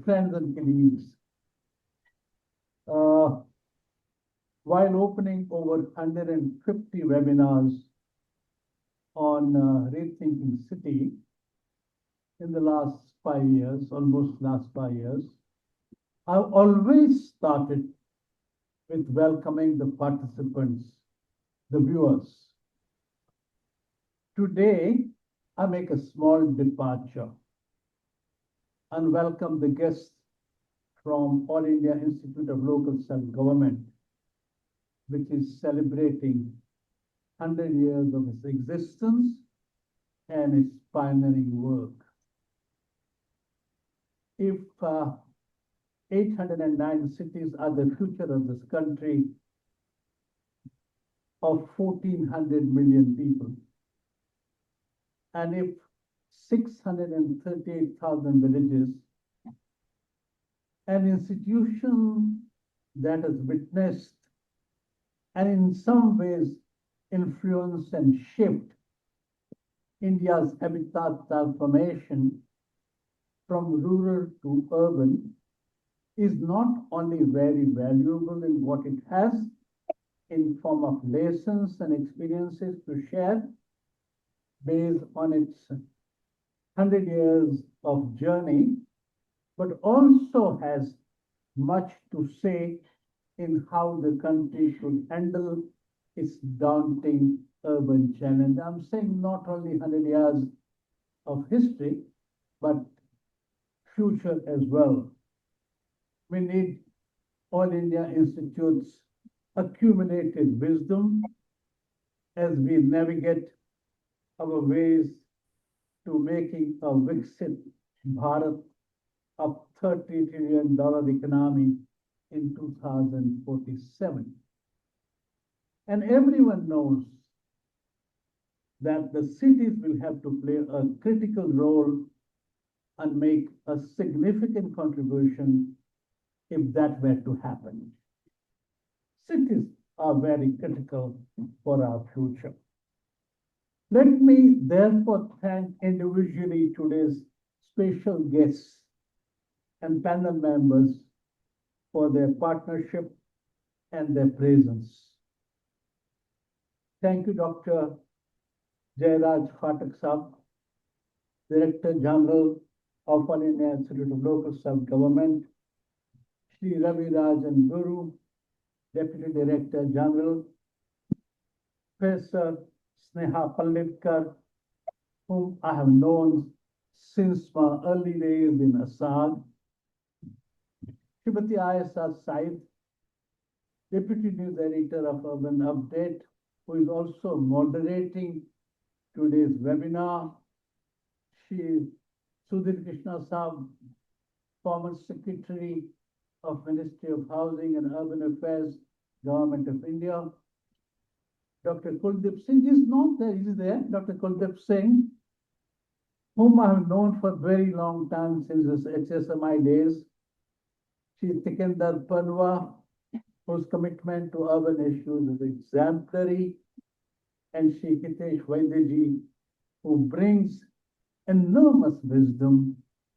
Friends and colleagues, uh, while opening over 150 webinars on Rethinking City in the last 5 years, almost last 5 years, I've always started with welcoming the participants, the viewers. Today, I make a small departure and welcome the guests from All India Institute of Local Self-Government, which is celebrating 100 years of its existence and its pioneering work. If 809 cities are the future of this country of 1,400 million people, and if 638,000 villages, an institution that has witnessed and in some ways influenced and shaped India's habitat transformation from rural to urban is not only very valuable in what it has in form of lessons and experiences to share based on its 100 years of journey, but also has much to say in how the country should handle its daunting urban challenge. I'm saying not only 100 years of history, but future as well. We need All India Institute's accumulated wisdom as we navigate our ways to making a Viksit Bharat of $30 trillion economy in 2047. And everyone knows that the cities will have to play a critical role and make a significant contribution if that were to happen. Cities are very critical for our future. Let me therefore thank individually today's special guests and panel members for their partnership and their presence. Thank you, Dr. Jairaj Phatak, Director General of All India Institute of Local Self-Government, Shri Ravi and Guru, Deputy Director General, Professor Sneha Palnitkar, whom I have known since my early days in ASPAC, Shrimati Ayesha Saeed, Deputy News Editor of Urban Update, who is also moderating today's webinar, Shri Sudhir Krishna, former Secretary of Ministry of Housing and Urban Affairs, Government of India. Dr. Kuldeep Singh is not there, is there? Dr. Kuldeep Singh, whom I have known for a very long time since his HSMI days. Shri Tikender Panwar, whose commitment to urban issues is exemplary, and Shri Hitesh Vaidya, who brings enormous wisdom,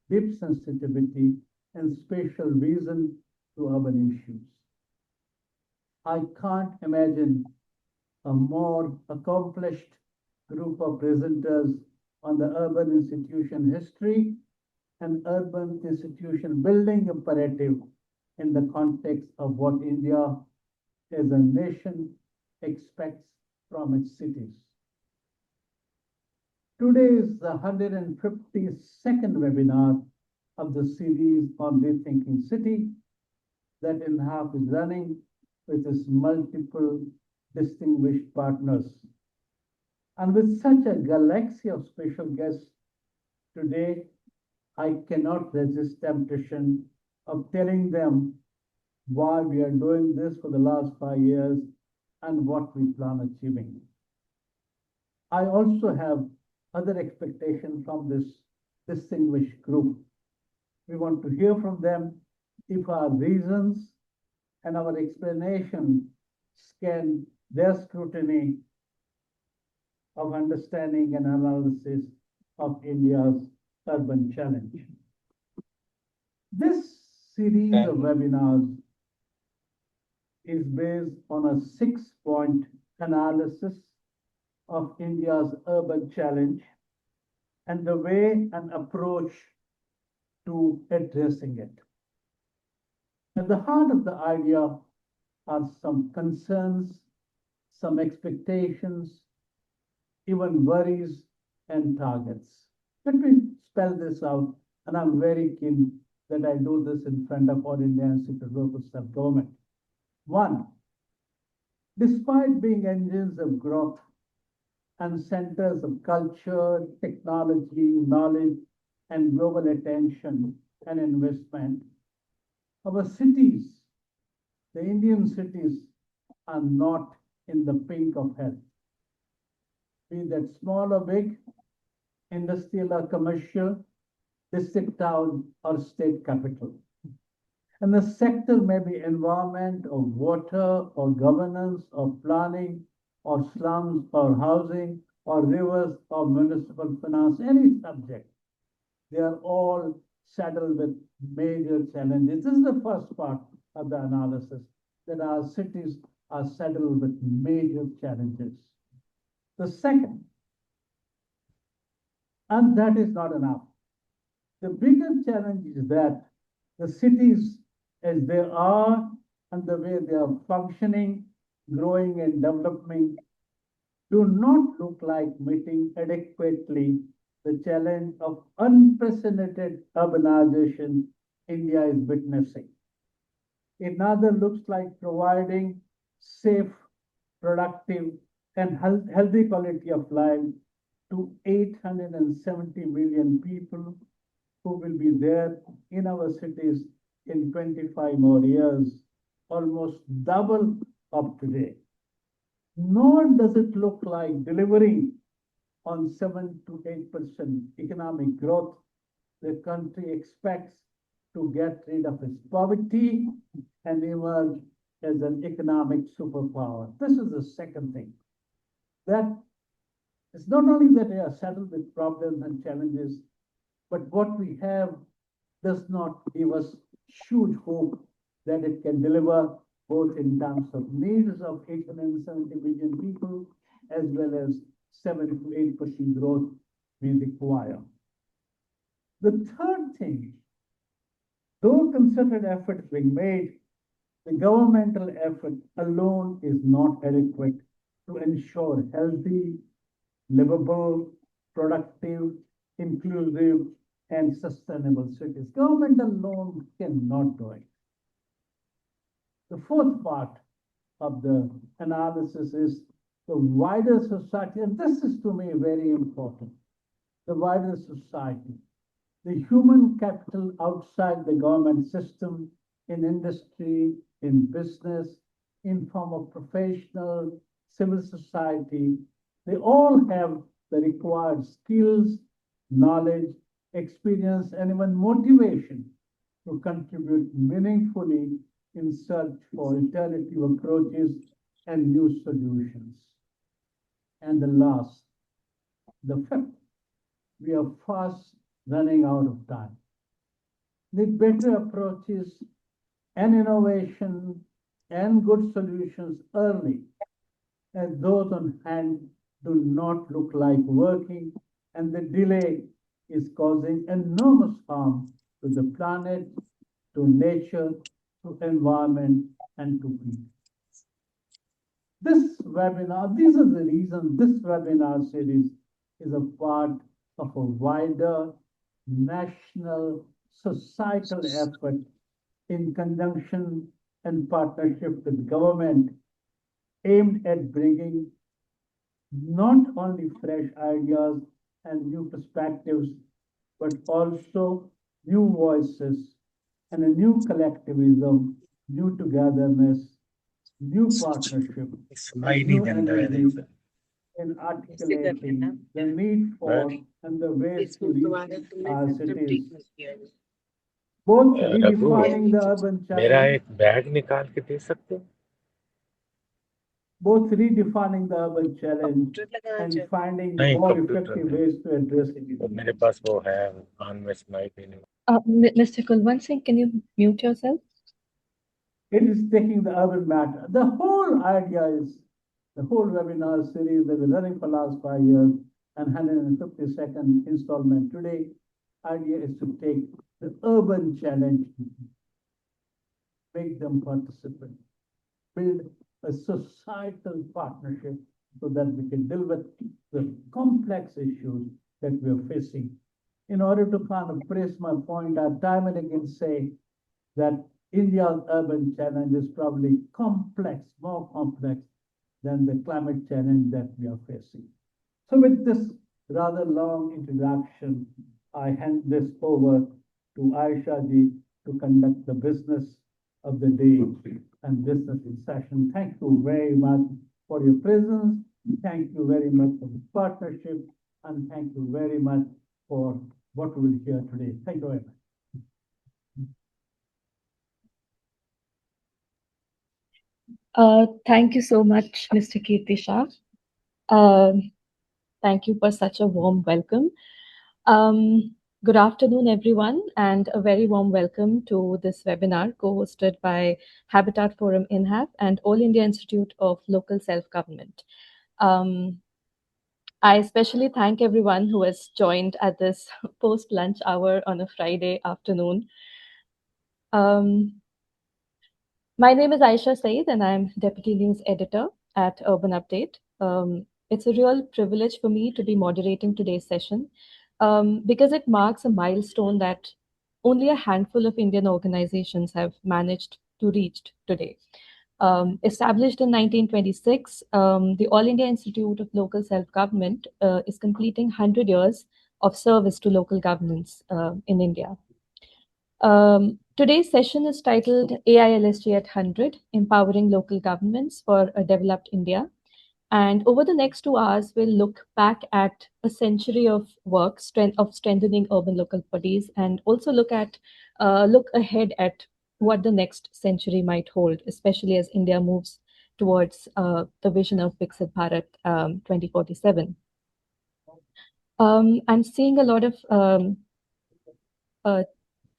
deep sensitivity, and spatial vision to urban issues. I can't imagine a more accomplished group of presenters on the urban institution history and urban institution building imperative in the context of what India as a nation expects from its cities. Today is the 152nd webinar of the series on Rethinking City that INHAF is running with its multiple distinguished partners. And with such a galaxy of special guests today, I cannot resist temptation of telling them why we are doing this for the last 5 years and what we plan achieving. I also have other expectations from this distinguished group. We want to hear from them if our reasons and our explanation scan their scrutiny of understanding and analysis of India's urban challenge. This series of webinars is based on a 6-point analysis of India's urban challenge and the way and approach to addressing it. At the heart of the idea are some concerns, some expectations, even worries and targets. Let me spell this out, and I'm very keen that I do this in front of all India Institute of Self-Government. One, despite being engines of growth and centers of culture, technology, knowledge, and global attention and investment, our cities, the Indian cities, are not in the pink of health. Be that small or big, industrial or commercial, district town or state capital. And the sector may be environment or water or governance or planning or slums or housing or rivers or municipal finance, any subject. They are all saddled with major challenges. This is the first part of the analysis, that our cities are saddled with major challenges. The second, and that is not enough. The bigger challenge is that the cities as they are and the way they are functioning, growing and developing do not look like meeting adequately the challenge of unprecedented urbanization India is witnessing. It neither looks like providing safe, productive, and healthy quality of life to 870 million people who will be there in our cities in 25 more years, almost double of today. Nor does it look like delivering on 7 to 8% economic growth the country expects to get rid of its poverty and emerge as an economic superpower. This is the second thing. That it's not only that we are saddled with problems and challenges, but what we have does not give us huge hope that it can deliver both in terms of needs of 870 million people as well as 7 to 8% growth we require. The third thing, though concerted efforts being made, the governmental effort alone is not adequate to ensure healthy, livable, productive, inclusive, and sustainable cities. Government alone cannot do it. The fourth part of the analysis is the wider society, and this is to me very important. The wider society, the human capital outside the government system, in industry, in business, in form of professional, civil society, they all have the required skills, knowledge, experience, and even motivation to contribute meaningfully in search for alternative approaches and new solutions. And the last, the fifth, we are fast running out of time. Need better approaches and innovation and good solutions early, as those on hand do not look like working, and the delay is causing enormous harm to the planet, to nature, to environment, and to people. This webinar, these are the reasons this webinar series is a part of a wider national societal effort in conjunction and partnership with government aimed at bringing not only fresh ideas and new perspectives, but also new voices and a new collectivism, new togetherness, new partnership, and new energy in articulating the need for and the ways to reach our cities. Both redefining the urban मेरा challenge, एक bag निकाल के दे सकते हो? both redefining the urban challenge and finding नहीं, more computer effective नहीं। ways to address it. तो मेरे पास वो है, ऑन में सुनाई भी नहीं। Mr. Kulwant Singh, can you mute yourself? It is taking the urban matter. The whole idea is the whole webinar series that we're running for last 5 years and 152nd installment today. Idea is to take the urban challenge, make them participant, build a societal partnership so that we can deal with the complex issues that we are facing. In order to kind of press my point, I time and again say that India's urban challenge is probably complex, more complex than the climate challenge that we are facing. So with this rather long introduction, I hand this over to Ayesha ji to conduct the business of the day and business session. Thank you very much for your presence. Thank you very much for the partnership, and thank you very much for what we will hear today. Thank you very much. Thank you so much, Mr. Kirti Shah. Thank you for such a warm welcome. Good afternoon, everyone, and a very warm welcome to this webinar co-hosted by Habitat Forum INHAF and All India Institute of Local Self-Government. I especially thank everyone who has joined at this post-lunch hour on a Friday afternoon. My name is Ayesha Saeed, and I'm Deputy News Editor at Urban Update. It's a real privilege for me to be moderating today's session because it marks a milestone that only a handful of Indian organizations have managed to reach today. Established in 1926, the All India Institute of Local Self-Government is completing 100 years of service to local governance in India. Today's session is titled AIILSG at 100, Empowering Local Governments for a Developed India. And over the next 2 hours, we'll look back at a century of work of strengthening urban local bodies, and also look ahead at what the next century might hold, especially as India moves towards the vision of Viksit Bharat 2047. I'm seeing a lot of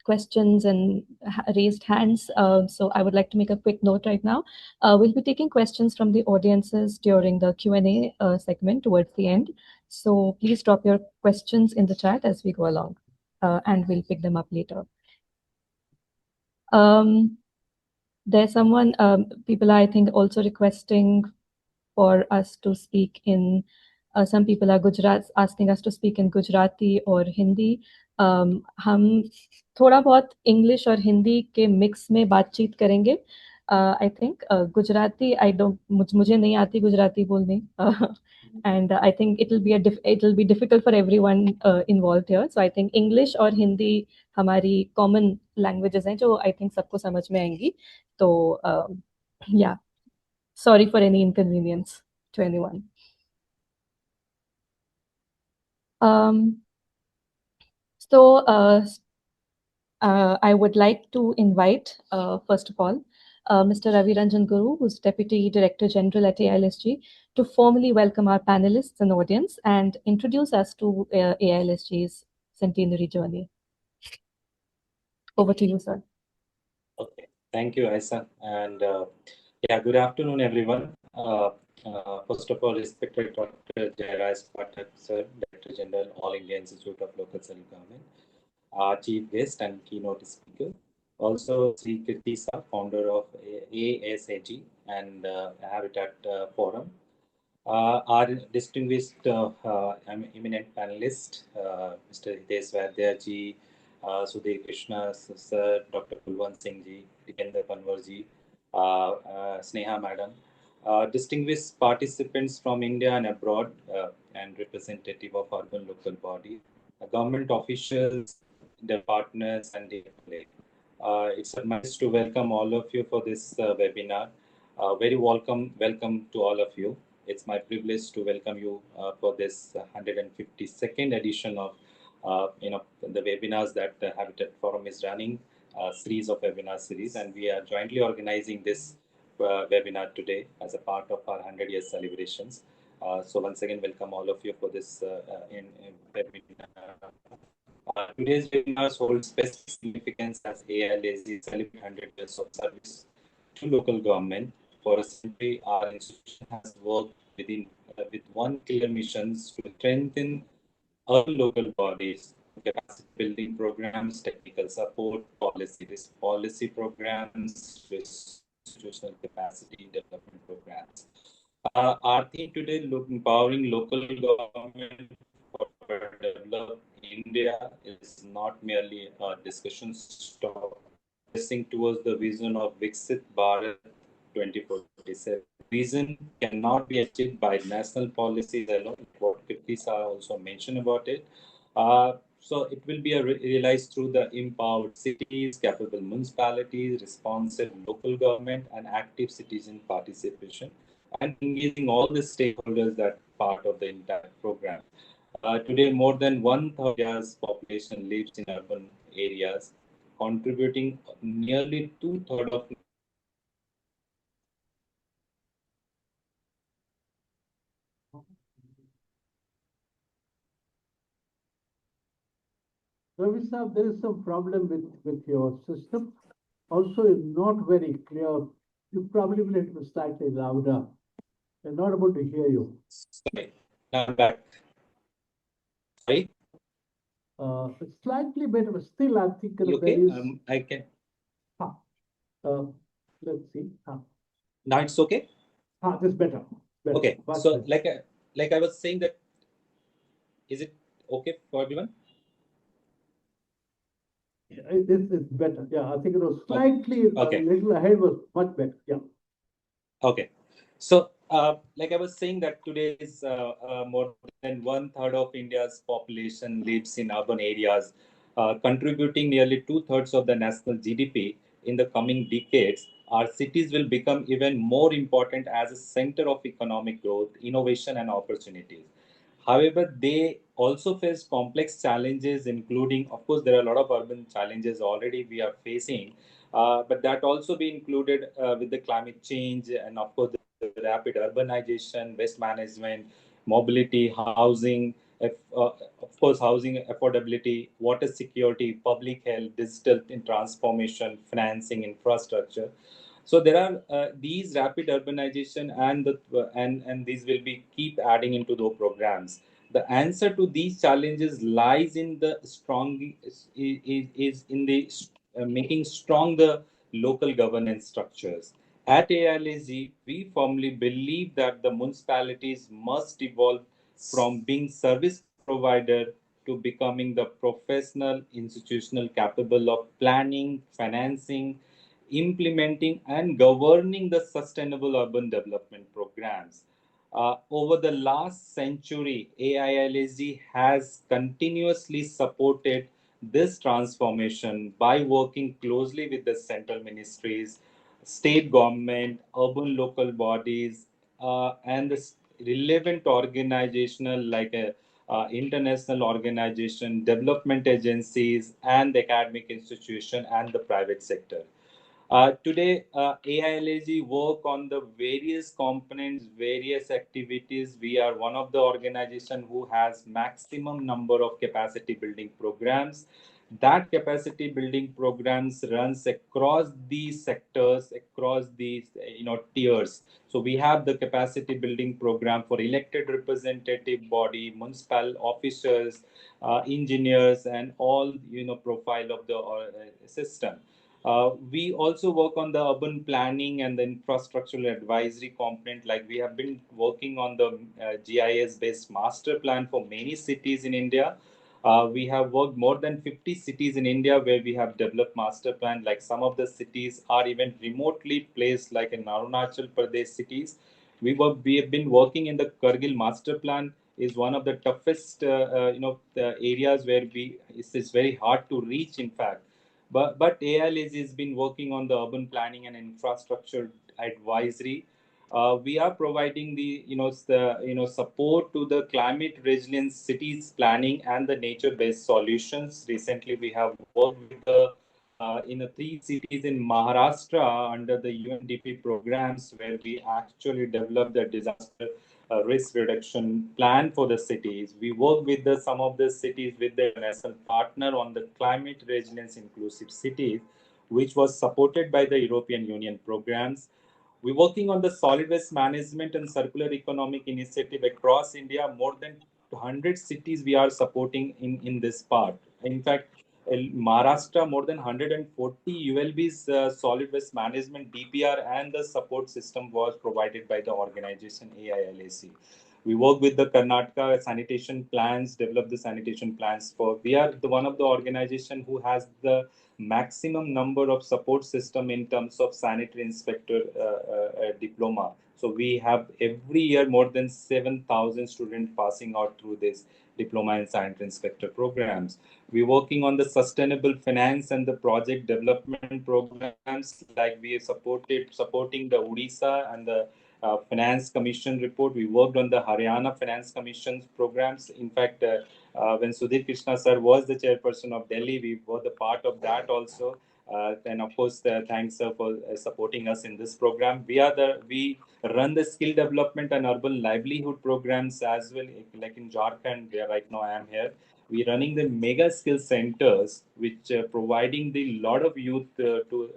questions and raised hands. So I would like to make a quick note right now. We'll be taking questions from the audiences during the Q&A segment towards the end. So please drop your questions in the chat as we go along, and we'll pick them up later. There's someone, people are, I think, also requesting for us to speak in, some people are asking us to speak in Gujarati or Hindi. हम थोड़ा बहुत English और हिंदी के mix में बातचीत करेंगे. I think Gujarati मुझे नहीं आती गुजराती बोलने, and I think it'll be difficult for everyone involved here. So I think English और हिंदी हमारी common languages हैं जो I think सबको समझ में आएंगी. तो yeah, sorry for any inconvenience to anyone. I would like to invite, first of all, Mr. Ravi Ranjan Guru, who's Deputy Director General at AIILSG, to formally welcome our panelists and audience and introduce us to AIILSG's centenary journey. Over to you, sir. Okay, thank you, Ayesha. And yeah, good afternoon, everyone. First of all, respected Dr. Jairaj, Phatak, sir, Director General, All India Institute of Local Self-Government, our chief guest and keynote speaker. Also, Sri Kirti Shah, founder of ASAG and Habitat Forum. Our distinguished eminent panelist, Mr. Hitesh Vaidya ji, Sudhir, Krishna, sir, Dr. Kulwant Singh ji, Tikender, Panwar ji, Sneha madam, distinguished participants from India and abroad, and representative of urban local body, government officials, their partners, and the public. It's a nice to welcome all of you for this webinar. Very welcome to all of you. It's my privilege to welcome you for this 152nd edition of the webinars that the Habitat Forum is running, a series of webinar series, and we are jointly organizing this webinar today as a part of our 100-year celebrations. So once again, welcome all of you for this webinar Today's webinars hold special significance as AIILSG celebrates 100 years of service to local government. For a century, our institution has worked with one clear mission to strengthen urban local bodies, capacity building programs, technical support, policy programs, institutional capacity development programs. Our theme today, empowering local government for develop India, is not merely a discussion stop, progressing towards the vision of Viksit Bharat 2047. Vision cannot be achieved by national policies alone. What Krishna also mentioned about it. So it will be realized through the empowered cities, capable municipalities, responsive local government, and active citizen participation, and engaging all the stakeholders that part of the entire program. Today, more than one-third India's population lives in urban areas, contributing nearly two-thirds of. Ravi sir, there is some problem with your system. Also, it's not very clear. You probably will have to be slightly louder. We're not able to hear you. Sorry, now I'm back. Sorry. It's slightly better, but still, I think there Okay, is. I can. Let's see. Now it's okay. This better. Okay, Much so better. like I was saying that, is it okay for everyone? This is better. Yeah, I think it was slightly Okay. a little ahead was much better. Yeah. Okay. So, like I was saying that today is more than one-third of India's population lives in urban areas, contributing nearly two-thirds of the national GDP. In the coming decades, our cities will become even more important as a center of economic growth, innovation, and opportunities. However, they also face complex challenges, including, of course, there are a lot of urban challenges already we are facing, but that also be included with the climate change and, of course, the rapid urbanization, waste management, mobility, housing, of course, housing affordability, water security, public health, digital transformation, financing, infrastructure. So there are these rapid urbanization and these will be keep adding into the programs. The answer to these challenges lies in the is in the making strong the local governance structures. At AILSG, we firmly believe that the municipalities must evolve from being service provider to becoming the professional institutional capable of planning, financing, implementing, and governing the sustainable urban development programs. Over the last century, AIILSG has continuously supported this transformation by working closely with the central ministries, state government, urban local bodies, and the relevant organizational like international organization, development agencies, and the academic institution and the private sector. Today, AILAG work on the various components, various activities. We are one of the organization who has maximum number of capacity building programs. That capacity building programs runs across these sectors, across these tiers. So we have the capacity building program for elected representative body, municipal officers, engineers, and all profile of the system. We also work on the urban planning and the infrastructural advisory component. Like we have been working on the GIS-based master plan for many cities in India. We have worked more than 50 cities in India where we have developed master plan. Like some of the cities are even remotely placed, like in Arunachal Pradesh cities. We have been working in the Kargil master plan. Is one of the toughest the areas where it's very hard to reach. In fact. But AILS has been working on the urban planning and infrastructure advisory. We are providing the support to the climate resilient cities planning and the nature based solutions. Recently, we have worked with the in 3 cities in Maharashtra under the UNDP programs, where we actually developed the disaster risk reduction plan for the cities. We work with some of the cities with the international partner on the climate resilience inclusive cities, which was supported by the European Union programs. We're working on the solid waste management and circular economic initiative across India. More than 100 cities we are supporting in this part. In fact, Maharashtra, more than 140 ULB's solid waste management DPR and the support system was provided by the organization AIILSG. We work with the Karnataka sanitation plans, develop the sanitation plans for. We are one of the organization who has the maximum number of support system in terms of sanitary inspector diploma. So we have every year more than 7,000 students passing out through this diploma in sanitary inspector programs. We're working on the sustainable finance and the project development programs, like we are supporting the Odisha and the Finance Commission report. We worked on the Haryana Finance Commission programs. In fact, when Sudhir Krishna sir was the chairperson of Delhi, we were the part of that also. And of course, thanks sir for supporting us in this program. We run the skill development and urban livelihood programs as well, like in Jharkhand, where right now I am here. We're running the mega skill centers, which are providing the lot of youth to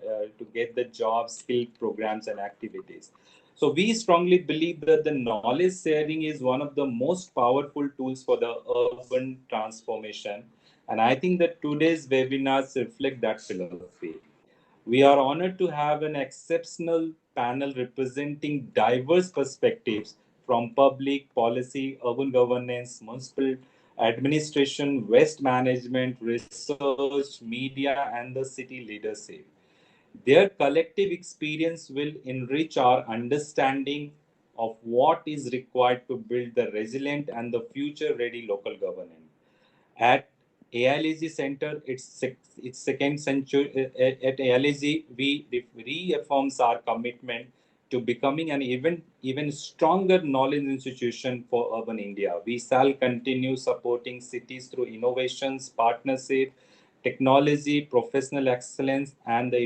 get the job skill programs and activities. So we strongly believe that the knowledge sharing is one of the most powerful tools for the urban transformation. And I think that today's webinars reflect that philosophy. We are honored to have an exceptional panel representing diverse perspectives from public policy, urban governance, municipal administration, waste management, research, media, and the city leadership. Their collective experience will enrich our understanding of what is required to build the resilient and the future-ready local government. At AIILSG Center, its second century at AIILSG, we reaffirms our commitment to becoming an even stronger knowledge institution for urban India. We shall continue supporting cities through innovations, partnership, technology, professional excellence, and the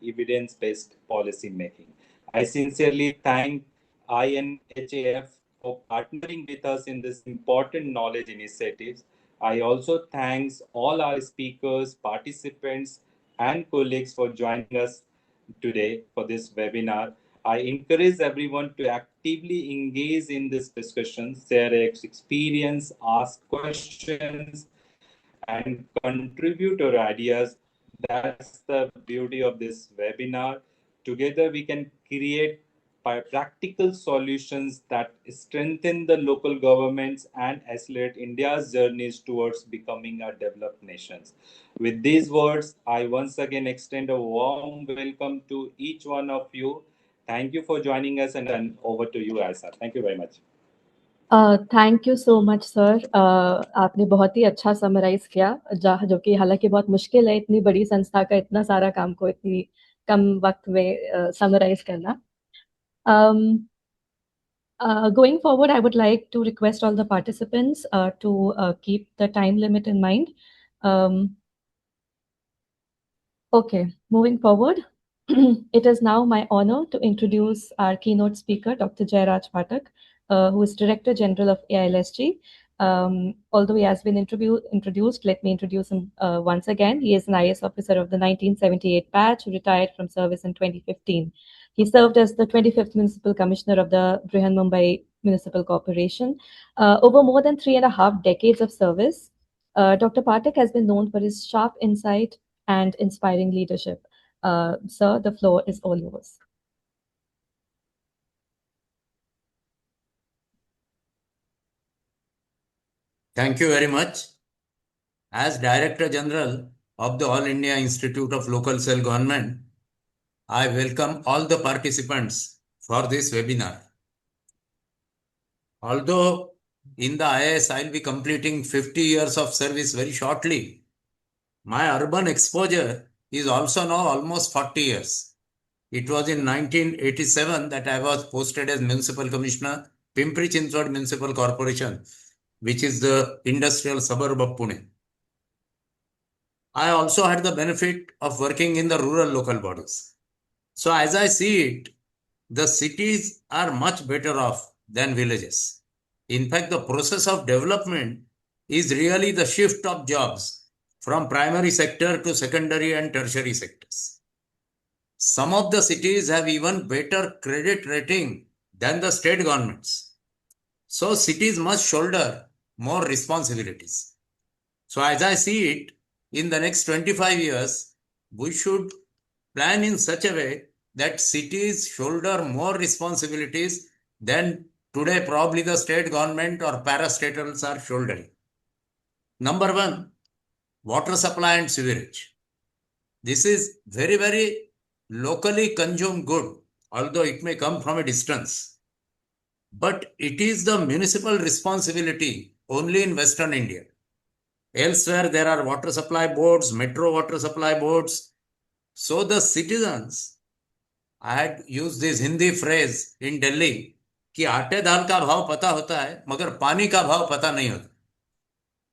evidence-based policy making. I sincerely thank INHAF for partnering with us in this important knowledge initiatives. I also thanks all our speakers, participants, and colleagues for joining us today for this webinar. I encourage everyone to actively engage in this discussion, share experience, ask questions, and contribute our ideas. That's the beauty of this webinar. Together, we can create practical solutions that strengthen the local governments and accelerate India's journeys towards becoming a developed nation. With these words, I once again extend a warm welcome to each one of you. Thank you for joining us, and over to you, Ayesha. Thank you very much. Thank you so much sir, आपने बहुत ही अच्छा summarise किया, जो कि हालांकि बहुत मुश्किल है इतनी बड़ी संस्था का इतना सारा काम को इतनी कम वक्त में समराइज करना. Going forward, I would like to request all the participants to keep the time limit in mind. Okay, moving forward. It is now my honor to introduce our keynote speaker, Dr. Jairaj Phatak, who is Director General of AIILSG. Although he has been introduced, let me introduce him once again. He is an IS officer of the 1978 batch who retired from service in 2015. He served as the 25th Municipal Commissioner of the Brihanmumbai Municipal Corporation. Over more than 3.5 decades of service, Dr. Phatak has been known for his sharp insight and inspiring leadership. Sir, the floor is all yours. Thank you very much. As Director General of the All India Institute of Local Self-Government, I welcome all the participants for this webinar. Although in the IS I will be completing 50 years of service very shortly, my urban exposure is also now almost 40 years. It was in 1987 that I was posted as Municipal Commissioner, Pimpri-Chinchwad Municipal Corporation, which is the industrial suburb of Pune. I also had the benefit of working in the rural local bodies. So as I see it, the cities are much better off than villages. In fact, the process of development is really the shift of jobs from primary sector to secondary and tertiary sectors. Some of the cities have even better credit rating than the state governments. So cities must shoulder more responsibilities. So as I see it, in the next 25 years, we should plan in such a way that cities shoulder more responsibilities than today probably the state government or parastatals are shouldering. Number one, water supply and sewerage. This is very, very locally consumed good, although it may come from a distance. But it is the municipal responsibility only in Western India. Elsewhere, there are water supply boards, metro water supply boards. So the citizens, I had used this Hindi phrase in Delhi, कि आटे दाल का भाव पता होता है मगर पानी का भाव पता नहीं होता.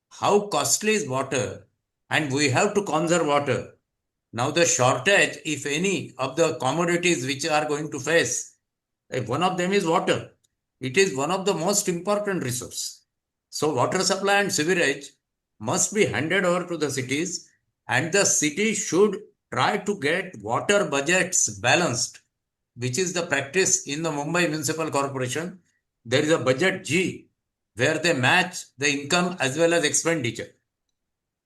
How costly is water, and we have to conserve water. Now the shortage, if any, of the commodities which are going to face, one of them is water. It is one of the most important resources. So water supply and sewerage must be handed over to the cities, and the city should try to get water budgets balanced, which is the practice in the Mumbai Municipal Corporation. There is a budget G where they match the income as well as expenditure.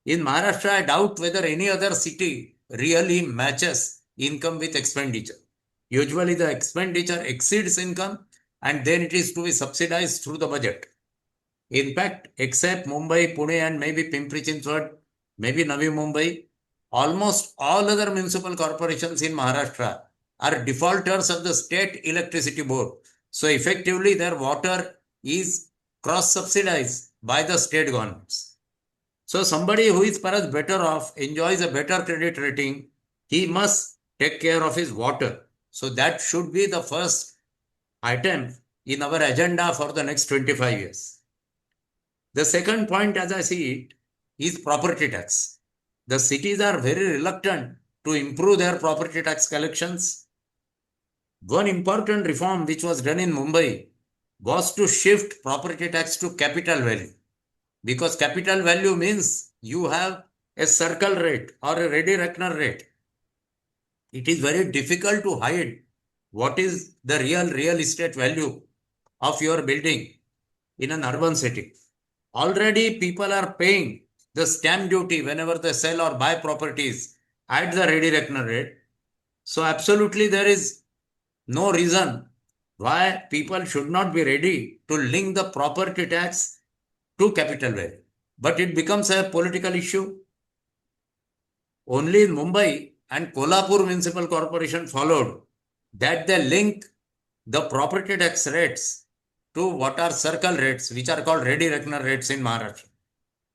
In Maharashtra, I doubt whether any other city really matches income with expenditure. Usually the expenditure exceeds income and then it is to be subsidized through the budget. In fact, except Mumbai, Pune and maybe Pimpri-Chinchwad, maybe Navi Mumbai, almost all other municipal corporations in Maharashtra are defaulters of the state electricity board. So effectively their water is cross-subsidized by the state governments. So somebody who is perhaps better off, enjoys a better credit rating, he must take care of his water. So that should be the first item in our agenda for the next 25 years. The second point, as I see it, is property tax. The cities are very reluctant to improve their property tax collections. One important reform which was done in Mumbai was to shift property tax to capital value. Because capital value means you have a circle rate or a ready reckoner rate. It is very difficult to hide what is the real estate value of your building in an urban city. Already people are paying the stamp duty whenever they sell or buy properties at the ready reckoner rate. So absolutely there is no reason why people should not be ready to link the property tax to capital value. But it becomes a political issue. Only in Mumbai and Kolhapur Municipal Corporation followed that they link the property tax rates to what are circle rates, which are called ready reckoner rates in Maharashtra.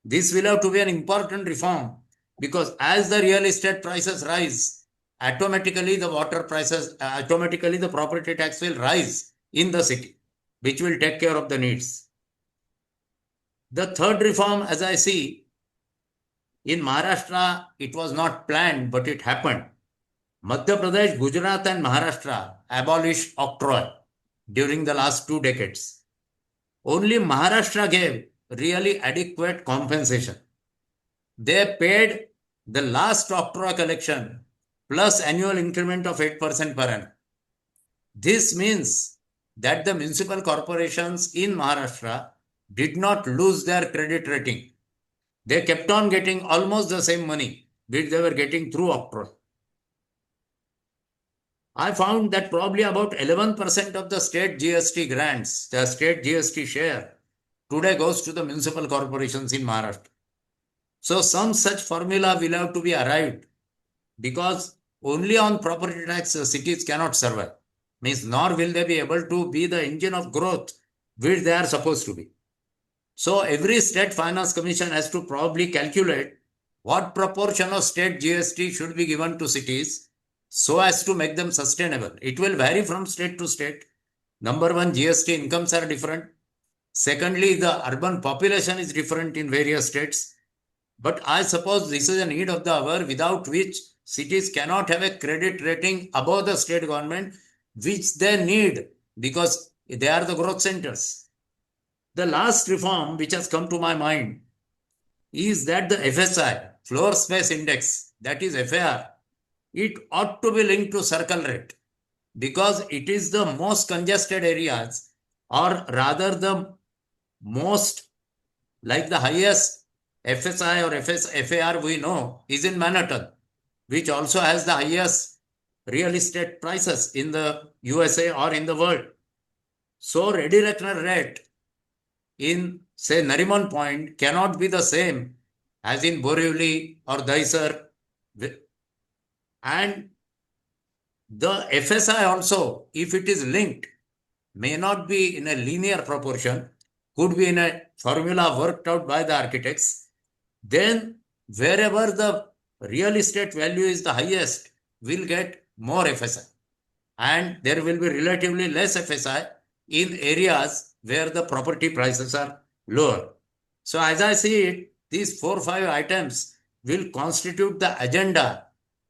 This will have to be an important reform because as the real estate prices rise, automatically the water prices, automatically the property tax will rise in the city, which will take care of the needs. The third reform, as I see, in Maharashtra, it was not planned, but it happened. Madhya Pradesh, Gujarat and Maharashtra abolished octroi during the last 2 decades. Only Maharashtra gave really adequate compensation. They paid the last octroi collection plus annual increment of 8% per annum. This means that the municipal corporations in Maharashtra did not lose their credit rating. They kept on getting almost the same money which they were getting through octroi. I found that probably about 11% of the state GST grants, the state GST share, today goes to the municipal corporations in Maharashtra. So some such formula will have to be arrived because only on property tax cities cannot survive. Means nor will they be able to be the engine of growth which they are supposed to be. So every state finance commission has to probably calculate what proportion of state GST should be given to cities so as to make them sustainable. It will vary from state to state. Number one, GST incomes are different. Secondly, the urban population is different in various states. But I suppose this is a need of the hour without which cities cannot have a credit rating above the state government, which they need because they are the growth centers. The last reform which has come to my mind is that the FSI, floor space index, that is FAR, it ought to be linked to circle rate because it is the most congested areas, or rather the most, like the highest FSI or FAR we know is in Manhattan, which also has the highest real estate prices in the USA or in the world. So ready reckoner rate in, say, Nariman Point cannot be the same as in Borivali or Daisar. And the FSI also, if it is linked, may not be in a linear proportion, could be in a formula worked out by the architects. Then wherever the real estate value is the highest, will get more FSI. And there will be relatively less FSI in areas where the property prices are lower. So as I see it, these 4 or 5 items will constitute the agenda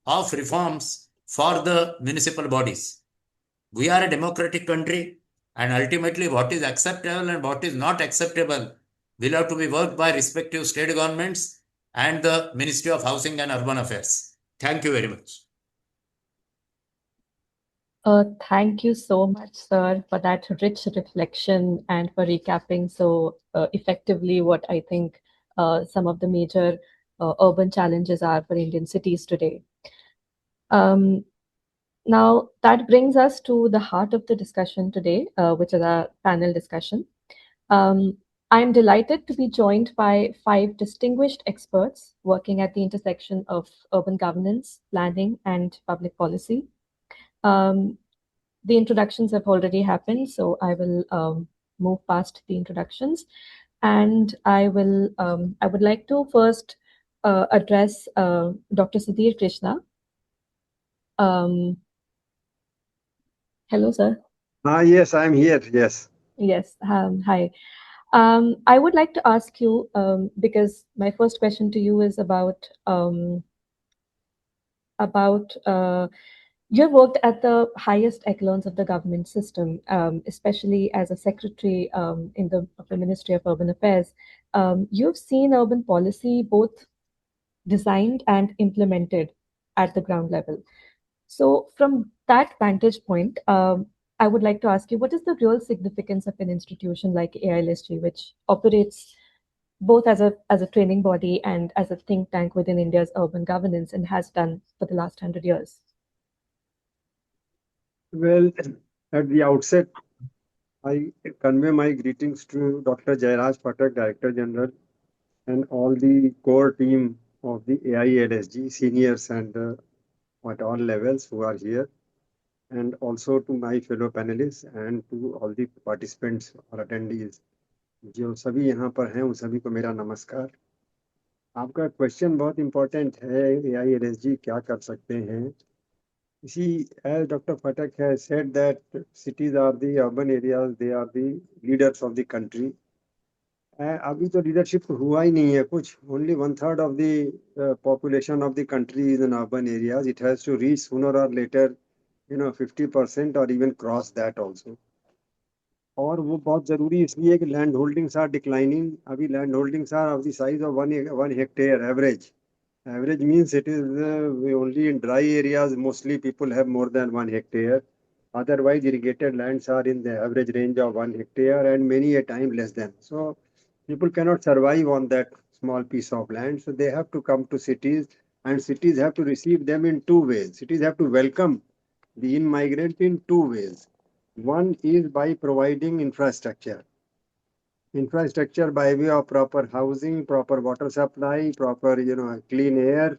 of reforms for the municipal bodies. We are a democratic country, and ultimately what is acceptable and what is not acceptable will have to be worked by respective state governments and the Ministry of Housing and Urban Affairs. Thank you very much. Thank you so much, sir, for that rich reflection and for recapping so effectively what I think some of the major urban challenges are for Indian cities today. Now, that brings us to the heart of the discussion today, which is our panel discussion. I'm delighted to be joined by 5 distinguished experts working at the intersection of urban governance, planning, and public policy. The introductions have already happened, so I will move past the introductions, and I would like to first address Dr. Sudhir Krishna. Hello, sir. Yes, I'm here. Yes. Yes. Hi. I would like to ask you, because my first question to you is about you have worked at the highest echelons of the government system, especially as a secretary in the Ministry of Urban Affairs. You've seen urban policy both designed and implemented at the ground level. So from that vantage point, I would like to ask you, what is the real significance of an institution like AIILSG, which operates both as a training body and as a think tank within India's urban governance and has done for the last 100 years? Well, at the outset, I convey my greetings to Dr. Jairaj, Phatak, Director General, and all the core team of the AIILSG, seniors and at all levels who are here, and also to my fellow panelists and to all the participants or attendees. जो सभी यहाँ पर हैं उन सभी को मेरा नमस्कार. आपका क्वेश्चन बहुत इम्पोर्टेंट है, AIILSG क्या कर सकते हैं. See, as Dr. Phatak has said that cities are the urban areas, they are the leaders of the country. अभी तो लीडरशिप हुआ ही नहीं है कुछ. Only 1/3 of the population of the country is in urban areas. It has to reach sooner or later, 50% or even cross that also. और वो बहुत जरूरी इसलिए कि लैंड होल्डिंग्स आर डिक्लाइनिंग. अभी land holdings are of the size of 1 hectare average. Average means it is only in dry areas, mostly people have more than 1 hectare. Otherwise, irrigated lands are in the average range of 1 hectare and many a time less than. So, people cannot survive on that small piece of land. So, they have to come to cities, and cities have to receive them in 2 ways. Cities have to welcome the in-migrant in 2 ways. One is by providing infrastructure. Infrastructure by way of proper housing, proper water supply, proper, clean air,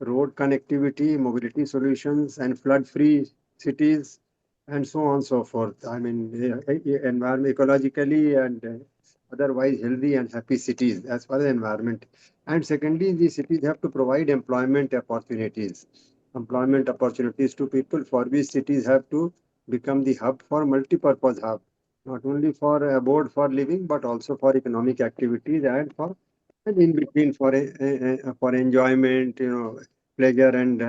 road connectivity, mobility solutions, and flood-free cities, and so on and so forth. I mean, environment ecologically and otherwise healthy and happy cities as far as environment. And secondly, the cities have to provide employment opportunities. Employment opportunities to people, for which cities have to become the hub for multi-purpose hub. Not only for abode for living, but also for economic activities and for and in between for enjoyment, pleasure and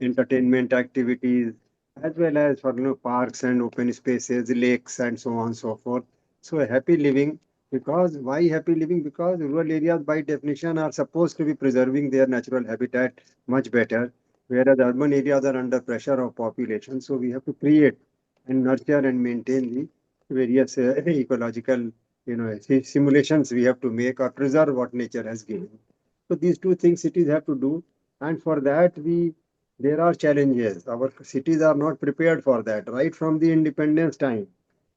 entertainment activities, as well as for parks and open spaces, lakes, and so on and so forth. So a happy living. Because why happy living? Because rural areas, by definition, are supposed to be preserving their natural habitat much better, whereas urban areas are under pressure of population. So we have to create and nurture and maintain the various ecological simulations we have to make or preserve what nature has given. So these two things cities have to do, and for that there are challenges. Our cities are not prepared for that. Right from the independence time,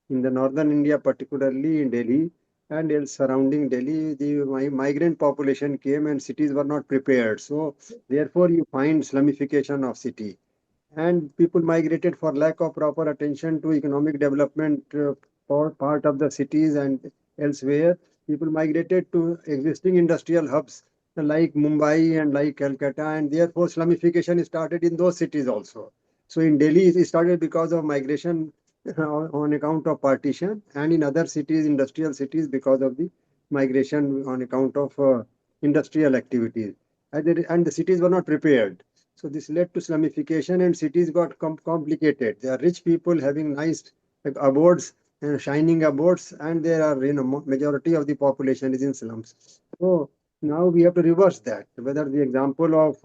in the northern India, particularly in Delhi and else surrounding Delhi, the migrant population came and cities were not prepared. So therefore, you find slummification of city, and people migrated for lack of proper attention to economic development for part of the cities and elsewhere. People migrated to existing industrial hubs like Mumbai and like Calcutta, and therefore slummification started in those cities also. So in Delhi, it started because of migration on account of partition, and in other cities, industrial cities, because of the migration on account of industrial activities. And the cities were not prepared. So this led to slummification and cities got complicated. There are rich people having nice like, abodes and shining abodes, and there are majority of the population is in slums. So now we have to reverse that. Whether the example of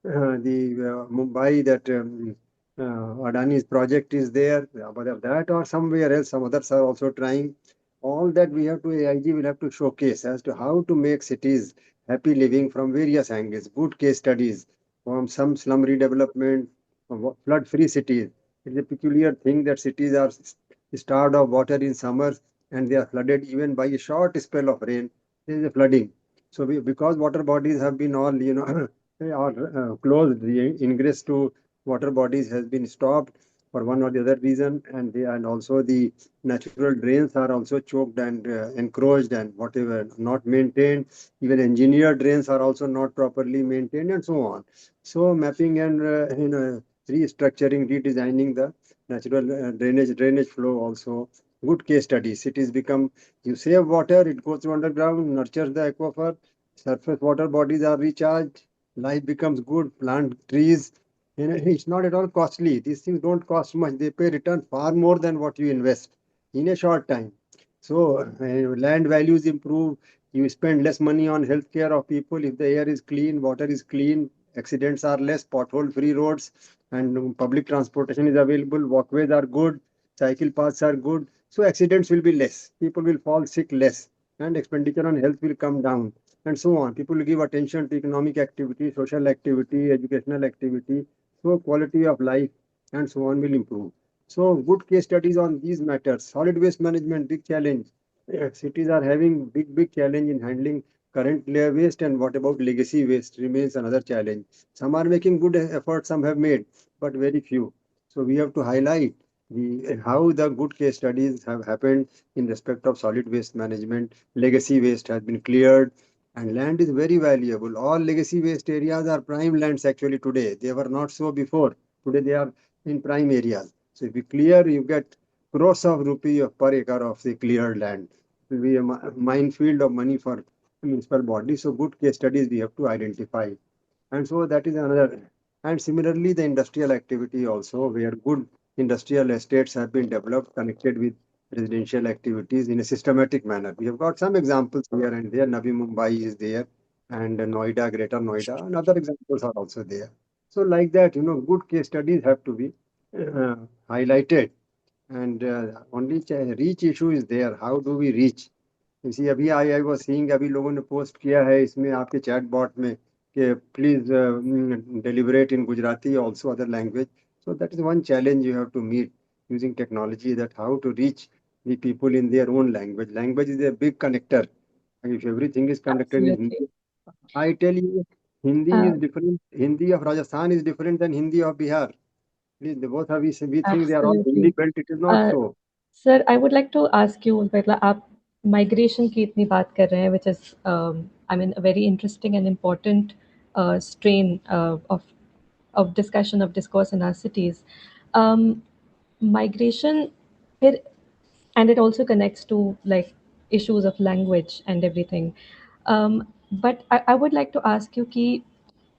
the Mumbai that Adani's project is there, whether that or somewhere else, some others are also trying. All that we have to AIG will have to showcase as to how to make cities happy living from various angles, good case studies from some slum redevelopment, flood-free cities. It's a peculiar thing that cities are starved of water in summers and they are flooded even by a short spell of rain. There is a flooding. So because water bodies have been all, are closed, the ingress to water bodies has been stopped for one or the other reason, and also the natural drains are also choked and encroached and whatever not maintained. Even engineered drains are also not properly maintained and so on. So mapping and restructuring, redesigning the natural drainage flow also. Good case studies. Cities become, you save water, it goes to underground, nurtures the aquifer, surface water bodies are recharged, life becomes good, plant trees. It's not at all costly. These things don't cost much. They pay return far more than what you invest in a short time. So land values improve. You spend less money on healthcare of people if the air is clean, water is clean, accidents are less, pothole-free roads, and public transportation is available. Walkways are good, cycle paths are good. So accidents will be less. People will fall sick less, and expenditure on health will come down, and so on. People will give attention to economic activity, social activity, educational activity. So quality of life and so on will improve. So good case studies on these matters. Solid waste management, big challenge. Cities are having big challenge in handling current layer waste, and what about legacy waste remains another challenge. Some are making good efforts, some have made, but very few. So we have to highlight how the good case studies have happened in respect of solid waste management. Legacy waste has been cleared, and land is very valuable. All legacy waste areas are prime lands actually today. They were not so before. Today they are in prime areas. So if you clear, you get crores of rupees per acre of the cleared land. It will be a minefield of money for municipal bodies. So good case studies we have to identify. And so that is another. And similarly, the industrial activity also, where good industrial estates have been developed, connected with residential activities in a systematic manner. We have got some examples here and there. Navi Mumbai is there, and Noida, Greater Noida, and other examples are also there. So like that, good case studies have to be highlighted. And only reach issue is there. How do we reach? इसी अभी I was seeing, अभी लोगों ने post किया है इसमें आपके chat bot में कि please deliberate in Gujarati, also other language. So that is one challenge you have to meet using technology, that how to reach the people in their own language. Language is a big connector. And if everything is connected in Absolutely. Hindi, I tell you, Hindi Uh, is different. Hindi of Rajasthan is different than Hindi of Bihar. Please, both of we think they are all Hindi Absolutely. belt. It is not so. Sir I would like to ask you, मतलब आप migration की इतनी बात कर रहे हैं, which is I mean very interesting and important strain of discussion, of discourse in our cities. Migration, and it also connects to like issues of language and everything. But I would like to ask you ki,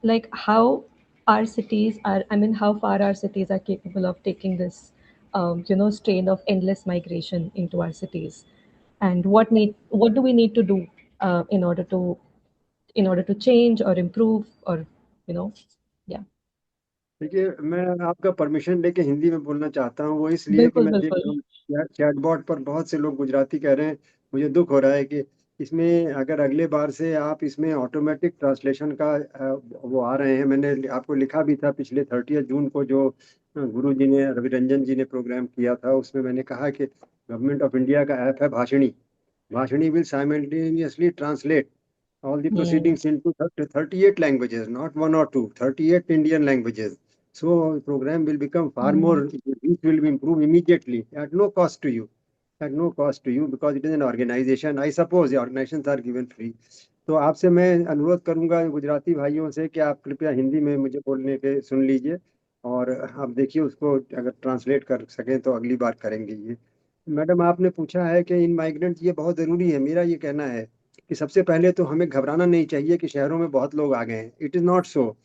like how our cities are, I mean, how far our cities are capable of taking this, strain of endless migration into our cities, and what do we need to do in order to change or improve or, yeah. देखिए, मैं आपका permission लेके हिंदी में बोलना चाहता हूँ, वो इसलिए कि बिल्कुल मैं देख बिल्कुल। रहा हूँ चैटबॉट पर बहुत से लोग गुजराती कह रहे हैं। मुझे दुख हो रहा है कि इसमें अगर अगले बार से आप इसमें ऑटोमेटिक ट्रांसलेशन का वो आ रहे हैं। मैंने आपको लिखा भी था पिछले 30 जून को, जो गुरु जी ने, रवि रंजन जी ने प्रोग्राम किया था, उसमें मैंने कहा कि गवर्नमेंट ऑफ इंडिया का ऐप है Bhashini. Bhashini will simultaneously translate all the Hmm. proceedings into 38 languages, not one or two, 38 Indian languages. So program will become far more, Hmm. it will improve immediately at no cost to you, at no cost to you, because it is an organization. I suppose the organizations are given free. तो आपसे मैं अनुरोध करूंगा गुजराती भाइयों से कि आप कृपया हिंदी में मुझे बोलने के सुन लीजिए, और आप देखिए उसको अगर ट्रांसलेट कर सकें तो अगली बार करेंगे ये। मैडम, आपने पूछा है कि इन माइग्रेंट, ये बहुत ज़रूरी है। मेरा ये कहना है कि सबसे पहले तो हमें घबराना नहीं चाहिए कि शहरों में बहुत लोग आ गए हैं। It is not so.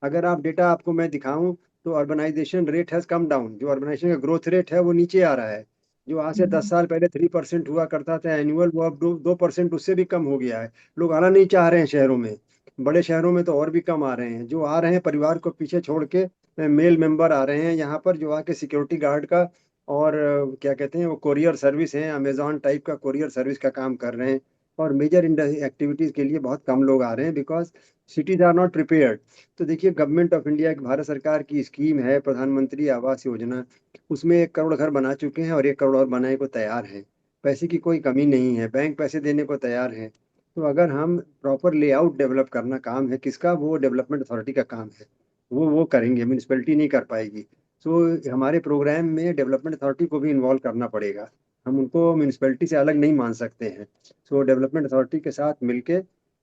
अगर आप डेटा आपको मैं दिखाऊं तो urbanisation rate has come down. जो अर्बनाइजेशन का ग्रोथ रेट है वो नीचे आ रहा है। जो आज से 10 साल पहले 3% हुआ करता था एनुअल, वो अब 2%, उससे भी कम हो गया है। लोग आना नहीं चाह रहे हैं शहरों में। बड़े शहरों में तो और भी कम आ रहे हैं। जो आ रहे हैं परिवार को पीछे छोड़ के, मेल मेंबर आ रहे हैं यहाँ पर, जो आके सिक्योरिटी गार्ड का और क्या कहते हैं वो कोरियर सर्विस है, अमेजॉन टाइप का कोरियर सर्विस का काम कर रहे हैं। और मेजर एक्टिविटीज़ के लिए बहुत कम लोग आ रहे हैं, because cities are not prepared. तो देखिए, गवर्नमेंट ऑफ इंडिया, भारत सरकार की स्कीम है प्रधानमंत्री आवास योजना, उसमें 1 करोड़ घर बना चुके हैं और 1 करोड़ और बनाने को तैयार हैं। पैसे की कोई कमी नहीं है, बैंक पैसे देने को तैयार है। तो अगर हम प्रॉपर लेआउट डेवलप करना काम है किसका, वो डेवलपमेंट अथॉरिटी का काम है। वो करेंगे, म्यूनिसपैलिटी नहीं कर पाएगी। सो हमारे प्रोग्राम में डेवलपमेंट अथॉरिटी को भी इन्वॉल्व करना पड़ेगा। हम उनको म्यूनिसपैलिटी से अलग नहीं मान सकते हैं। सो डेवलपमेंट अथॉरिटी के साथ मिलके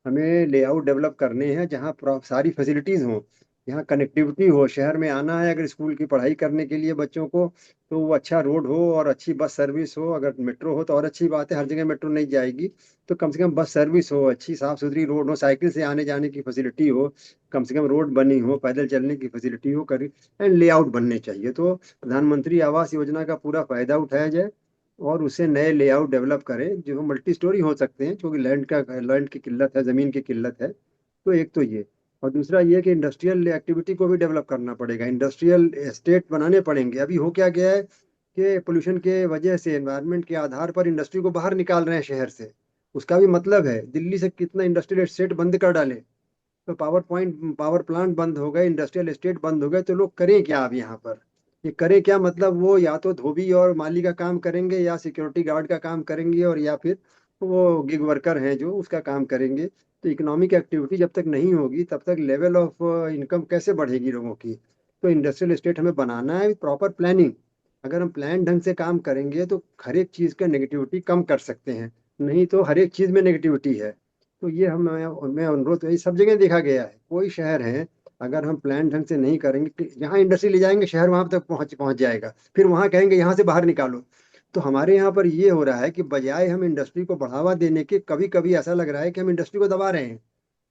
हमें लेआउट डेवलप करने हैं जहाँ सारी फैसिलिटीज़ हों, यहाँ कनेक्टिविटी हो। शहर में आना है अगर स्कूल की पढ़ाई करने के लिए बच्चों को, तो वो अच्छा रोड हो और अच्छी बस सर्विस हो। अगर मेट्रो हो तो और अच्छी बात है, हर जगह मेट्रो नहीं जाएगी, तो कम से कम बस सर्विस हो, अच्छी साफ़ सुथरी रोड हो, साइकिल से आने जाने की फैसिलिटी हो, कम से कम रोड बनी हो, पैदल चलने की फैसिलिटी हो, करी एंड लेआउट बनने चाहिए। तो प्रधानमंत्री आवास योजना का पूरा फायदा उठाया जाए और उसे नए लेआउट डेवलप करें जो मल्टी स्टोरी हो सकते हैं, क्योंकि लैंड की किल्लत है, ज़मीन की किल्लत है। तो एक तो ये, और दूसरा ये कि इंडस्ट्रियल एक्टिविटी को भी डेवलप करना पड़ेगा, इंडस्ट्रियल एस्टेट बनाने पड़ेंगे। अभी हो क्या गया है कि पोल्यूशन के वजह से, एनवायरनमेंट के आधार पर इंडस्ट्री को बाहर निकाल रहे हैं शहर से। उसका भी मतलब है दिल्ली से कितना इंडस्ट्रियल एस्टेट बंद कर डाले, तो पावर प्लांट बंद हो गए, इंडस्ट्रियल एस्टेट बंद हो गए, तो लोग करें क्या अब यहाँ पर? ये करें क्या मतलब, वो या तो धोबी और माली का काम करेंगे, या सिक्योरिटी गार्ड का काम करेंगे, और या फिर वो गिग वर्कर हैं जो उसका काम करेंगे। तो इकोनॉमिक एक्टिविटी जब तक नहीं होगी तब तक लेवल ऑफ इनकम कैसे बढ़ेगी लोगों की? तो इंडस्ट्रियल एस्टेट हमें बनाना है, प्रॉपर प्लानिंग। अगर हम प्लान ढंग से काम करेंगे तो हर एक चीज़ का नेगेटिविटी कम कर सकते हैं, नहीं तो हर एक चीज़ में नेगेटिविटी है। तो ये मैं अनुरोध, ये सब जगह देखा गया है। कोई शहर है, अगर हम प्लान ढंग से नहीं करेंगे, जहाँ इंडस्ट्री ले जाएंगे शहर वहां तक पहुंच पहुंच जाएगा, फिर वहां कहेंगे यहाँ से बाहर निकालो। तो हमारे यहाँ पर ये हो रहा है कि बजाय हम इंडस्ट्री को बढ़ावा देने के, कभी कभी ऐसा लग रहा है कि हम इंडस्ट्री को दबा रहे हैं।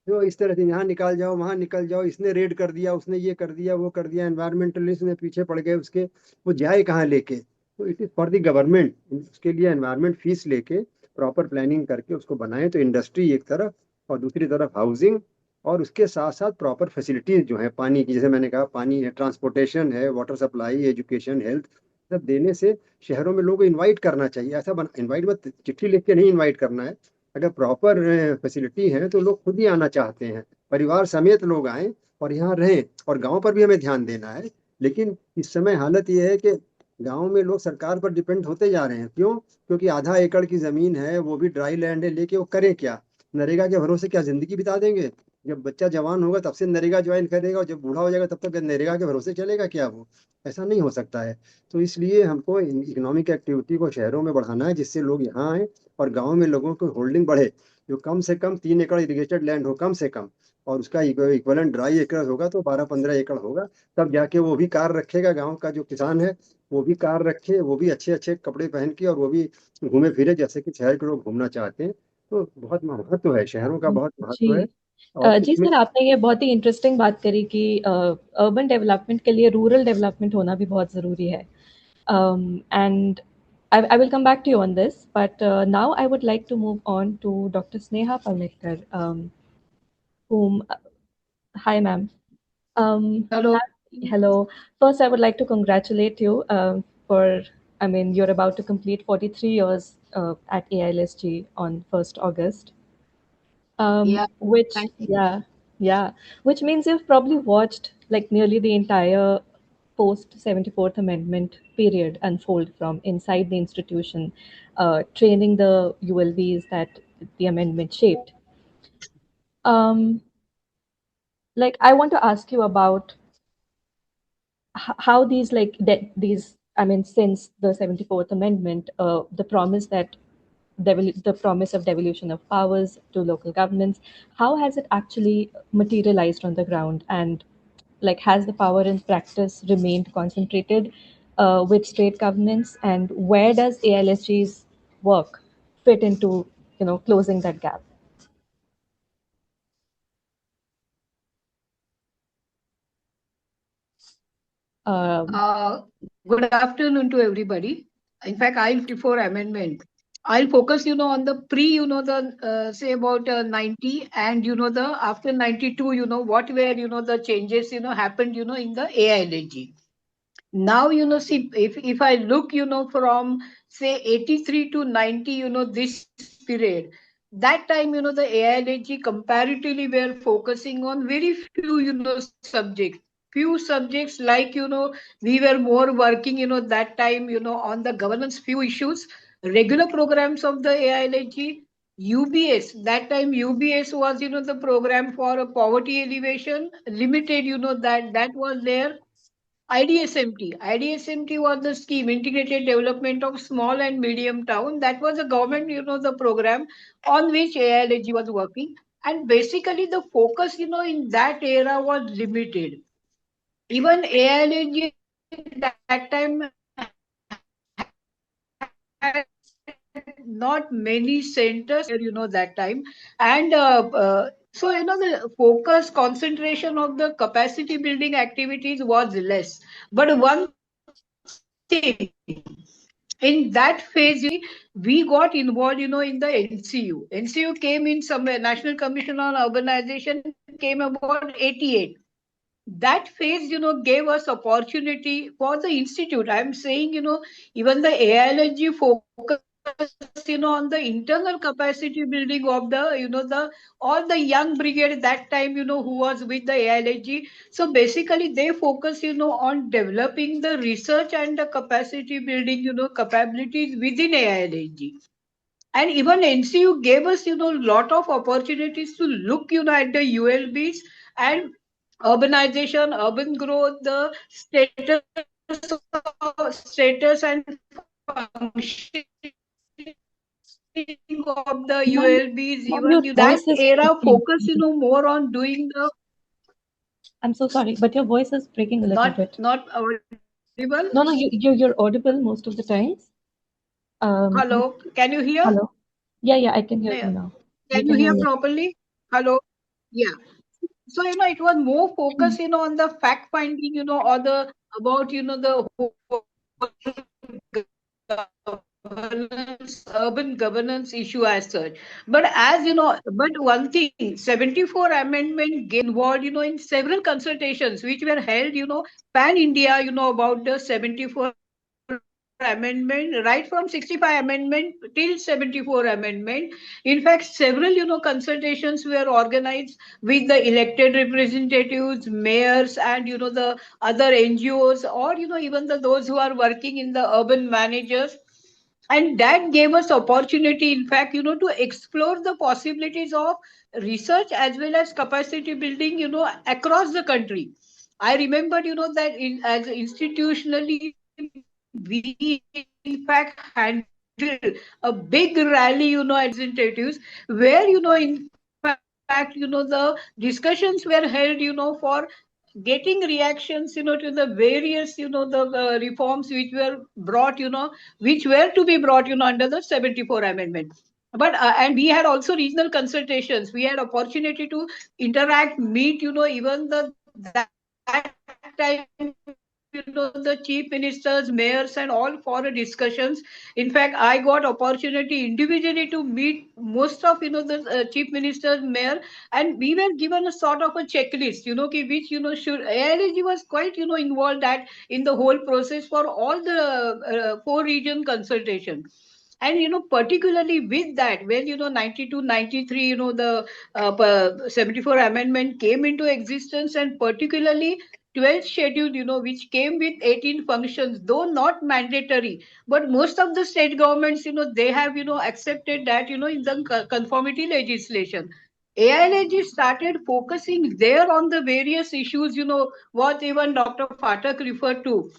तो इस तरह से यहाँ निकाल जाओ, वहाँ निकल जाओ, इसने रेड कर दिया, उसने ये कर दिया, वो कर दिया, एनवायरमेंटलिस्ट ने पीछे पड़ गए उसके, वो जाए कहाँ लेके? तो it is for the government, उसके लिए एनवायरमेंट फीस लेके प्रॉपर प्लानिंग करके उसको बनाए। तो इंडस्ट्री एक तरफ, और दूसरी तरफ हाउसिंग, और उसके साथ साथ प्रॉपर फैसिलिटीज जो है पानी की, जैसे मैंने कहा पानी है, ट्रांसपोर्टेशन है, वाटर सप्लाई, एजुकेशन, हेल्थ, सब देने से शहरों में लोगों को इन्वाइट करना चाहिए। ऐसा इन्वाइट मत, चिट्ठी लिख के नहीं इन्वाइट करना है। अगर प्रॉपर फैसिलिटी है तो लोग खुद ही आना चाहते हैं, परिवार समेत लोग आए और यहाँ रहें। और गांव पर भी हमें ध्यान देना है। लेकिन इस समय हालत ये है कि गांव में लोग सरकार पर डिपेंड होते जा रहे हैं। क्यों? क्योंकि आधा एकड़ की जमीन है, वो भी ड्राई लैंड है, लेके वो करें क्या? नरेगा के भरोसे क्या जिंदगी बिता देंगे? जब बच्चा जवान होगा तब से नरेगा ज्वाइन करेगा, और जब बूढ़ा हो जाएगा तब तक नरेगा के भरोसे चलेगा क्या वो? ऐसा नहीं हो सकता है। तो इसलिए हमको इकोनॉमिक एक्टिविटी को शहरों में बढ़ाना है, जिससे लोग यहाँ आए और गाँव में लोगों को होल्डिंग बढ़े। जो कम से कम 3 एकड़ इरिगेटेड लैंड हो कम से कम, और उसका इक्वलेंट ड्राई एकड़ होगा तो 12-15 एकड़ होगा, तब जाके वो भी कार रखेगा। गांव का जो किसान है वो भी कार रखे, वो भी अच्छे अच्छे कपड़े पहन के, और वो भी घूमे फिरे जैसे कि शहर के लोग घूमना चाहते हैं। तो बहुत महत्व है, शहरों का बहुत महत्व है। जी और जी इसमें सर, आपने ये बहुत ही इंटरेस्टिंग बात करी कि अर्बन डेवलपमेंट के लिए रूरल डेवलपमेंट होना भी बहुत ज़रूरी है. And I will come back to you on this, but now I would like to move on to Dr. Sneha Palnitkar, whom, hi ma'am. Hello. Hello. First, I would like to congratulate you for, I mean, you're about to complete 43 years at AILSG on 1st August. Yeah, Which, thank you. yeah, which means you've probably watched like nearly the entire post 74th Amendment period unfold from inside the institution, training the ULBs that the amendment shaped. Like, I want to ask you about how these these, I mean, since the 74th Amendment, the promise that the promise of devolution of powers to local governments, how has it actually materialized on the ground? And like, has the power in practice remained concentrated with state governments? And where does AILSG's work fit into, closing that gap? Um, Uh, Good afternoon to everybody. In fact, I'll before amendment. I'll focus, on the pre, the say about 90 and the after 92, what were the changes happened in the AILG. Now see if I look from say 83 to 90 this period, that time the AILG comparatively were focusing on very few subjects, like we were more working that time on the governance few issues, regular programs of the AILG, UBS. That time UBS was the program for poverty elevation limited, that was there. IDSMT was the scheme, Integrated Development of Small and Medium Town. That was the government, the program on which AILG was working. And basically the focus, in that era was limited. Even AILG that time had not many centers, that time. And so, the focus concentration of the capacity building activities was less. But one thing, in that phase, we got involved, in the NCU. NCU came in somewhere, National Commission on Urbanization came about 88. That phase gave us opportunity for the institute. I am saying even the AILG focus on the internal capacity building of the all the young brigade that time who was with the AILG. So basically they focus on developing the research and the capacity building capabilities within AILG. And even NCU gave us, lot of opportunities to look, at the ULBs and urbanization, urban growth, the status and functioning of the ma'am, ULBs. ma'am, Even your that voice is era breaking. focus, more on doing the I'm so sorry, but your voice is breaking a little bit. not audible. No, no, you're audible most of the times. Hello, can you hear? Hello. Yeah, I can hear you Yeah. now. We Can you can hear hear you. properly? Hello. Yeah. So it was more focus on the fact finding or the about the whole governance, urban governance issue as such. But as but one thing, 74 amendment get involved in several consultations which were held pan India about the 74 amendment, right from 65 amendment till 74 amendment. In fact, several consultations were organized with the elected representatives, mayors, and the other NGOs, or even those who are working in the urban managers. And that gave us opportunity, in fact, to explore the possibilities of research as well as capacity building across the country. I remember that as institutionally we in fact handled a big rally representatives, where in fact the discussions were held for getting reactions to the various the reforms which were brought which were to be brought under the 74 amendment. But and we had also regional consultations. We had opportunity to interact, meet, even that time, the chief ministers, mayors, and all for a discussions. In fact, I got opportunity individually to meet most of the chief ministers, mayor, and we were given a sort of a checklist, which should AILSG was quite involved that in the whole process for all the four region consultation. And particularly with that, when 92 93, the 74 amendment came into existence, and particularly 12th schedule, which came with 18 functions, though not mandatory, but most of the state governments, they have accepted that in the conformity legislation. AILG started focusing there on the various issues, what even Dr. Phatak referred to,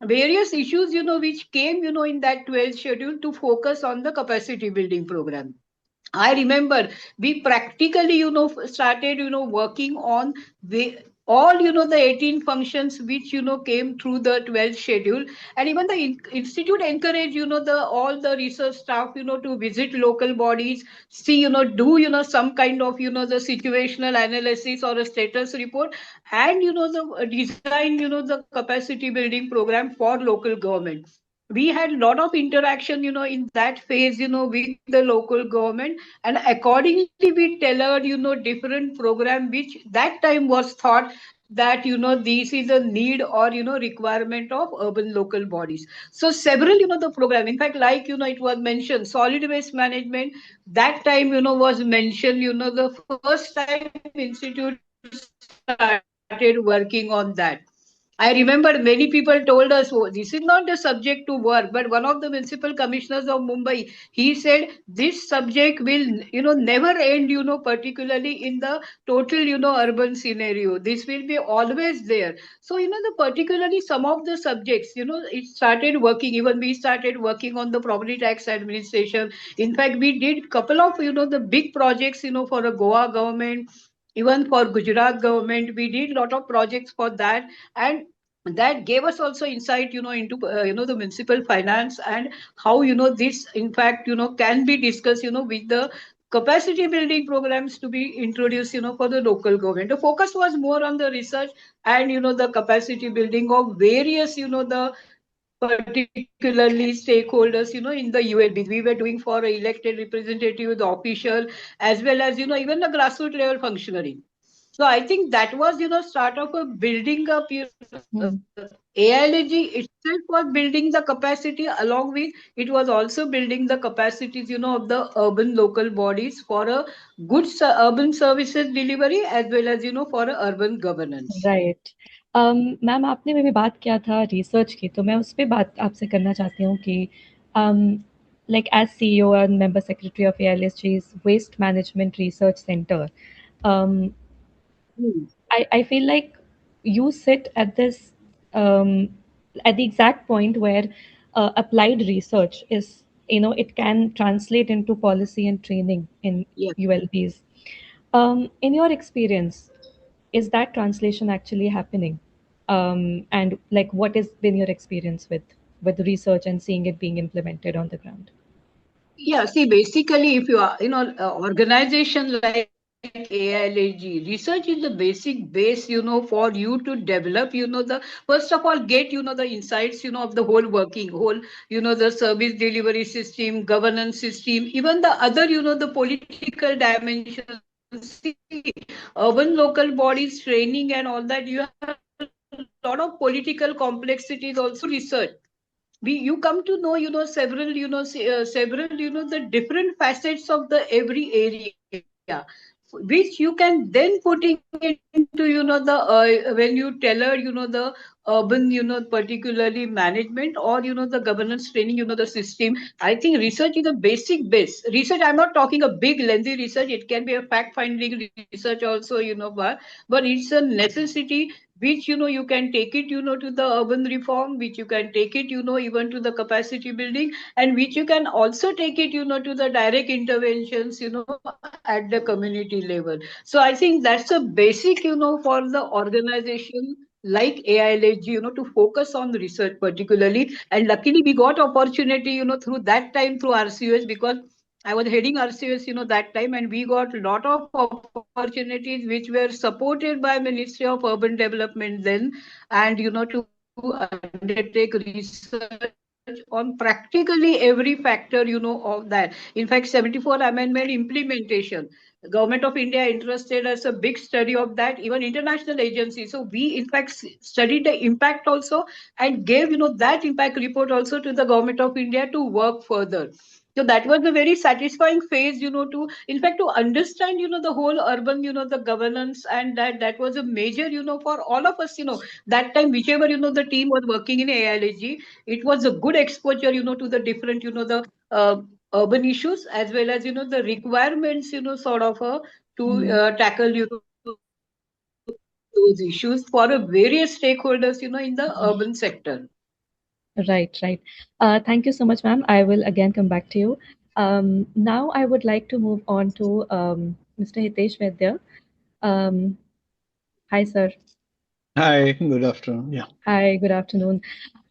various issues which came in that 12th schedule to focus on the capacity building program. I remember we practically, started, working on the all, the 18 functions which, came through the 12th schedule. And even the institute encouraged, the all the research staff, to visit local bodies, see, do, some kind of, the situational analysis or a status report, and, the design, the capacity building program for local government. We had a lot of interaction in that phase with the local government, and accordingly we tailored different program which that time was thought that this is a need or requirement of urban local bodies. So several the program, in fact, like it was mentioned, solid waste management, that time was mentioned, the first time institute started working on that. I remember many people told us, oh, this is not the subject to work, but one of the municipal commissioners of Mumbai, he said this subject will, never end, particularly in the total, urban scenario. This will be always there. So, the particularly some of the subjects, it started working. Even we started working on the property tax administration. In fact, we did couple of, the big projects, for a Goa government, even for Gujarat government. We did lot of projects for that, and that gave us also insight into the municipal finance, and how this in fact can be discussed with the capacity building programs to be introduced for the local government. The focus was more on the research and the capacity building of various the particularly stakeholders in the ULBs. We were doing for elected representative, the official, as well as even the grassroots level functionary. So I think that was start of a building up. AILG itself was building the capacity, along with it was also building the capacities of the urban local bodies for a good urban services delivery, as well as for a urban governance. Right ma'am, आपने मेरे बात किया था research की, तो मैं उस पर बात आपसे करना चाहती हूँ कि like as CEO and member secretary of AILSG's waste management research centre, I feel like you sit at this at the exact point where applied research is, it can translate into policy and training in Yes. ULBs. In your experience, is that translation actually happening? And like, what has been your experience with research and seeing it being implemented on the ground? Yeah, see, basically, if you are, organization like AILG, research is the basic base, for you to develop, first of all, get, the insights, of the whole working, whole, the service delivery system, governance system, even the other, the political dimensions. See, urban local bodies training and all that, you have a lot of political complexities also research. You come to know several several the different facets of the every area, which you can then putting into the when you tailor the urban particularly management, or the governance training the system. I think research is a basic base. Research, I'm not talking a big lengthy research, it can be a fact finding research also, but it's a necessity, which you can take it to the urban reform, which you can take it even to the capacity building, and which you can also take it to the direct interventions at the community level. So I think that's a basic for the organization like AILG to focus on research particularly. And luckily we got opportunity through that time through RCUS, because I was heading RCS, that time, and we got a lot of opportunities which were supported by Ministry of Urban Development then, and to undertake research on practically every factor, of that. In fact, 74 Amendment implementation. The Government of India interested us a big study of that, even international agencies. So we, in fact, studied the impact also and gave, that impact report also to the Government of India to work further. So that was a very satisfying phase, to, in fact, to understand, the whole urban, the governance, and that was a major, for all of us, that time, whichever, the team was working in AILSG, it was a good exposure, to the different, the urban issues, as well as, the requirements, sort of to tackle, those issues for a various stakeholders, in the urban sector. Right, right. Thank you so much, ma'am. I will again come back to you. Now I would like to move on to Mr. Hitesh Vaidya. Hi, sir. Hi, good afternoon. Yeah. Hi, good afternoon.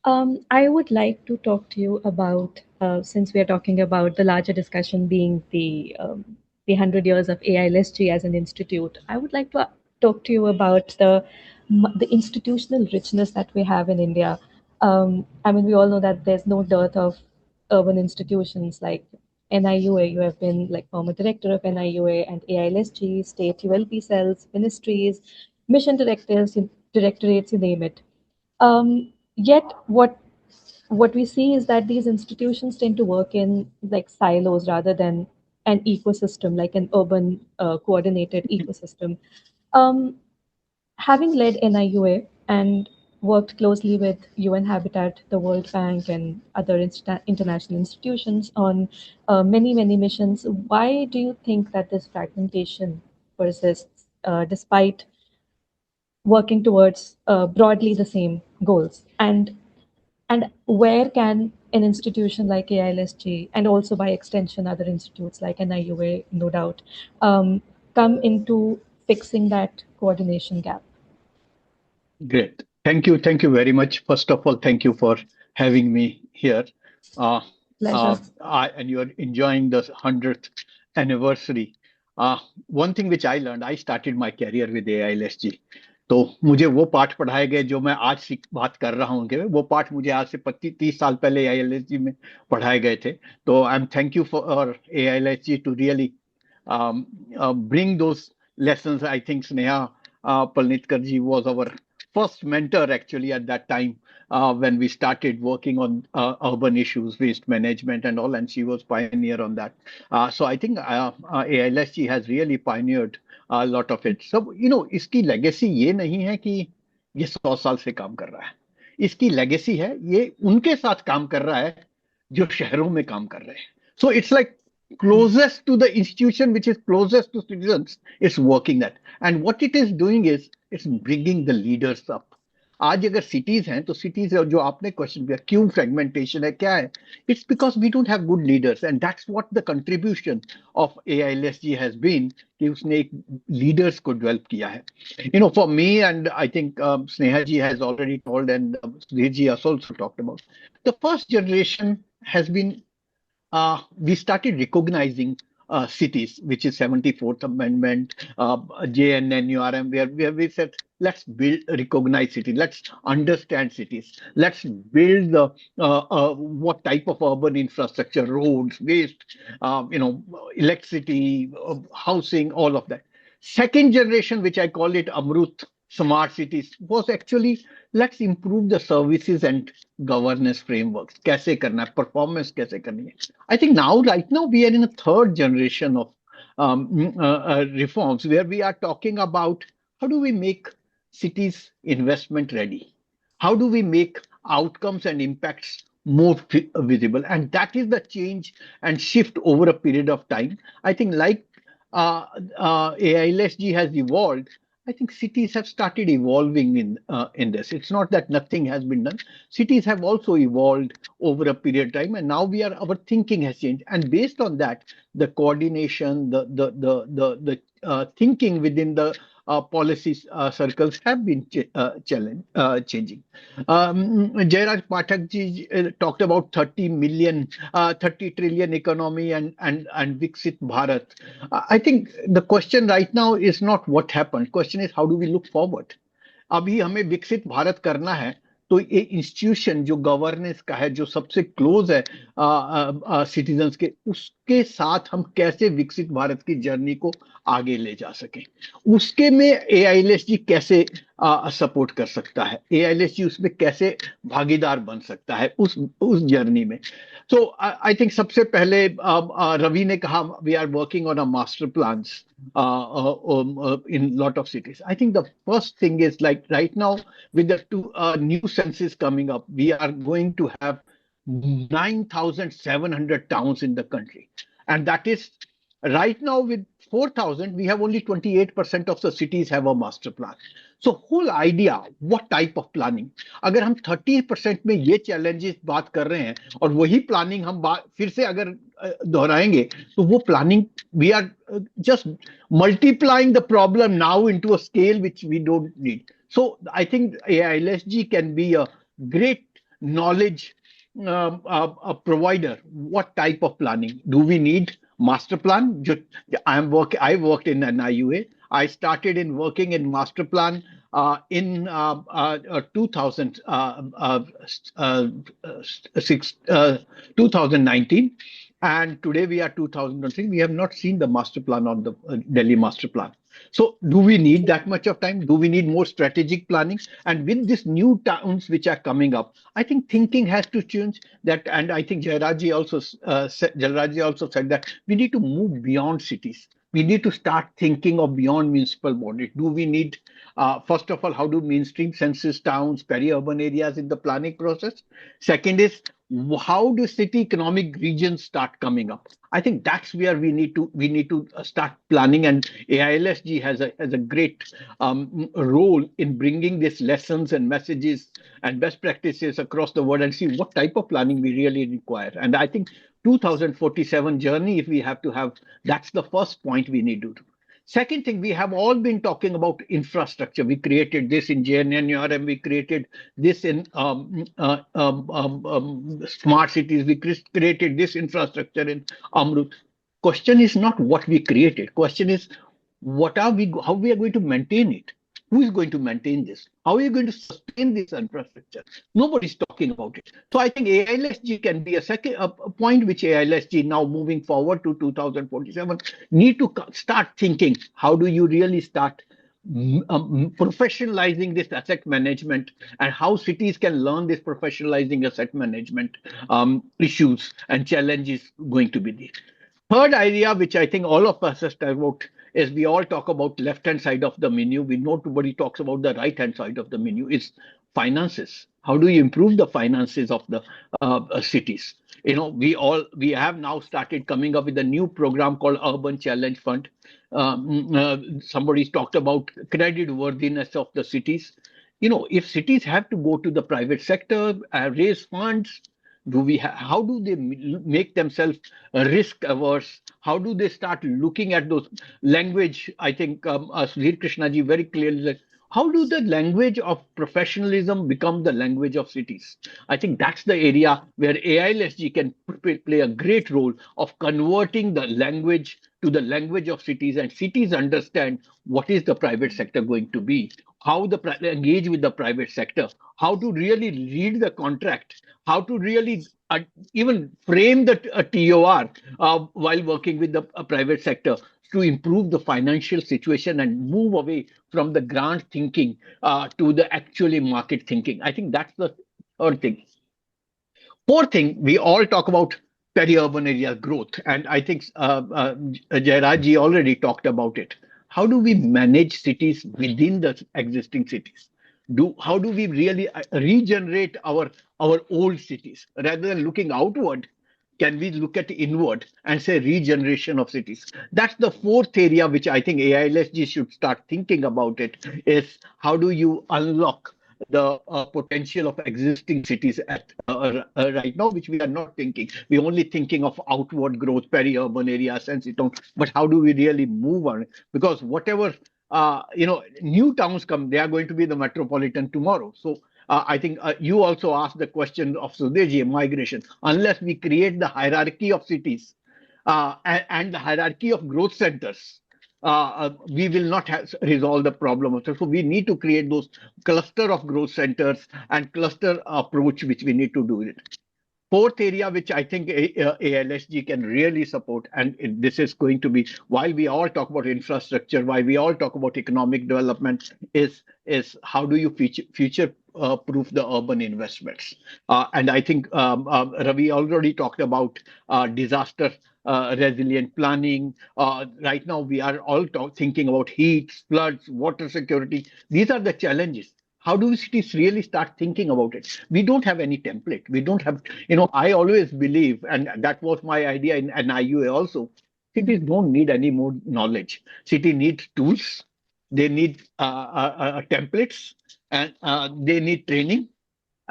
I would like to talk to you about, since we are talking about the larger discussion being the 100 years of AILSG as an institute, I would like to talk to you about the institutional richness that we have in India. I mean, we all know that there's no dearth of urban institutions like NIUA. You have been like former director of NIUA and AILSG, state ULP cells, ministries, mission directorates, you name it. Yet what we see is that these institutions tend to work in like silos rather than an ecosystem, like an urban coordinated ecosystem. Um, Having led NIUA and worked closely with UN Habitat, the World Bank, and other international institutions on many missions, why do you think that this fragmentation persists despite working towards broadly the same goals? And where can an institution like AILSG, and also by extension other institutes like NIUA, no doubt, come into fixing that coordination gap? Great. Thank you. Thank you very much. First of all, thank you for having me here. Pleasure. And you're enjoying the 100th anniversary. One thing which I learned, I started my career with AILSG. तो मुझे वो पाठ पढ़ाए गए जो मैं आज बात कर रहा हूँ, वो पाठ मुझे आज से 25-30 साल पहले AILSG में पढ़ाए गए थे. तो I am thank you for AILSG to really bring those lessons. I think Sneha Palnitkar ji was our first mentor actually at that time when we started working on urban issues, waste management and all, and she was pioneer on that. So I think AILSG has really pioneered a lot of it. So, इसकी legacy ये नहीं है कि ये 100 साल से काम कर रहा है. इसकी legacy है ये उनके साथ काम कर रहा है जो शहरों में काम कर रहे हैं. So it's like closest to the institution which is closest to citizens, it's working that. And what it is doing is it's bringing the leaders up. आज अगर cities हैं तो cities जो आपने question किया क्यों fragmentation है क्या है, it's because we don't have good leaders, and that's what the contribution of AILSG has been कि उसने एक leaders को develop किया है. For me, and I think Sneha ji has already told, and Sudhir ji has also talked about, the first generation has been we started recognizing cities, which is 74th Amendment, JNNURM, where we said, let's recognize cities, let's understand cities, let's build the what type of urban infrastructure, roads, waste, electricity, housing, all of that. Second generation, which I call it Amrut Smart Cities, was actually let's improve the services and governance frameworks. कैसे करना है, performance कैसे करनी है. I think right now we are in a third generation of reforms where we are talking about how do we make cities investment ready? How do we make outcomes and impacts more visible? And that is the change and shift over a period of time. I think like AILSG has evolved, I think cities have started evolving in this. It's not that nothing has been done. Cities have also evolved over a period of time, and now our thinking has changed. And based on that, the coordination, the thinking within the policy circles have been changing. Jairaj Pathak ji talked about 30 trillion economy and Viksit Bharat. I think the question right now is not what happened. Question is how do we look forward? अभी हमें विकसित भारत करना है तो ये institution जो governance का है जो सबसे क्लोज है सिटीजन्स के उसके साथ हम कैसे विकसित भारत की जर्नी को आगे ले जा सकें उसके में एआईएलएसजी कैसे सपोर्ट कर सकता है एआईएलएसजी उसमें कैसे भागीदार बन सकता है उस जर्नी में सो आई थिंक सबसे पहले रवि ने कहा we are working on a master plans in lot of cities. I think the first thing is like right now with the two new census coming up, we are going to have 9,700 towns in the country. And that is right now with 4,000, we have only 28% of the cities have a master plan. So whole idea, what type of planning? अगर हम 30% में ये challenges बात कर रहे हैं और वही planning हम फिर से अगर दोहराएंगे तो वो planning we are just multiplying the problem now into a scale which we don't need. So I think AILSG can be a great knowledge provider. What type of planning? Do we need master plan? I worked in an IUA. I started in working in master plan in 2019. And today we are 2006. We have not seen the master plan on the Delhi master plan. So do we need that much of time? Do we need more strategic planning? And with these new towns which are coming up, I think thinking has to change that. And I think Jairaj also said that we need to move beyond cities. We need to start thinking of beyond municipal bodies. Do we need, first of all, how do mainstream census towns, peri-urban areas in the planning process? Second is, how do city economic regions start coming up? I think that's where we need to start planning, and AILSG has a great role in bringing these lessons and messages and best practices across the world and see what type of planning we really require. And I think 2047 journey, if we have to have, that's the first point we need to do. Second thing, we have all been talking about infrastructure. We created this in JNNUR and we created this in smart cities. We created this infrastructure in Amrut. Question is not what we created. Question is how we are going to maintain it. Who is going to maintain this? How are you going to sustain this infrastructure? Nobody's talking about it. So I think AILSG can be a point which AILSG now moving forward to 2047 need to start thinking. How do you really start professionalizing this asset management and how cities can learn this professionalizing asset management issues and challenges going to be there. Third area, which I think all of us have talked about, is we all talk about left-hand side of the menu. We know nobody talks about the right-hand side of the menu. It's finances. How do you improve the finances of the cities? You know, we have now started coming up with a new program called Urban Challenge Fund. Somebody's talked about credit worthiness of the cities. You know, if cities have to go to the private sector, raise funds, how do they make themselves risk averse? How do they start looking at those language? I think Sudhir Krishna ji very clearly said, how do the language of professionalism become the language of cities? I think that's the area where AILSG can play a great role of converting the language to the language of cities, and cities understand what is the private sector going to be, how to engage with the private sector, how to really read the contract, how to really even frame the TOR while working with the private sector to improve the financial situation and move away from the grant thinking to the actually market thinking. I think that's the third thing. Fourth thing, we all talk about peri-urban area growth, and I think Jairaj ji already talked about it. How do we manage cities within the existing cities? How do we really regenerate our old cities rather than looking outward? Can we look at inward and say regeneration of cities? That's the fourth area which I think AILSG should start thinking about it, is how do you unlock the potential of existing cities at right now, which we are not thinking. We're only thinking of outward growth, peri-urban areas, and so on. But how do we really move on? Because whatever new towns come, they are going to be the metropolitan tomorrow. So I think you also asked the question of Sudhir, migration. Unless we create the hierarchy of cities and the hierarchy of growth centers, we will not resolve the problem. So we need to create those cluster of growth centers and cluster approach which we need to do it. Fourth area which I think AIILSG can really support, and this is going to be, while we all talk about infrastructure, while we all talk about economic development, is how do you future proof the urban investments? And I think Ravi already talked about disaster resilient planning. Right now, we are all thinking about heat, floods, water security. These are the challenges. How do cities really start thinking about it? We don't have any template. We don't have, I always believe, and that was my idea in IUA also, cities don't need any more knowledge. City needs tools. They need templates, and they need training.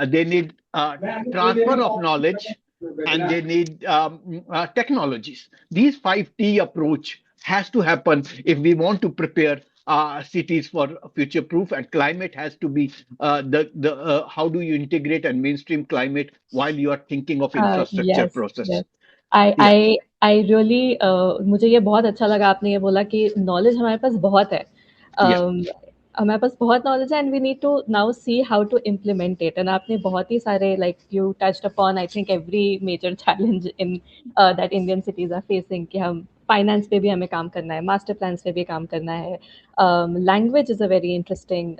They need transfer of knowledge, and they need technologies. These 5T approach has to happen if we want to prepare cities for future proof, and climate has to be the how do you integrate and mainstream climate while you are thinking of infrastructure Yes, process. yes. I Yeah, I I really मुझे ये बहुत अच्छा लगा आपने ये बोला कि knowledge हमारे पास बहुत है. yeah, हमारे पास बहुत नॉलेज है and we need to now see how to implement it. And आपने बहुत ही सारे like you touched upon I think every major challenge in that Indian cities are facing कि हम फाइनेंस पे भी हमें काम करना है, मास्टर प्लान्स पे भी काम करना है. Language is a very interesting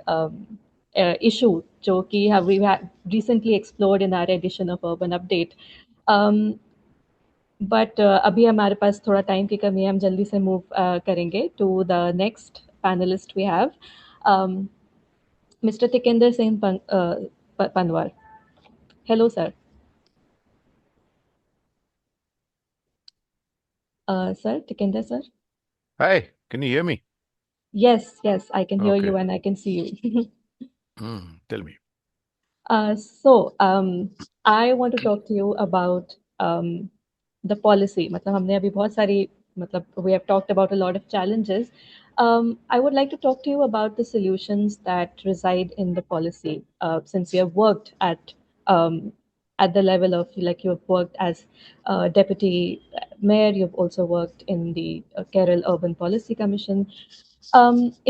issue जो कि we have recently explored in our edition of Urban Update. But अभी हमारे पास थोड़ा टाइम की कमी है, हम जल्दी से मूव करेंगे to the next panelist we have mister Tikender Singh Panwar. Hello sir. Sir, Tikender sir? Hi, can you hear me? Yes, yes, I can hear Okay. you and I can see you. Tell me. I want to talk to you about the policy. मतलब हमने अभी बहुत सारी मतलब we have talked about a lot of challenges. I would like to talk to you about the solutions that reside in the policy. Since you have worked at the level of, like, you have worked as deputy mayor, you've also worked in the Kerala Urban Policy Commission.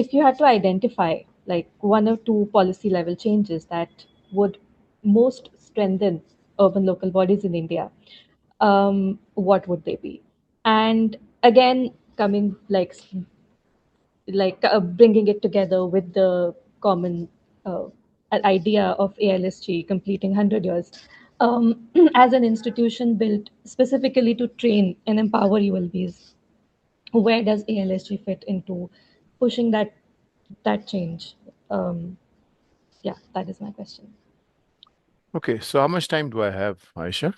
If you had to identify like one or two policy level changes that would most strengthen urban local bodies in India, what would they be? And again, coming bringing it together with the common idea of AILSG completing 100 years as an institution built specifically to train and empower ULBs. Where does AILSG fit into pushing that change? Yeah, that is my question. Okay, so how much time do I have, Ayesha?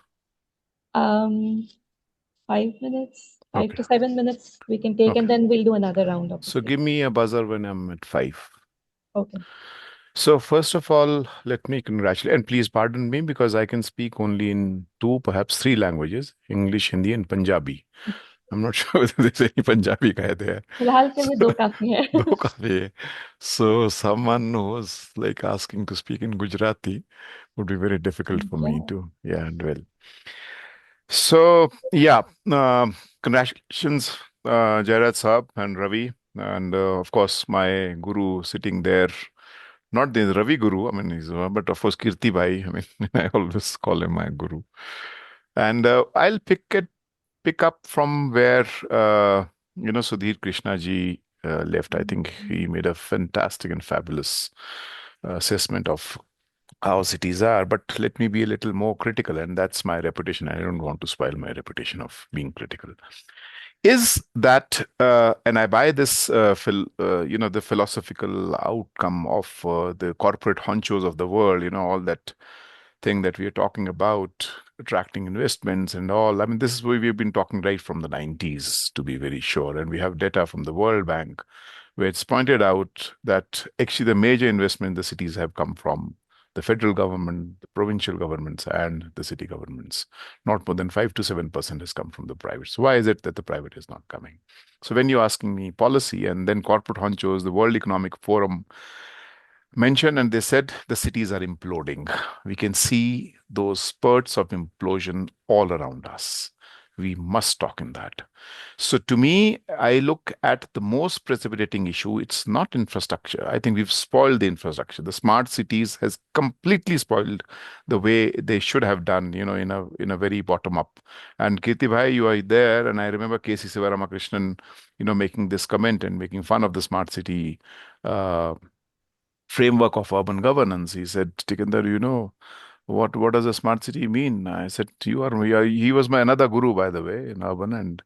5 minutes, 5 Okay. to 7 minutes we can take, Okay. and then we'll do another round of. So give me a buzzer when I'm at 5. Okay. So first of all, let me congratulate, and please pardon me because I can speak only in 2, perhaps 3 languages, English, Hindi, and Punjabi. I'm not sure whether there's any Punjabi guy there. फिलहाल के लिए 2 काफी है. 2 काफी है. So someone who's like asking to speak in Gujarati would be very difficult for me to, dwell. So, congratulations, Jairaj Saab and Ravi, and of course, my guru sitting there. Not the Ravi guru, I mean, but of course, Kirti Bhai. I mean, I always call him my guru. And I'll pick up from where, Sudhir Krishna ji left. I think he made a fantastic and fabulous assessment of how cities are, but let me be a little more critical, and that's my reputation. I don't want to spoil my reputation of being critical. Is that, and I buy this, the philosophical outcome of the corporate honchos of the world, all that thing that we are talking about, attracting investments and all. I mean, this is where we've been talking right from the 90s, to be very sure. And we have data from the World Bank where it's pointed out that actually the major investment the cities have come from the federal government, the provincial governments, and the city governments. Not more than 5 to 7% has come from the private. So why is it that the private is not coming? So when you're asking me policy, and then corporate honchos, the World Economic Forum mentioned, and they said the cities are imploding. We can see those spurts of implosion all around us. We must talk in that. So to me, I look at the most precipitating issue. It's not infrastructure. I think we've spoiled the infrastructure. The smart cities has completely spoiled the way they should have done, in a very bottom up. And Kirti Bhai, you are there, and I remember K.C. Sivaramakrishnan, making this comment and making fun of the smart city framework of urban governance. He said, Tikender, what does a smart city mean? I said, he was my another guru, by the way, in urban. And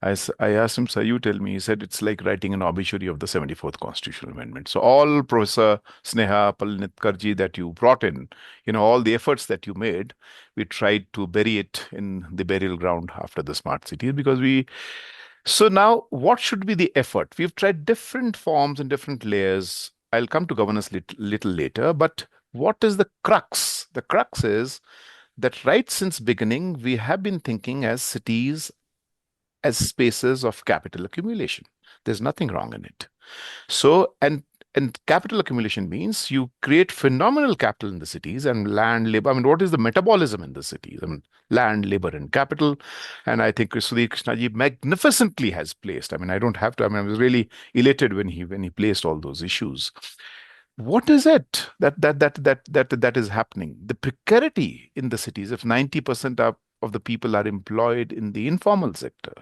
I asked him, sir, you tell me. He said, it's like writing an obituary of the 74th Constitutional Amendment. So all Professor Sneha, Palnitkar ji that you brought in, all the efforts that you made, we tried to bury it in the burial ground after the smart cities because so now what should be the effort? We've tried different forms and different layers. I'll come to governance little later, but what is the crux? The crux is that right since beginning, we have been thinking as cities as spaces of capital accumulation. There's nothing wrong in it. So, and capital accumulation means you create phenomenal capital in the cities and land, labor. I mean, what is the metabolism in the cities? I mean, land, labor, and capital. And I think Sudhir Krishnaji magnificently has placed. I mean, I don't have to. I mean, I was really elated when he placed all those issues. What is it that is happening? The precarity in the cities. If 90% of the people are employed in the informal sector,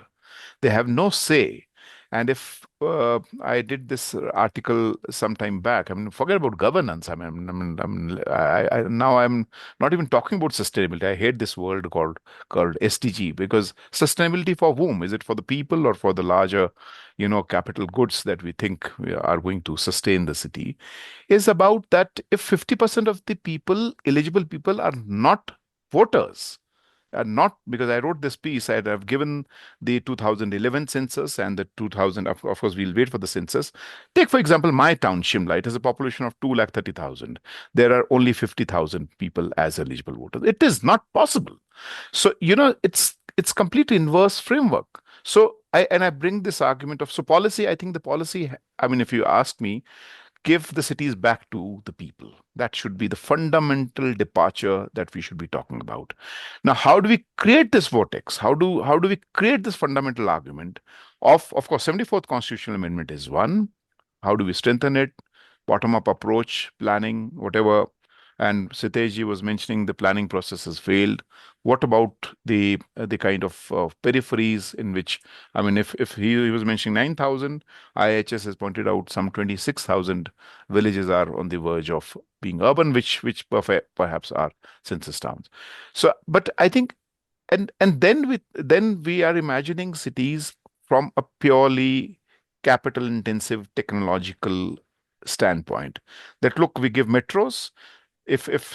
they have no say. And if I did this article some time back, I mean, forget about governance. Now I'm not even talking about sustainability. I hate this word called SDG because sustainability for whom? Is it for the people or for the larger, capital goods that we think we are going to sustain the city? Is about that if 50% of the people, eligible people, are not voters. Not because I wrote this piece, I have given the 2011 census and the 2000, of course, we'll wait for the census. Take, for example, my town, Shimla. It has a population of 230,000. There are only 50,000 people as eligible voters. It is not possible. So, it's completely inverse framework. So, I bring this argument of, so policy, I think the policy, I mean, if you ask me, give the cities back to the people. That should be the fundamental departure that we should be talking about. Now, how do we create this vortex? How do we create this fundamental argument of course, 74th Constitutional Amendment is one. How do we strengthen it? Bottom-up approach, planning, whatever. And Hitesh was mentioning the planning process has failed. What about the kind of peripheries in which, I mean, if he was mentioning 9,000, IHS has pointed out some 26,000 villages are on the verge of being urban, which perhaps are census towns. So, but I think, and then we are imagining cities from a purely capital intensive technological standpoint. That look, we give metros. If 35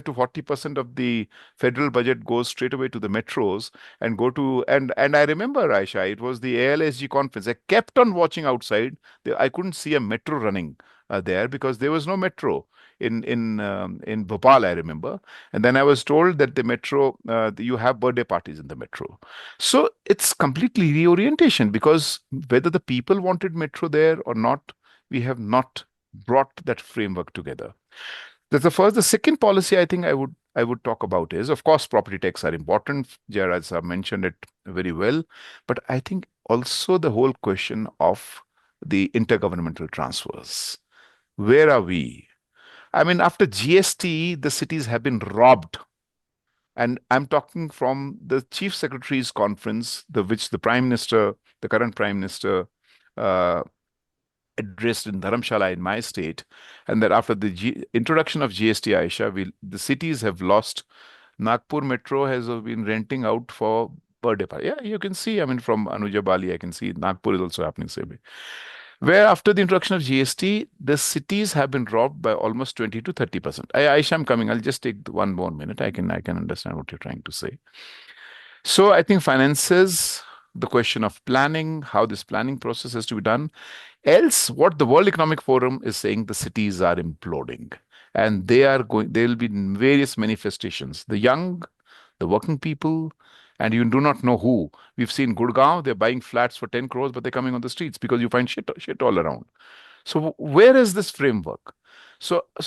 to 40% of the federal budget goes straight away to the metros and go to and I remember, Ayesha, it was the AIILSG conference. I kept on watching outside. I couldn't see a metro running there because there was no metro in Bhopal, I remember. And then I was told that the metro, you have birthday parties in the metro. So it's completely reorientation because whether the people wanted metro there or not, we have not brought that framework together. That's the first. The second policy I think I would talk about is, of course, property tax are important. Jairaj mentioned it very well, but I think also the whole question of the intergovernmental transfers. Where are we? I mean, after GST, the cities have been robbed. And I'm talking from the Chief Secretary's conference, which the Prime Minister, the current Prime Minister, addressed in Dharamshala in my state, and that after the introduction of GST, Ayesha, the cities have lost. Nagpur Metro has been renting out for birthday party. Yeah, you can see, I mean, from Anuja Bali, I can see Nagpur is also happening same way. Where after the introduction of GST, the cities have been robbed by almost 20 to 30%. Ayesha, I'm coming. I'll just take one more minute. I can understand what you're trying to say. So I think finances, the question of planning, how this planning process has to be done, Else, what the World Economic Forum is saying, the cities are imploding, and there will be various manifestations. The young, the working people, and you do not know who. We've seen Gurgaon, they're buying flats for 10 crores, but they're coming on the streets because you find shit all around. So where is this framework?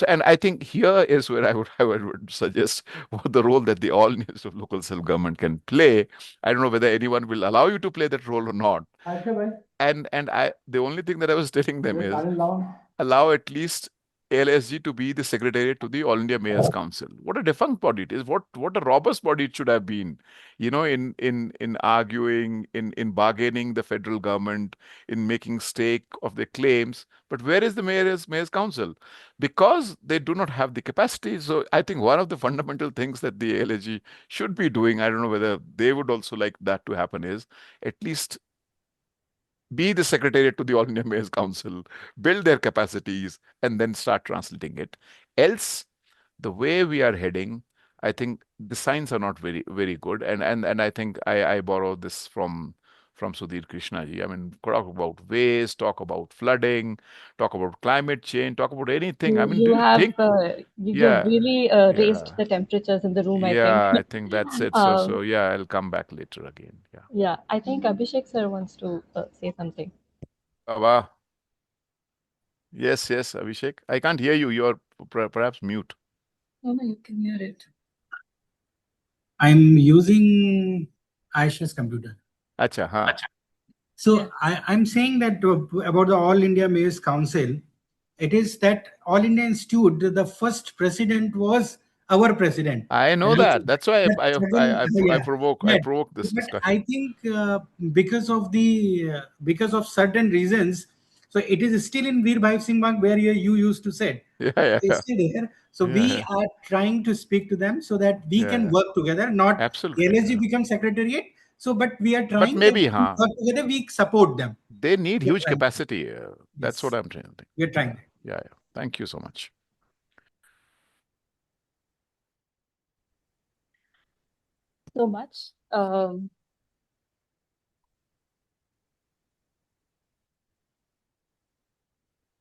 And I think here is where I would suggest what the role that the all Institute of Local Self Government can play. I don't know whether anyone will allow you to play that role or not. And the only thing that I was telling them is allow at least AILSG to be the secretariat to the All India Mayors Council. What a defunct body it is. What a robust body it should have been. In arguing, in bargaining the federal government, in making stake of their claims. But where is the Mayors Council? Because they do not have the capacity. So I think one of the fundamental things that the AILSG should be doing, I don't know whether they would also like that to happen, is at least be the secretariat to the All India Mayors Council, build their capacities, and then start translating it. Else, the way we are heading, I think the signs are not very, very good. And I think I borrow this from Sudhir Krishna ji. I mean, talk about waste, talk about flooding, talk about climate change, talk about anything. I mean, do you think? You've really raised the temperatures in the room, I think. I think that's it. So yeah, I'll come back later again. Yeah, I think Abhishek sir wants to say something. Wow. Yes, Abhishek. I can't hear you. You're perhaps mute. Oh, no, you can hear it. I'm using Ayesha's computer. Acha, ha. So I'm saying that about the All India Mayors Council, it is that All India Institute, the first president was our president. I know that. That's why I provoke this discussion. I think because of certain reasons, so it is still in Veer Bhai Singh Bagh where you used to sit. Yeah. It's still there. So we are trying to speak to them so that we can work together, not absolutely AILSG become secretariat. So, but we are trying. But maybe, work together, we support them. They need huge capacity. That's what I'm trying to think. We're trying. Yeah. Thank you so much. So much.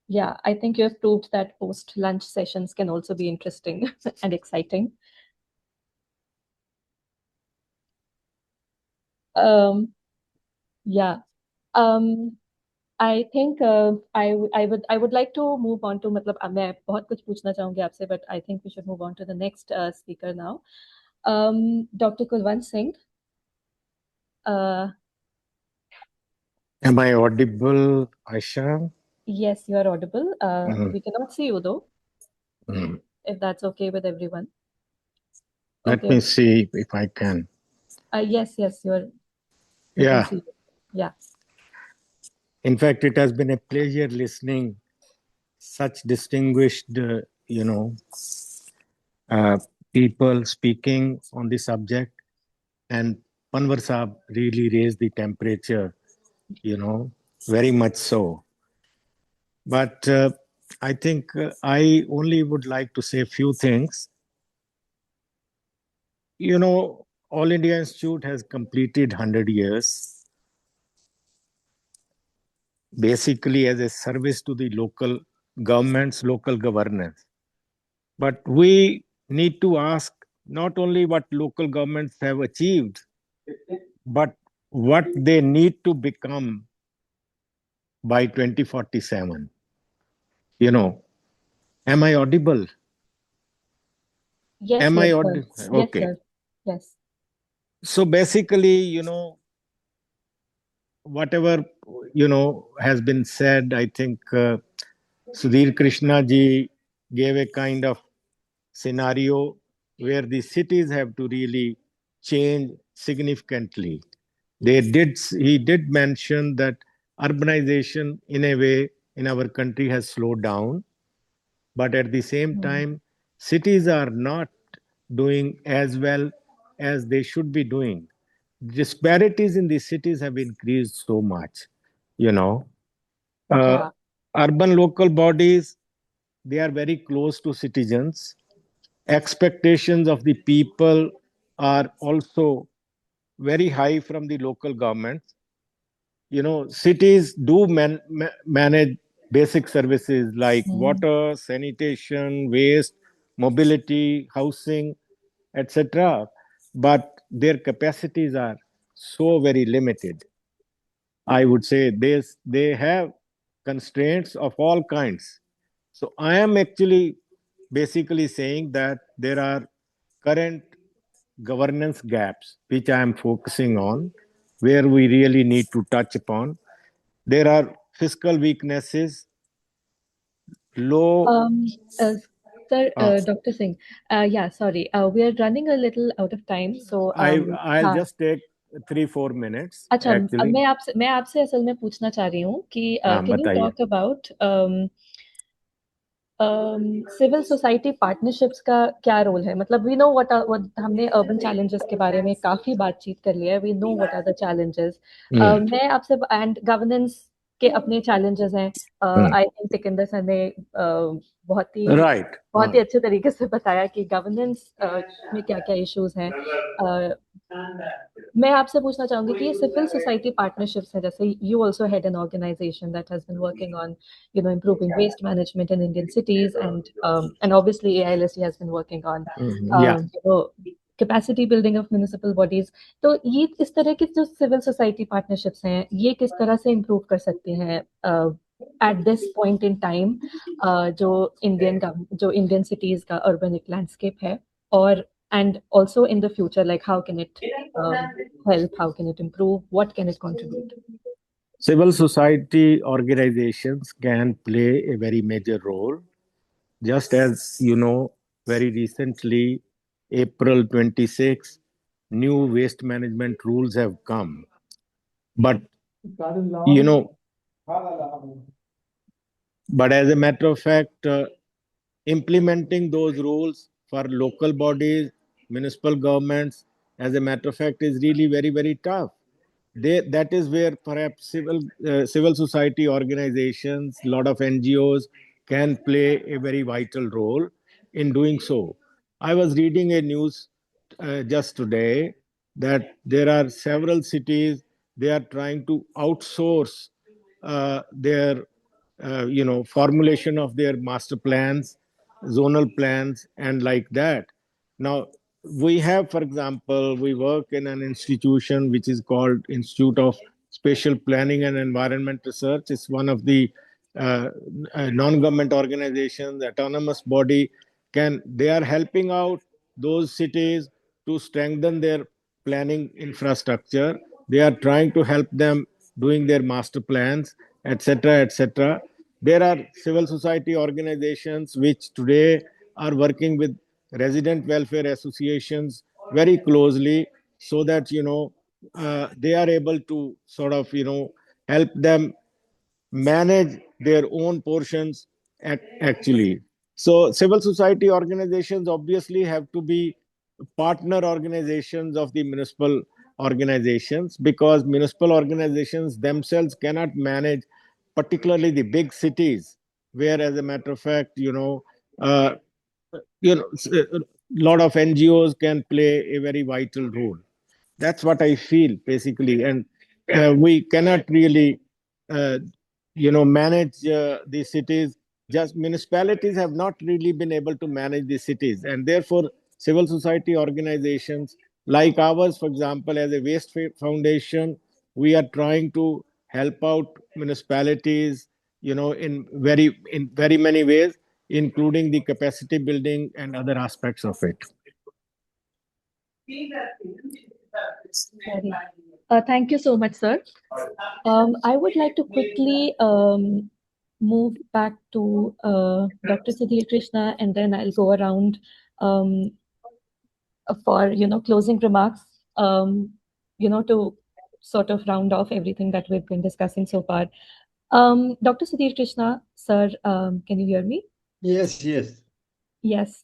Yeah, I think you have proved that post-lunch sessions can also be interesting and exciting. Yeah. I think I would like to move on to मतलब मैं बहुत कुछ पूछना चाहूँगी आपसे, but I think we should move on to the next speaker now. Dr. Kulwant Singh. Am I audible, Ayesha? Yes, you are audible. We cannot see you though. If that's okay with everyone. Let me see if I can. Yes, you're. Yeah. Yeah. In fact, it has been a pleasure listening such distinguished, people speaking on the subject, and Panwar Saab really raised the temperature, very much so. But I think I only would like to say a few things. All India Institute has completed 100 years, basically as a service to the local governments, local governance. But we need to ask not only what local governments have achieved, but what they need to become by 2047. Am I audible? Yes. Am I audible? Okay. Yes. So basically, whatever, has been said, I think Sudhir Krishna ji gave a kind of scenario where the cities have to really change significantly. He did mention that urbanization in a way in our country has slowed down, but at the same time, cities are not doing as well as they should be doing. Disparities in the cities have increased so much, Urban local bodies, they are very close to citizens. Expectations of the people are also very high from the local governments. cities do manage basic services like Hmm. water, sanitation, waste, mobility, housing, etc. But their capacities are so very limited. I would say they have constraints of all kinds. So I am actually basically saying that there are current governance gaps which I am focusing on, where we really need to touch upon. There are fiscal weaknesses, low. Um, uh, Sir, uh, Dr. Singh, yeah, sorry, we are running a little out of time, so I'll हाँ, just take 3-4 minutes अच्छा, अब actually. मैं आपसे असल में पूछना चाह रही हूँ कि हाँ, कैन यू बताइए. Talk about civil society partnerships का क्या रोल है? मतलब वी नो व्हाट हमने अर्बन चैलेंजेस के बारे में काफी बातचीत कर लिया है, we know what are the challenges. मैं आपसे एंड गवर्नेंस के अपने चैलेंजेस हैं। आई थिंक टिकेंदर सर ने बहुत ही Right. बहुत ही अच्छे तरीके से बताया कि गवर्नेंस में क्या क्या इश्यूज हैं। मैं आपसे पूछना चाहूंगी कि ये सिविल सोसाइटी पार्टनरशिप्स है, जैसे you also head an organisation that has been working on improving waste management in Indian cities, and obviously AILSG has been working on Yeah. capacity building of municipal bodies. तो ये इस तरह की जो civil society partnerships हैं, ये किस तरह से इम्प्रूव कर सकती हैं at this point in time, जो इंडियन सिटीज का अर्बन लैंडस्केप है, और and also in the future, like how can it help, how can it improve, what can it contribute? Civil society organizations can play a very major role. Just as very recently, April 26, new waste management rules have come. But, as a matter of fact, implementing those rules for local bodies, municipal governments, as a matter of fact, is really very, very tough. That is where perhaps civil society organizations, a lot of NGOs can play a very vital role in doing so. I was reading a news just today that there are several cities, they are trying to outsource their formulation of their master plans, zonal plans, and like that. Now, we have, for example, we work in an institution which is called Institute of Spatial Planning and Environment Research. It's one of the non-government organizations, autonomous body. They are helping out those cities to strengthen their planning infrastructure. They are trying to help them doing their master plans, etc., etc. There are civil society organizations which today are working with resident welfare associations very closely, so that they are able to sort of help them manage their own portions actually. So civil society organizations obviously have to be partner organizations of the municipal organizations, because municipal organizations themselves cannot manage particularly the big cities, where, as a matter of fact, a lot of NGOs can play a very vital role. That's what I feel basically. And we cannot really manage the cities. Just municipalities have not really been able to manage the cities, and therefore civil society organizations like ours, for example, as a waste foundation, we are trying to help out municipalities in very many ways, including the capacity building and other aspects of it. Thank you so much, sir. I would like to quickly move back to Dr. Sudhir Krishna, and then I'll go around for closing remarks, to sort of round off everything that we've been discussing so far. Dr. Sudhir Krishna, sir, can you hear me? Yes, yes. Yes,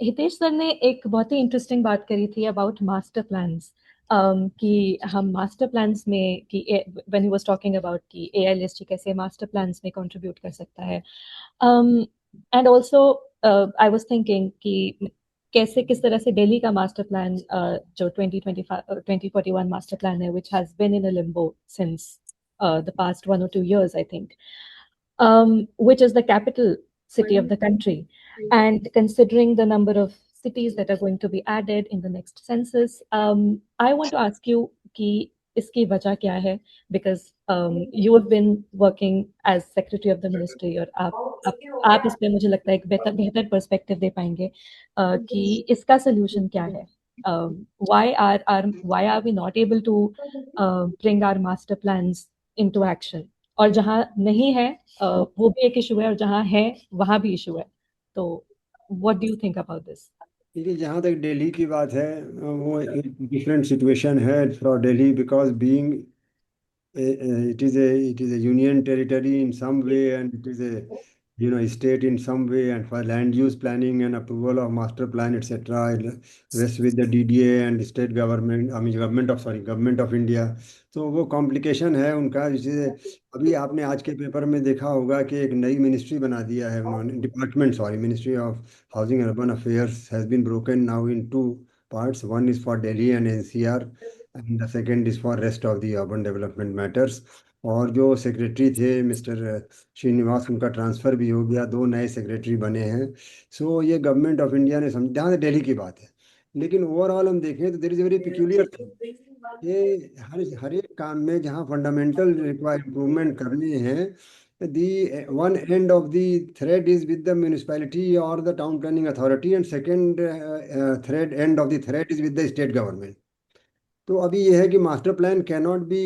Hitesh sir ने एक बहुत ही interesting बात करी थी about master plans, कि हम master plans में कि when he was talking about कि AILSG कैसे मास्टर प्लान्स में कंट्रीब्यूट कर सकता है, and also I was thinking कि कैसे किस तरह से दिल्ली का मास्टर प्लान जो 2041 मास्टर प्लान है, which has been in a limbo since the past 1 or 2 years, I think, which is the capital city of the country. And considering the number of cities that are going to be added in the next census, I want to ask you कि इसकी वजह क्या है? Because you have been working as secretary of the ministry, और आप इस पे मुझे लगता है एक बेहतर पर्सपेक्टिव दे पाएंगे कि इसका सोल्यूशन क्या है? Why are we not able to bring our master plans into action? और जहाँ नहीं है वो भी एक इशू है, और जहाँ है वहाँ भी इशू है. तो what do you think about this? देखिए, जहाँ तक दिल्ली की बात है, वो डिफरेंट सिचुएशन है for Delhi, because being it is a union territory in some way, and it is a state in some way, and for land use planning and approval of master plan, etc., it rests with the DDA and state government, I mean government of India. तो वो complication है उनका. जैसे अभी आपने आज के paper में देखा होगा कि एक नई मिनिस्ट्री बना दिया है उन्होंने, ministry of housing and urban affairs has been broken now in 2 parts. One is for Delhi and NCR, and the second is for rest of the urban development matters. और जो सेक्रेटरी थे mister Srinivas, उनका transfer भी हो गया, 2 नए secretary बने हैं. सो ये गवर्नमेंट ऑफ इंडिया ने जहाँ से दिल्ली की बात है. लेकिन ओवरऑल हम देखें तो there is very peculiar thing, ये हर एक काम में जहाँ फंडामेंटल इम्प्रूवमेंट करने हैं, the one end of the thread is with the municipality or the town planning authority, and second end of the thread is with the state government. तो अभी ये है कि master plan cannot be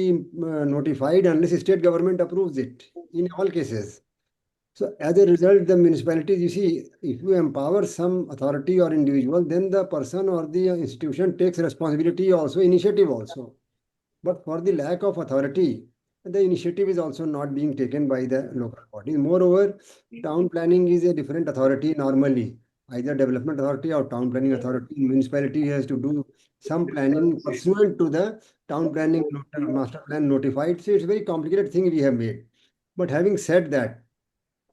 notified unless state government approves it in all cases. So as a result, the municipalities, you see, if you empower some authority or individual, then the person or the institution takes responsibility also, initiative also. But for the lack of authority, the initiative is also not being taken by the local bodies. Moreover, town planning is a different authority normally, either development authority or town planning authority. Municipality has to do some planning pursuant to the town planning master plan notified. So it's a very complicated thing we have made. But having said that,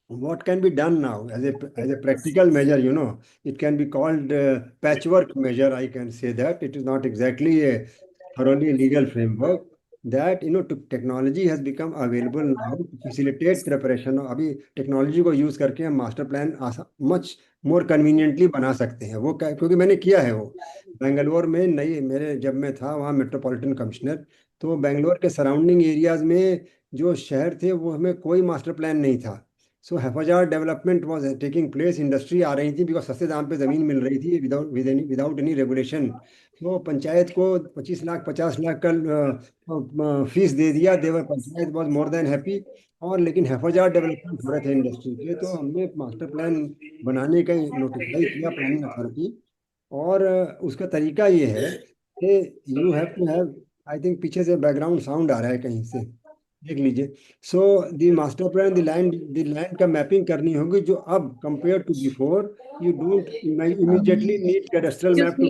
what can be done now as a practical measure, it can be called patchwork measure. I can say that it is not exactly a thoroughly legal framework, that technology has become available now to facilitate preparation. अभी technology को use करके हम master plan much more conveniently बना सकते हैं. वो क्योंकि मैंने किया है वो बेंगलोर में. जब मैं था वहाँ मेट्रोपॉलिटन कमिश्नर, तो बेंगलोर के सराउंडिंग एरियाज में जो शहर थे वो हमें कोई मास्टर प्लान नहीं था. So haphazard development was taking place. Industry आ रही थी बिकॉज सस्ते दाम पे ज़मीन मिल रही थी विदाउट एनी रेगुलेशन. तो पंचायत को 25 लाख 50 लाख का फीस दे दिया. Their panchayat was more than happy. और लेकिन हैफाजार डेवलपमेंट हो रहे थे इंडस्ट्री के, तो हमने मास्टर प्लान बनाने का नोटिफाई किया प्लानिंग अथॉरिटी. और उसका तरीका ये है कि you have to have, I think पीछे से बैकग्राउंड साउंड आ रहा है कहीं से, देख लीजिए. So the master plan the land का मैपिंग करनी होगी, जो अब compare to before you don't immediately need cadastral map to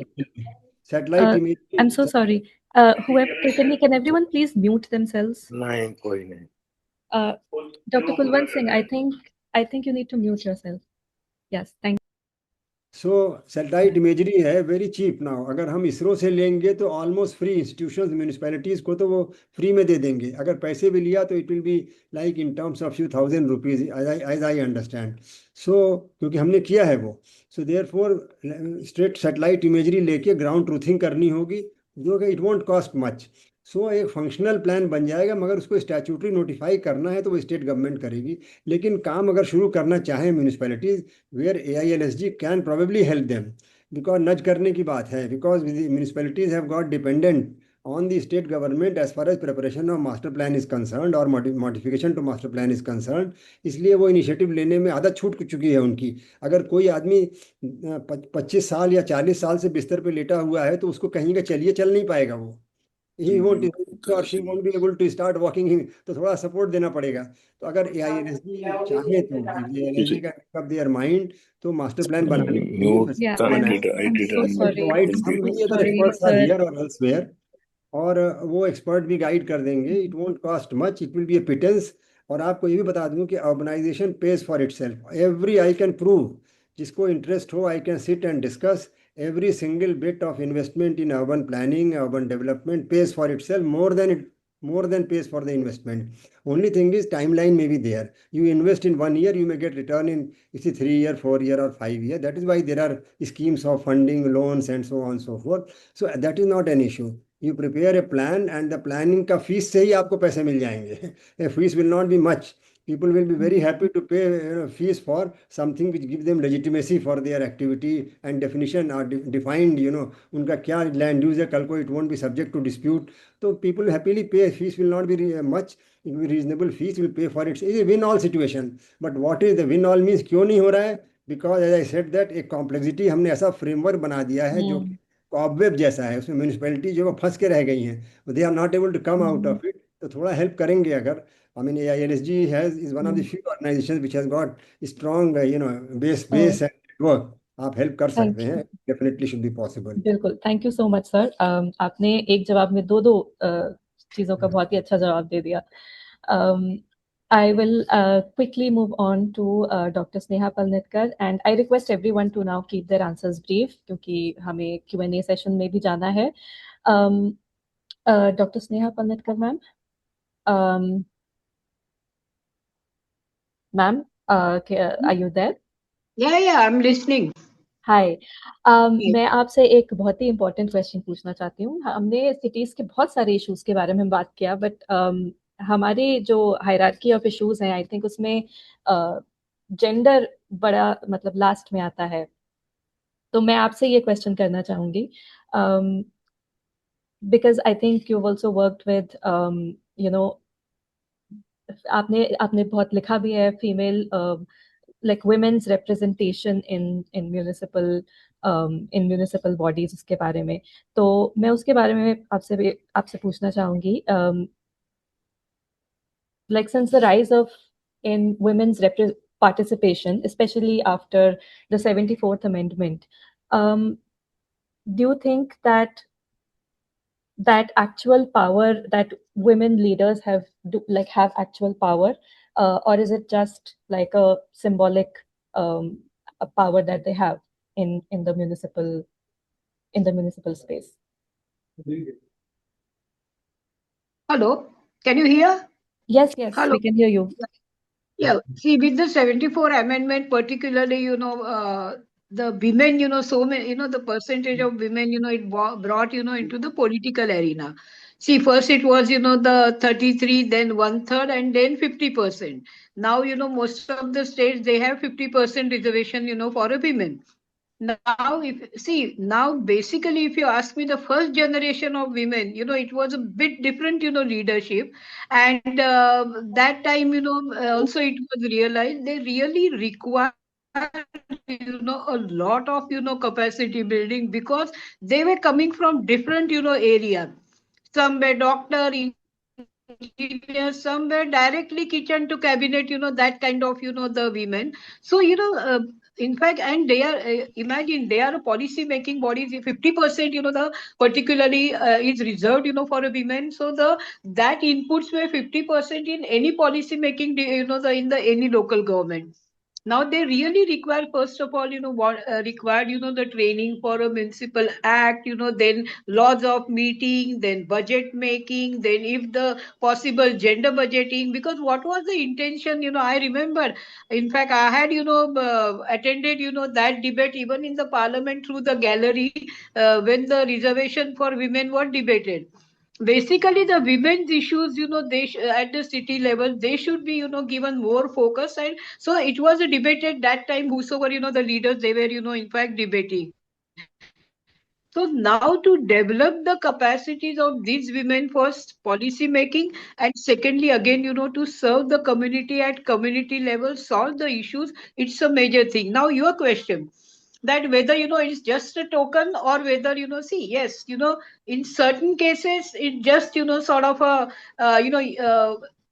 satellite image. I'm so sorry. Can everyone please mute themselves? नहीं, कोई नहीं. Dr. Kulwant Singh, I think you need to mute yourself. Yes, thank you. So satellite imagery है very cheap now. अगर हम इसरो से लेंगे तो almost free. Institutions municipalities को तो वो फ्री में दे देंगे. अगर पैसे भी लिया तो it will be like in terms of few thousand rupees as I understand. So क्योंकि हमने किया है वो. So therefore straight satellite imagery लेके ग्राउंड ट्रूथिंग करनी होगी, जो कि it won't cost much. So एक फंक्शनल प्लान बन जाएगा, मगर उसको स्टैट्यूटरी नोटिफाई करना है तो वो स्टेट गवर्नमेंट करेगी. लेकिन काम अगर शुरू करना चाहें municipalities, where AIILSG can probably help them, because nudge करने की बात है. Because municipalities have got dependent on the state government as far as preparation of master plan is concerned or modification to master plan is concerned. इसलिए वो initiative लेने में आदत छूट चुकी है उनकी. अगर कोई आदमी 25 साल या 40 साल से बिस्तर पे लेटा हुआ है तो उसको कहीं का चलिए चल नहीं पाएगा. वो he won't or she won't be able to start walking. तो थोड़ा सपोर्ट देना पड़ेगा. तो अगर AIILSG चाहे तो AIILSG का make up their mind, तो मास्टर प्लान बनाने के लिए I'm so sorry. provide some many other experts are here or elsewhere, और वो एक्सपर्ट भी गाइड कर देंगे. It won't cost much, it will be a pittance. और आपको ये भी बता दूं कि urbanization pays for itself. Every I can prove, जिसको इंटरेस्ट हो I can sit and discuss. every single bit of investment in urban planning, urban development pays for itself more more than pays for the investment. Only thing is timeline may be there. You invest in 1 year, you may get return in 3 year, 4 year, or 5 year. That is why there are schemes of funding, loans, and so on and so forth. So that is not an issue. You prepare a plan, and the planning का fees से ही आपको पैसे मिल जाएंगे. A fees will not be much. People will be very happy to pay fees for something which gives them legitimacy for their activity, and definition are defined. उनका क्या land use है कल को, it won't be subject to dispute. So people happily pay. Fees will not be much. It will be reasonable. Fees will pay for it. It's a win-all situation. But what is the win-all means? क्यों नहीं हो रहा है? Because as I said that एक complexity हमने ऐसा framework बना दिया है जो कॉबवेब जैसा है. उसमें म्यूनिसिपैलिटी जो फंस के रह गई हैं, they are not able to come out of it. तो थोड़ा हेल्प करेंगे अगर. I mean, AILSG is one of the few organizations which has got strong, base and network. आप हेल्प कर सकते हैं. Definitely should be possible. बिल्कुल, thank you so much sir. आपने एक जवाब में दो चीजों का बहुत ही अच्छा जवाब दे दिया. I will quickly move on to Dr. Sneha Palnitkar, and I request everyone to now keep their answers brief क्योंकि हमें Q&A session में भी जाना है. Dr. Sneha Palnitkar ma'am, ma'am, are you there? Yeah, I'm listening. हाय. मैं आपसे एक बहुत ही इम्पोर्टेंट क्वेश्चन पूछना चाहती हूँ. हमने सिटीज के बहुत सारे इश्यूज के बारे में बात किया, बट हमारे जो हायरार्की ऑफ इश्यूज हैं, आई थिंक उसमें जेंडर बड़ा मतलब लास्ट में आता है. तो मैं आपसे ये क्वेश्चन करना चाहूंगी because I think you also worked with आपने बहुत लिखा भी है female like women's representation in municipal bodies उसके बारे में. तो मैं उसके बारे में आपसे पूछना चाहूंगी, like since the rise of in women's participation, especially after the 74th amendment, do you think that actual power that women leaders have actual power, or is it just like a symbolic a power that they have in the municipal space? Hello, can you hear? Yes, Hello. we can hear you. Yeah, see, with the 74 amendment, particularly, the women, so many, the percentage of women, it brought, into the political arena. See, first it was, the 33, then 1/3, and then 50%. Now, most of the states, they have 50% reservation, for a women. Now, basically, if you ask me, the first generation of women, it was a bit different, leadership. And that time, also it was realized they really require, a lot of, capacity building, because they were coming from different, area. Some were doctor, engineers, some were directly kitchen to cabinet, that kind of, the women. So, in fact, and they are, imagine, they are policy making bodies. 50%, the particularly is reserved, for a women. So that inputs were 50% in any policy making, in the any local government. Now they really require, first of all, required, the training for a municipal act, then laws of meeting, then budget making, then if the possible gender budgeting, because what was the intention, I remember, in fact, I had, attended, that debate even in the parliament through the gallery, when the reservation for women were debated. Basically, the women's issues, they at the city level, they should be, given more focus. And so it was a debate at that time, whosoever, the leaders, they were, in fact, debating. So now to develop the capacities of these women, first policy making, and secondly, again, to serve the community at community level, solve the issues, it's a major thing. Now your question, that whether, it's just a token, or whether, see, yes, in certain cases, it just, sort of a,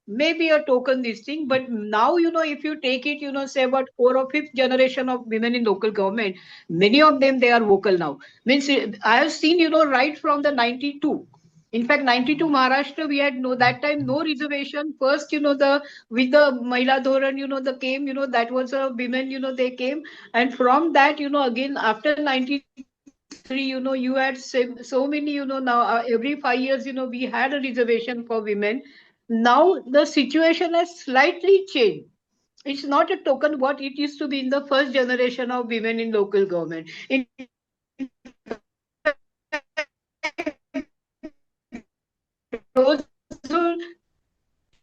maybe a token this thing. But now, if you take it, say about 4th or 5th generation of women in local government, many of them, they are vocal now. Means I have seen, right from the 92. In fact, 92 Maharashtra, we had that time no reservation. First, with the Mahila Dhoran, the came, that was a women, they came. And from that, again, after 93, three, you had so many, now every 5 years, we had a reservation for women. Now the situation has slightly changed. It's not a token what it used to be in the first generation of women in local government. In those who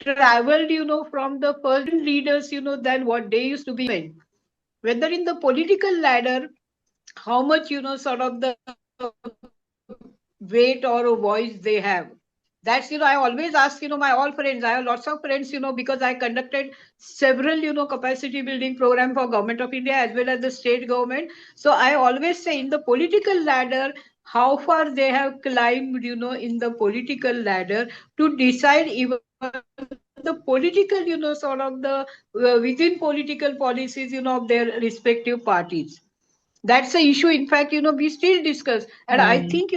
traveled, from the first leaders, than what they used to be men. Whether in the political ladder, how much, sort of the weight or a voice they have. That's, I always ask, my all friends, I have lots of friends, because I conducted several, capacity building program for government of India as well as the state government. So I always say in the political ladder, how far they have climbed, in the political ladder to decide even the political, sort of the within political policies, of their respective parties. That's the issue. In fact, we still discuss, and I Mm, think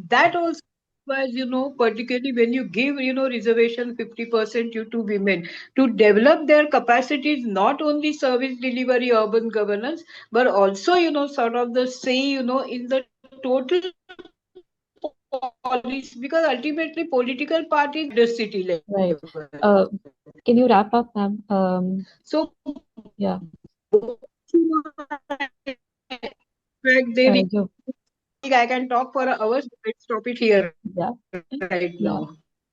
that also was, particularly when you give, reservation 50% to women to develop their capacities, not only service delivery, urban governance, but also, sort of the say, in the total policy, because ultimately political parties the city right. level. Can you wrap up, ma'am? So, Yeah. they You, I can talk for hours, but let's stop it here yeah, right yeah. now.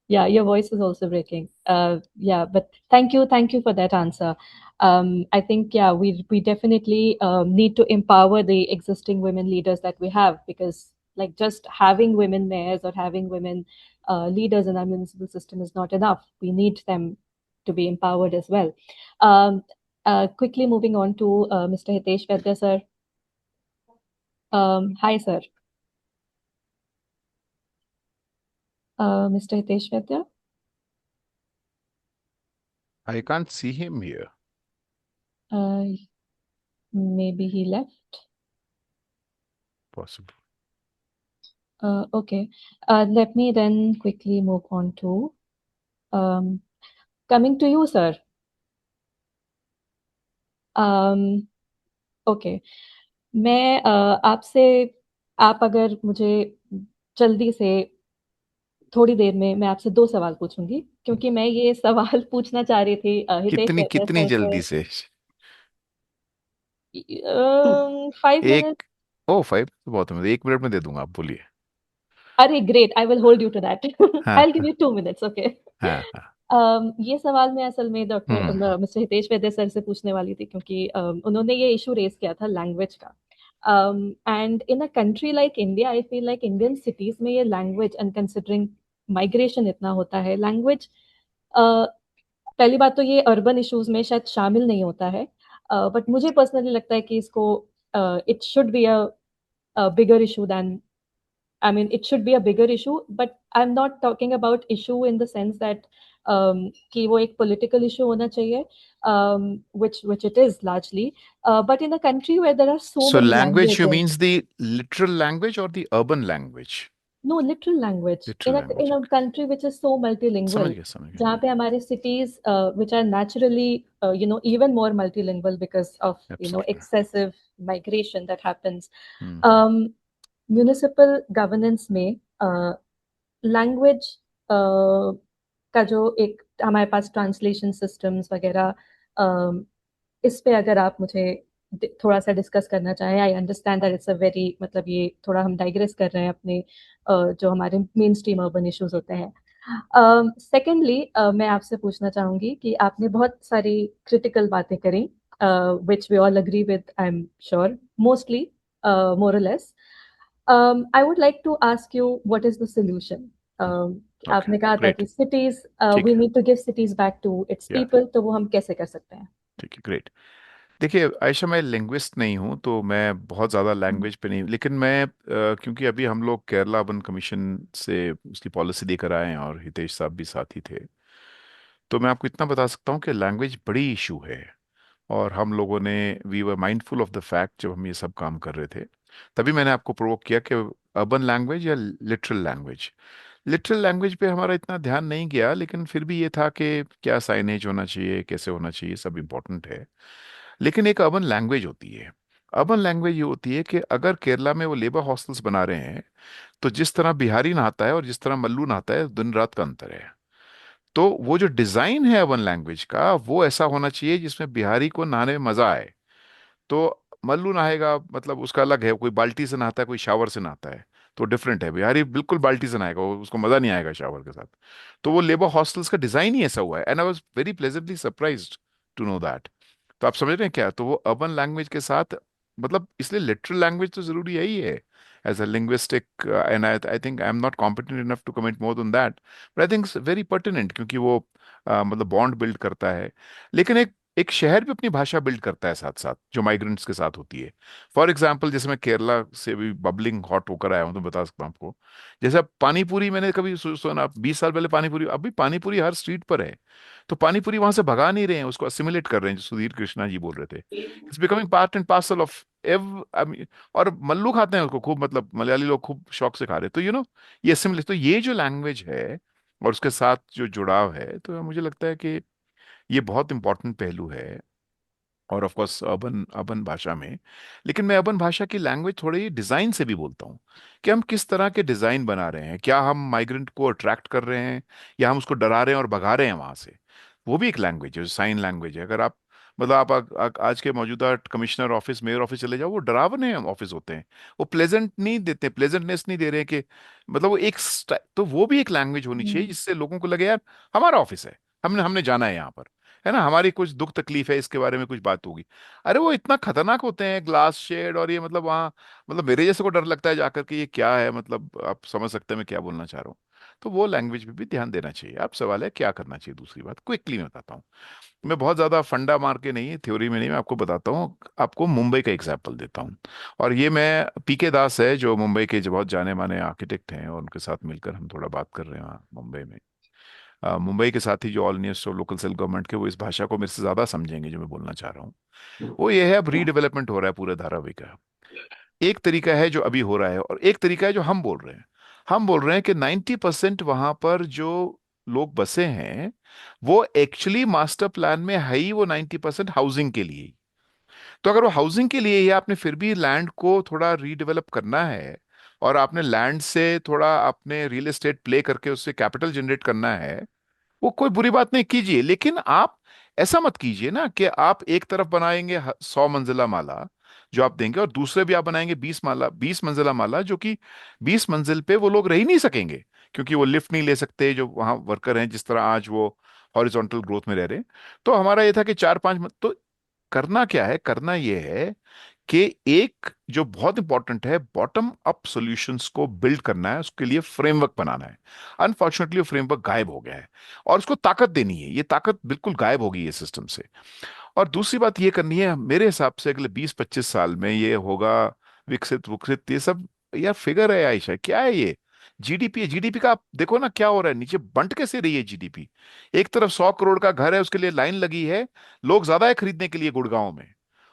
Yeah, your voice is also breaking. Yeah, but thank you for that answer. I think yeah, we definitely need to empower the existing women leaders that we have, because like just having women mayors or having women leaders in our municipal system is not enough. We need them to be empowered as well. Quickly moving on to Mr. Hitesh Vaidya, sir. Hi, sir. Mr. Hitesh Vaidya. I can't see him here. Uh, Maybe he left. Possible. Okay. Let me then quickly move on to coming to you, sir. Okay मैं आपसे आप अगर मुझे जल्दी से थोड़ी देर में मैं आपसे 2 सवाल पूछूंगी, क्योंकि मैं ये सवाल पूछना चाह रही थी हितेश कितनी वैद्य कितनी सर से। जल्दी से? 5 मिनट। एक। ओ 5 तो बहुत है, मैं 1 मिनट में दे दूंगा, आप बोलिए। अरे great, I will hold you to that. हाँ I will give you 2 minutes, okay. हाँ हाँ। ये सवाल मैं असल में डॉक्टर हम्म मिस्टर हितेश वैद्य सर से पूछने वाली थी, क्योंकि उन्होंने ये इशू रेज किया था लैंग्वेज का। And in a country like India, I feel like Indian cities में ये लैंग्वेज, एंड कंसिडरिंग माइग्रेशन इतना होता है, लैंग्वेज पहली बात तो ये अर्बन इश्यूज में शायद शामिल नहीं होता है, बट मुझे पर्सनली लगता है कि इसको it should be a bigger issue than, I mean, it should be a bigger issue, but I'm not talking about issue in the sense that कि वो एक political issue होना चाहिए, which it is largely, but in a country where there are so So many language, you languages. means the literal language or the urban language? No, literal language. Literal language, In a okay. country which is so multilingual, समझ गया। जहाँ पे हमारे cities which are naturally even more multilingual because of Absolutely. excessive migration that happens. Hmm municipal governance में language का जो एक हमारे पास ट्रांसलेशन सिस्टम्स वगैरह, इस पे अगर आप मुझे थोड़ा सा डिस्कस करना चाहें। I understand that it's a very, मतलब ये थोड़ा हम डाइग्रेस कर रहे हैं अपने जो हमारे मेन स्ट्रीम अर्बन इश्यूज होते हैं। सेकेंडली मैं आपसे पूछना चाहूंगी कि आपने बहुत सारी क्रिटिकल बातें करी, which we all agree with, I'm sure, mostly, more or less. I would like to ask you, what is the solution? Okay, आपने कहा था great. कि cities, ठीक we है। need to give cities back to its Yeah. people, तो वो हम कैसे कर सकते हैं? ठीक है, ग्रेट। देखिए आयशा, मैं लिंग्विस्ट नहीं हूँ, तो मैं बहुत ज़्यादा लैंग्वेज पे नहीं, लेकिन मैं क्योंकि अभी हम लोग केरला वन कमीशन से उसकी पॉलिसी लेकर आए हैं और हितेश साहब भी साथ ही थे, तो मैं आपको इतना बता सकता हूँ कि लैंग्वेज बड़ी इशू है। और हम लोगों ने we were mindful of the fact जब हम ये सब काम कर रहे थे, तभी मैंने आपको प्रोवोक किया कि अर्बन लैंग्वेज या लिटरल लैंग्वेज। लिटरल लैंग्वेज पे हमारा इतना ध्यान नहीं गया, लेकिन फिर भी ये था कि क्या साइनेज होना चाहिए, कैसे होना चाहिए, सब इम्पोर्टेंट है। लेकिन एक अर्बन लैंग्वेज होती है, अर्बन लैंग्वेज ये होती है कि अगर केरला में वो लेबर हॉस्टल्स बना रहे हैं, तो जिस तरह बिहारी नहाता है और जिस तरह मल्लू नहाता है, दिन रात का अंतर है। तो वो जो डिजाइन है अर्बन लैंग्वेज का, वो ऐसा होना चाहिए जिसमें बिहारी को नहाने में मजा आए। तो मल्लू नहाएगा, मतलब उसका अलग है, कोई बाल्टी से नहाता है, कोई शावर से नहाता है, तो डिफरेंट है। बिहारी बिल्कुल बाल्टी से नहाएगा, उसको मजा नहीं आएगा शावर के साथ। तो वो लेबर हॉस्टल्स का डिजाइन ही ऐसा हुआ है, and I was very pleasantly surprised to know that. तो आप समझ रहे हैं क्या? तो वो अर्बन लैंग्वेज के साथ, मतलब इसलिए लिटरल लैंग्वेज तो जरूरी है ही है as a linguistic, and I think I am not competent enough to comment more than that, but I think very pertinent, क्योंकि वो मतलब बॉन्ड बिल्ड करता है। लेकिन एक एक शहर भी अपनी भाषा बिल्ड करता है साथ साथ, जो माइग्रेंट्स के साथ होती है। फॉर एग्जाम्पल, जैसे मैं केरला से भी बबलिंग हॉट होकर आया हूँ, तो बता सकता हूँ आपको। जैसे अब पानीपुरी मैंने कभी सुना, 20 साल पहले पानीपुरी, अभी पानीपुरी हर स्ट्रीट पर है। तो पानीपुरी वहां से भगा नहीं रहे हैं, उसको असिमुलेट कर रहे हैं, जो सुधीर कृष्णा जी बोल रहे थे। It's becoming part and parcel of एव। और मल्लू खाते हैं उसको खूब, मतलब मलयाली लोग खूब शौक से खा रहे हैं। तो ये असिमुलेट, तो ये जो लैंग्वेज है और उसके साथ जो जुड़ाव है, तो मुझे लगता है कि ये बहुत इंपॉर्टेंट पहलू है। और ऑफ कोर्स अर्बन अर्बन भाषा में। लेकिन मैं अर्बन भाषा की लैंग्वेज थोड़ी डिजाइन से भी बोलता हूँ, कि हम किस तरह के डिजाइन बना रहे हैं। क्या हम माइग्रेंट को अट्रैक्ट कर रहे हैं, या हम उसको डरा रहे हैं और भगा रहे हैं वहां से? वो भी एक लैंग्वेज है, साइन लैंग्वेज है। अगर आप, मतलब आप आज के मौजूदा कमिश्नर ऑफिस, मेयर ऑफिस चले जाओ, वो डरावने ऑफिस होते हैं। वो प्लेजेंट नहीं देते, प्लेजेंटनेस नहीं दे रहे हैं, कि मतलब वो एक तो वो भी एक लैंग्वेज होनी चाहिए जिससे लोगों को लगे यार हमारा ऑफिस है, हमने हमने जाना है यहाँ पर, है ना, हमारी कुछ दुख तकलीफ है, इसके बारे में कुछ बात होगी। अरे वो इतना खतरनाक होते हैं, ग्लास शेड, और ये मतलब वहाँ, मतलब मेरे जैसे को डर लगता है जाकर के, ये क्या है, मतलब आप समझ सकते हैं मैं क्या बोलना चाह रहा हूँ। तो वो लैंग्वेज पे भी ध्यान देना चाहिए। आप सवाल है क्या करना चाहिए, दूसरी बात क्विकली मैं बताता हूँ। मैं बहुत ज्यादा फंडा मार के नहीं, थ्योरी में नहीं, मैं आपको बताता हूँ। आपको मुंबई का एग्जाम्पल देता हूँ। और ये मैं पीके दास है, जो मुंबई के जो बहुत जाने माने आर्किटेक्ट हैं, और उनके साथ मिलकर हम थोड़ा बात कर रहे हैं वहाँ मुंबई में। मुंबई के साथ ही जो all India of local self government के, वो इस भाषा को मेरे से ज्यादा समझेंगे जो मैं बोलना चाह रहा हूँ। वो ये है, अब रीडेवलपमेंट हो रहा है पूरे धारावी का। एक तरीका है जो अभी हो रहा है, और एक तरीका है जो हम बोल रहे हैं। हम बोल रहे हैं कि 90% वहां पर जो लोग बसे हैं, वो एक्चुअली मास्टर प्लान में है ही वो 90% हाउसिंग के लिए ही। तो अगर वो हाउसिंग के लिए ही आपने फिर भी लैंड को थोड़ा रीडेवलप करना है, और आपने लैंड से थोड़ा आपने रियल एस्टेट प्ले करके उससे कैपिटल जनरेट करना है, वो कोई बुरी बात नहीं, कीजिए। लेकिन आप ऐसा मत कीजिए ना, कि आप एक तरफ बनाएंगे 100 मंजिला माला जो आप देंगे, और दूसरे भी आप बनाएंगे 20 मंजिला माला, जो कि 20 मंजिल पे वो लोग रह ही नहीं सकेंगे, क्योंकि वो लिफ्ट नहीं ले सकते जो वहां वर्कर हैं, जिस तरह आज वो हॉरिजॉन्टल ग्रोथ में रह रहे हैं। तो हमारा ये था कि 4-5, तो करना क्या है, करना ये है कि एक जो बहुत इंपॉर्टेंट है, बॉटम अप सॉल्यूशंस को बिल्ड करना है, उसके लिए फ्रेमवर्क बनाना है। अनफॉर्चुनेटली वो फ्रेमवर्क गायब हो गया है, और उसको ताकत देनी है। ये ताकत बिल्कुल गायब होगी ये सिस्टम से। और दूसरी बात ये करनी है, मेरे हिसाब से अगले 20-25 साल में ये होगा विकसित विकसित, ये सब यार फिगर है आयशा, क्या है ये? जीडीपी है, जीडीपी का आप देखो ना क्या हो रहा है, नीचे बंट कैसे रही है जीडीपी। एक तरफ 100 करोड़ का घर है, उसके लिए लाइन लगी है, लोग ज्यादा है खरीदने के लिए गुड़गांव में।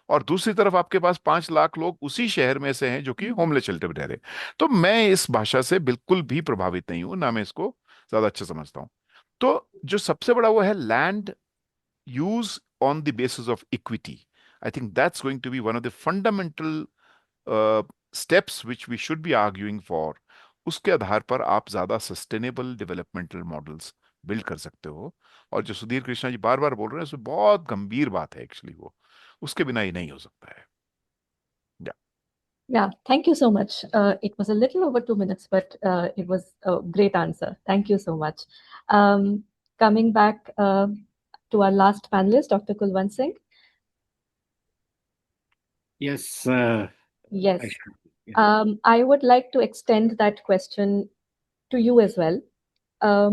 और दूसरी तरफ आपके पास 5 लाख लोग उसी शहर में से हैं जो कि होमलेस शेल्टर में रह रहे हैं। तो मैं इस भाषा से बिल्कुल भी प्रभावित नहीं हूं, ना मैं इसको ज्यादा अच्छा समझता हूं। तो जो सबसे बड़ा वो है land use on the basis of equity. I think that's going to be one of the fundamental steps which we should be arguing for. उसके आधार पर आप ज्यादा सस्टेनेबल डेवलपमेंटल मॉडल्स बिल्ड कर सकते हो। और जो सुधीर कृष्णा जी बार बार बोल रहे हैं, उसमें बहुत गंभीर बात है एक्चुअली, वो उसके बिना ये नहीं हो सकता है। या Yeah, thank you so much. It was a little over 2 minutes, but it was a great answer. Thank you so much. Coming back to our last panelist, Dr. Kulwant Singh. Yes. Yes. Ayesha. Yeah. I would like to extend that question to you as well. I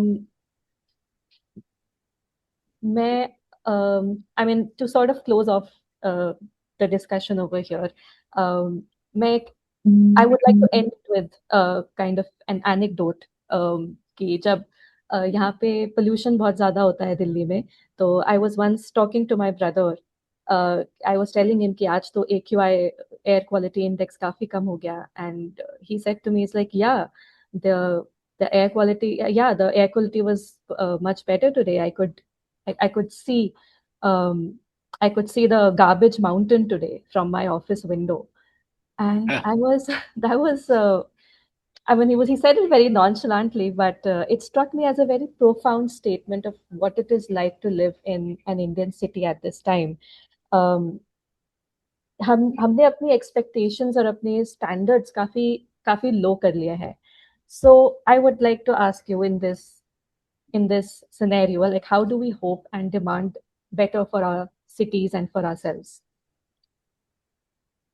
mean, to sort of close off the discussion over here, I would like to end it with kind of an anecdote. कि जब यहाँ पे pollution बहुत ज़्यादा होता है दिल्ली में, तो I was once talking to my brother. I was telling him कि आज तो AQI air quality index काफी कम हो गया, and he said to me, it's like, yeah, the air quality, yeah, the air quality was much better today. I could see I could see the garbage mountain today from my office window. And I was, that was, I mean, he said it very nonchalantly, but it struck me as a very profound statement of what it is like to live in an Indian city at this time. Um, हमने अपनी expectations और अपने standards काफी low कर लिए हैं. So I would like to ask you in this scenario, like how do we hope and demand better for our cities and for ourselves?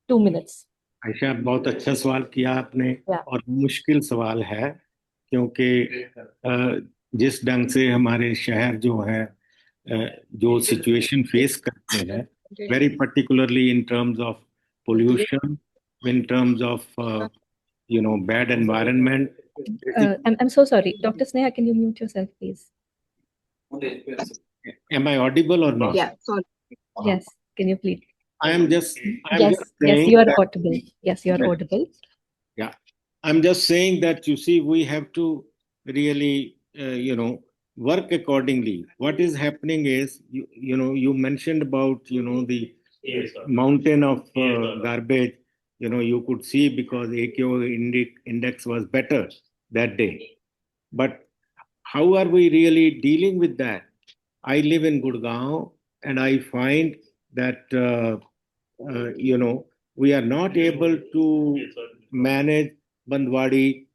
2 minutes. Ayesha, बहुत अच्छा सवाल किया आपने। Yeah. और मुश्किल सवाल है, क्योंकि जिस ढंग से हमारे शहर जो है जो सिचुएशन फेस करते हैं, very particularly in terms of pollution, in terms of bad environment. I'm so sorry. Dr. Sneha, can you mute yourself, please? Am I audible or not? Yeah, sorry. Yes, can you please? I'm just Yes, saying you are that- audible. Yes, you are audible. Yeah, I'm just saying that, you see, we have to really, work accordingly. What is happening is, you mentioned about, the mountain of garbage, you could see because AQO index was better that day. But how are we really dealing with that? I live in Gurgaon and I find that, we are not able to manage Bandwadi,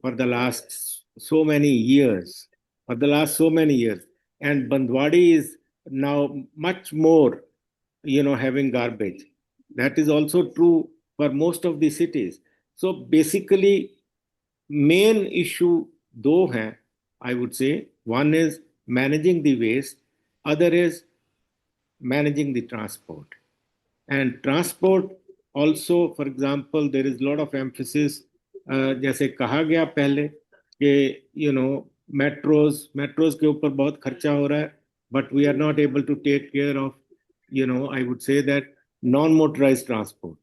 for the last so many years. And Bandwadi is now much more, having garbage. That is also true for most of the cities. So basically, main issue दो हैं, I would say. One is managing the waste, other is managing the transport. And transport also, for example, there is a lot of emphasis, जैसे कहा गया पहले कि metros के ऊपर बहुत खर्चा हो रहा है, but we are not able to take care of, I would say that non-motorized transport,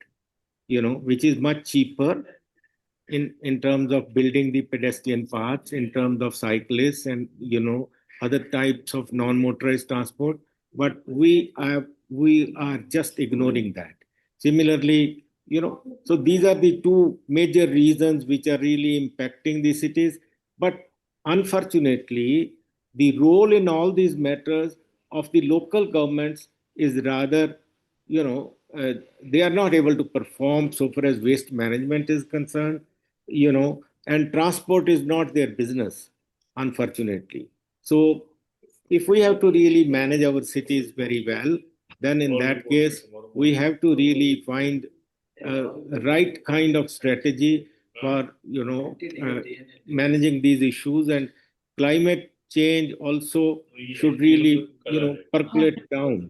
which is much cheaper in terms of building the pedestrian paths, in terms of cyclists and other types of non-motorized transport, but we are just ignoring that. Similarly, so these are the two major reasons which are really impacting the cities. But unfortunately, the role in all these matters of the local governments is rather, they are not able to perform so far as waste management is concerned, and transport is not their business, unfortunately. So if we have to really manage our cities very well, then in that case, we have to really find the right kind of strategy for, managing these issues. And climate change also should really, percolate down.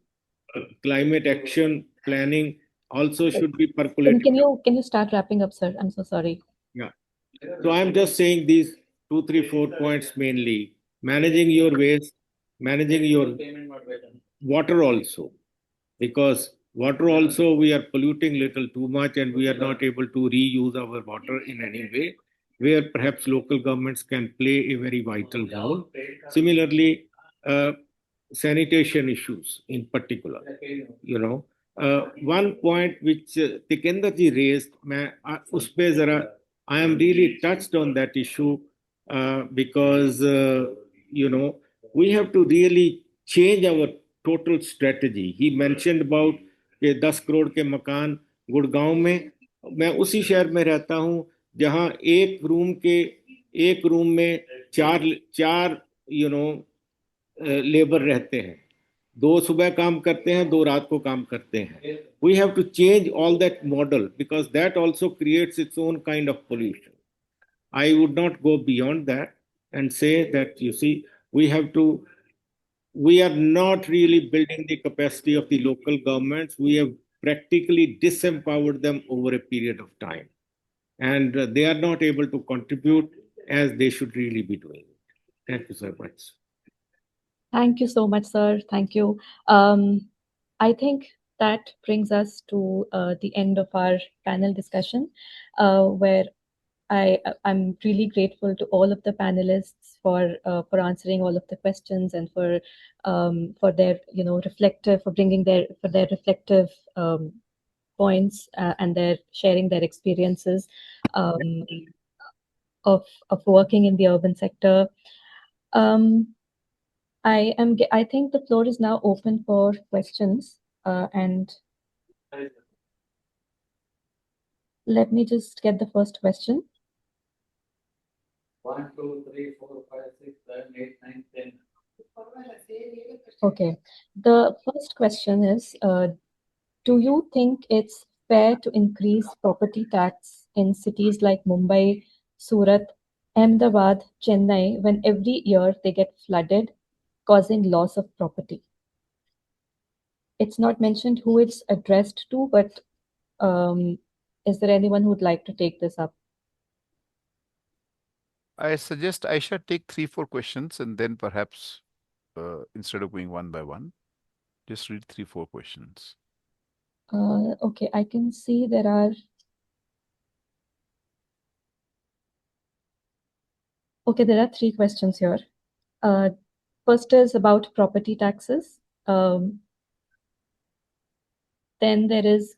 Climate action planning also should be percolated. Can you start wrapping up, sir? I'm so sorry. Yeah. So I'm just saying these 2, 3, 4 points mainly. Managing your waste, managing your water also, because water also we are polluting little too much and we are not able to reuse our water in any way, where perhaps local governments can play a very vital role. Similarly, sanitation issues in particular, one point which Tikender ji raised, I am really touched on that issue because, we have to really change our total strategy. He mentioned about कि 10 करोड़ के मकान गुड़गांव में, मैं उसी शहर में रहता हूं जहां एक रूम में चार लेबर रहते हैं, 2 सुबह काम करते हैं, 2 रात को काम करते हैं. We have to change all that model because that also creates its own kind of pollution. I would not go beyond that and say that, you see, we are not really building the capacity of the local governments. We have practically disempowered them over a period of time. And they are not able to contribute as they should really be doing. Thank you so much. Thank you so much, sir. Thank you. I think that brings us to the end of our panel discussion, where I'm really grateful to all of the panelists for answering all of the questions and for their reflective bringing their reflective points and their sharing their experiences of working in the urban sector. I think the floor is now open for questions, and let me just get the first question. 1, 2, 3, 4, 5, 6, 7, 8, 9, 10. Okay. The first question is, do you think it's fair to increase property tax in cities like Mumbai, Surat, Ahmedabad, Chennai, when every year they get flooded, causing loss of property? It's not mentioned who it's addressed to, but is there anyone who would like to take this up? I suggest Ayesha take 3-4 questions and then perhaps instead of going one by one, just read 3-4 questions. Okay, I can see there are. Okay, there are 3 questions here. First is about property taxes. Then there is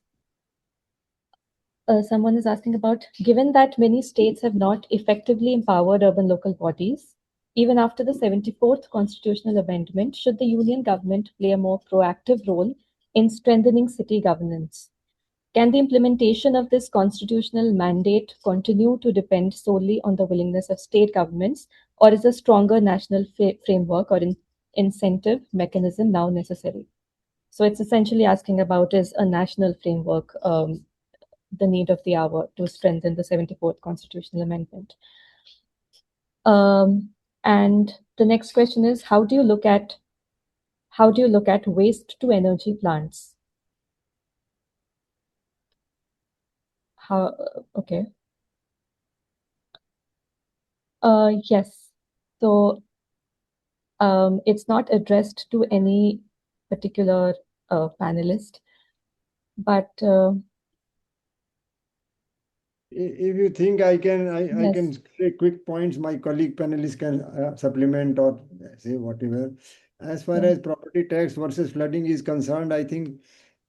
someone is asking about, given that many states have not effectively empowered urban local bodies, even after the 74th constitutional amendment, should the union government play a more proactive role in strengthening city governance? Can the implementation of this constitutional mandate continue to depend solely on the willingness of state governments, or is a stronger national framework or incentive mechanism now necessary? So it's essentially asking about, is a national framework the need of the hour to strengthen the 74th constitutional amendment? And the next question is, how do you look at waste to energy plants? Okay. Yes. So it's not addressed to any particular panelist, but if you think I Yes. can say quick points, my colleague panelists can supplement or say whatever. As far Yeah. as property tax versus flooding is concerned, I think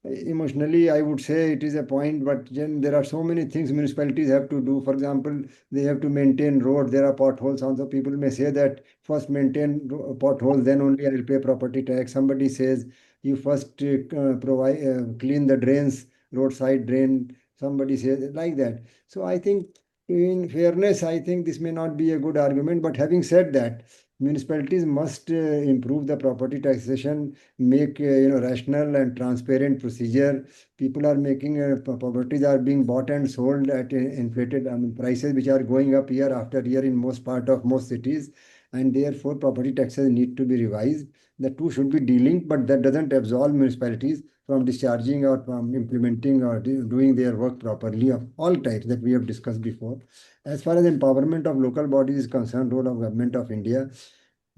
emotionally I would say it is a point, but then there are so many things municipalities have to do. For example, they have to maintain road. There are potholes. Also, people may say that first maintain potholes, then only I will pay property tax. Somebody says you first clean the drains, roadside drain. Somebody says like that. So I think in fairness, I think this may not be a good argument. But having said that, municipalities must improve the property taxation, make rational and transparent procedure. People are making properties are being bought and sold at inflated prices, which are going up year after year in most part of most cities, and therefore property taxes need to be revised. The two should be dealing, but that doesn't absolve municipalities from discharging or from implementing or doing their work properly of all types that we have discussed before. As far as empowerment of local bodies is concerned, role of Government of India,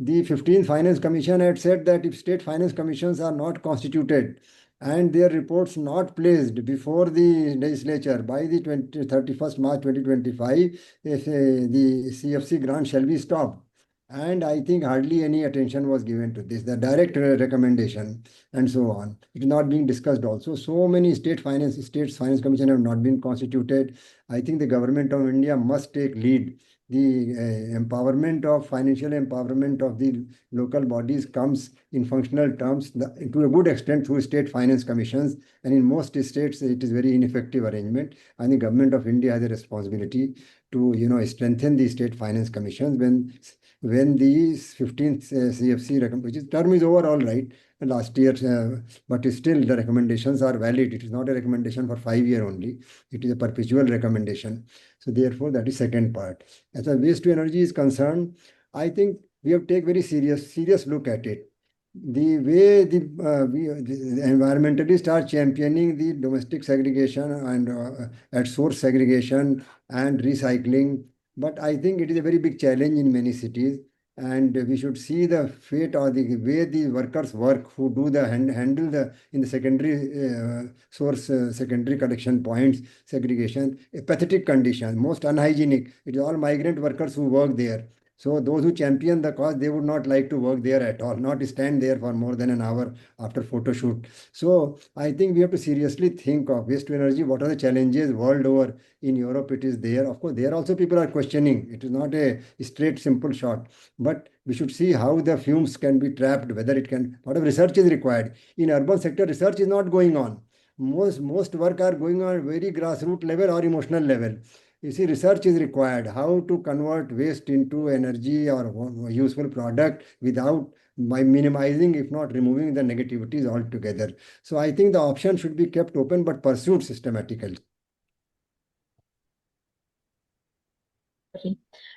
the 15th Finance Commission had said that if state finance commissions are not constituted and their reports not placed before the legislature by the 31st March 2025, if, the CFC grant shall be stopped. And I think hardly any attention was given to this, the direct recommendation and so on. It is not being discussed also. So many states finance commission have not been constituted. I think the government of India must take lead. The financial empowerment of the local bodies comes in functional terms to a good extent through state finance commissions, and in most states it is very ineffective arrangement. And the government of India has a responsibility to strengthen the state finance commissions when the 15th CFC which is term is over all right last year, but still the recommendations are valid. It is not a recommendation for 5 years only. It is a perpetual recommendation. So therefore, that is second part. As far as waste to energy is concerned, I think we have to take very serious look at it. The way the environmentalists are championing the domestic segregation and at source segregation and recycling, but I think it is a very big challenge in many cities, and we should see the fate or the way the workers work who do the handle the in the secondary secondary collection points segregation, a pathetic condition, most unhygienic. It is all migrant workers who work there, So those who champion the cause, they would not like to work there at all, not stand there for more than an hour after photo shoot. So I think we have to seriously think of waste to energy. What are the challenges world over? In Europe, it is there. Of course, there also people are questioning. It is not a straight, simple shot. But we should see how the fumes can be trapped, whether it can, a lot of research is required. In urban sector, research is not going on. Most work are going on very grassroots level or emotional level. You see, research is required how to convert waste into energy or useful product without by minimizing, if not removing the negativities altogether. So I think the option should be kept open but pursued systematically.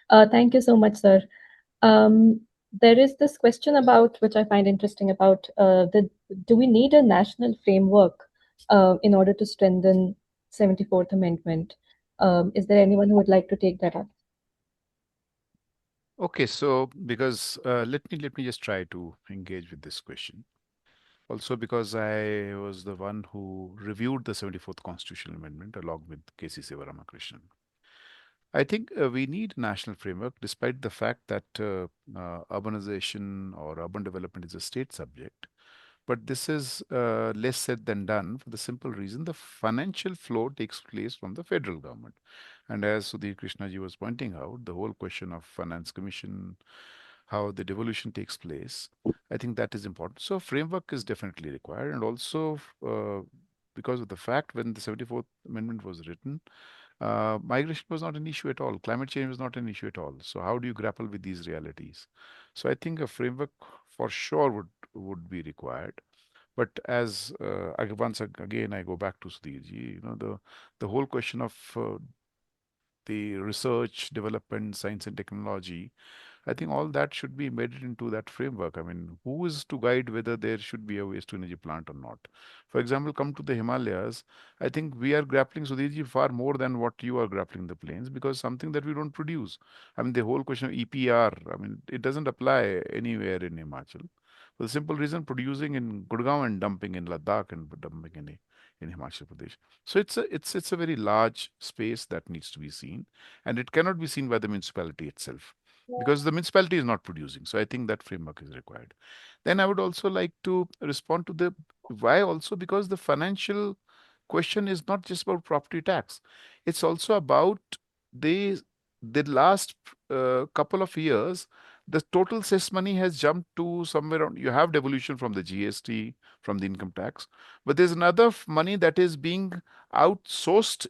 Thank you so much, sir. There is this question about, which I find interesting, about do we need a national framework in order to strengthen 74th Amendment? Is there anyone who would like to take that up? Okay, so because let me just try to engage with this question. Also, because I was the one who reviewed the 74th Constitutional Amendment along with K.C. Sivaramakrishnan. I think we need a national framework, despite the fact that urbanization or urban development is a state subject. But this is less said than done for the simple reason the financial flow takes place from the federal government. And as Sudhir Krishna ji was pointing out, the whole question of finance commission, how the devolution takes place, I think that is important. So framework is definitely required. And also because of the fact when the 74th Amendment was written, migration was not an issue at all. Climate change was not an issue at all. So how do you grapple with these realities? So I think a framework for sure would be required. But as again I go back to Sudhir ji, the whole question of the research, development, science and technology, I think all that should be embedded into that framework. I mean, who is to guide whether there should be a waste to energy plant or not? For example, come to the Himalayas. I think we are grappling, Sudhirji, far more than what you are grappling the plains, because something that we don't produce. I mean, the whole question of EPR, I mean, it doesn't apply anywhere in Himachal. For the simple reason, producing in Gurgaon and dumping in Ladakh and dumping in Himachal Pradesh. So it's a very large space that needs to be seen, and it cannot be seen by the municipality itself because the municipality is not producing. So I think that framework is required. Then I would also like to respond to the why also, because the financial question is not just about property tax. It's also about the the last couple of years, the total cess money has jumped to somewhere around, you have devolution from the GST, from the income tax, but there's another money that is being outsourced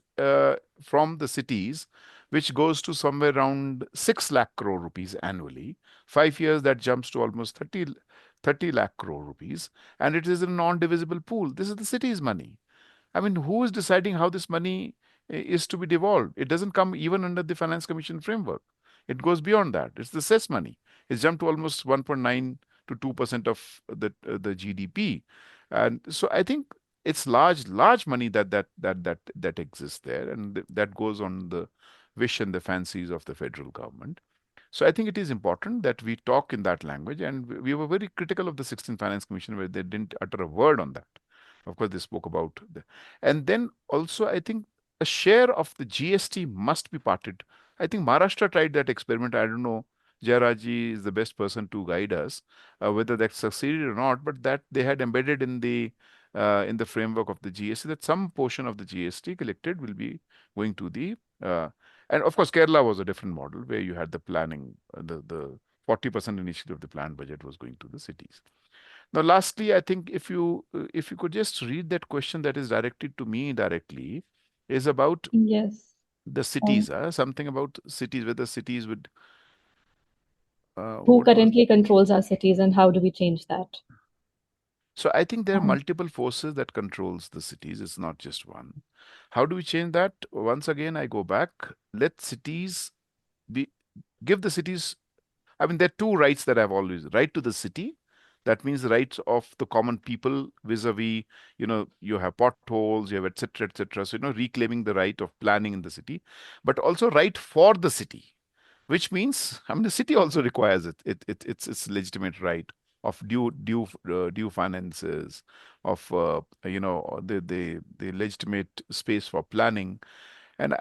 from the cities, which goes to somewhere around 6 lakh crore rupees annually. 5 years, that jumps to almost 30 lakh crore rupees. And it is a non-divisible pool. This is the city's money. I mean, who is deciding how this money is to be devolved? It doesn't come even under the Finance Commission framework. It goes beyond that. It's the cess money. It's jumped to almost 1.9 to 2% of the GDP. And so I think it's large money that exists there, and that goes on the wish and the fancies of the federal government. So I think it is important that we talk in that language, and we were very critical of the 16th Finance Commission where they didn't utter a word on that. Of course, they spoke about and then also I think a share of the GST must be parted. I think Maharashtra tried that experiment. I don't know. Jairaj is the best person to guide us whether that succeeded or not, but that they had embedded in the framework of the GST that some portion of the GST collected will be going to the and of course Kerala was a different model where you had the planning, the 40% initiative of the planned budget was going to the cities. Now, lastly, I think if you could just read that question that is directed to me directly, is about Yes. the cities. Something about cities, whether cities would. Who What was currently controls our cities, and how do we change that? So I think there are multiple forces that controls the cities. It's not just one. How do we change that? Once again, I go back. Let cities be give the cities. I mean, there are two rights that I've always right to the city. That means the rights of the common people vis-a-vis, you have potholes, you have et cetera, et cetera. So, reclaiming the right of planning in the city, but also right for the city, which means, I mean, the city also requires it. It's legitimate right of due finances, of the legitimate space for planning, and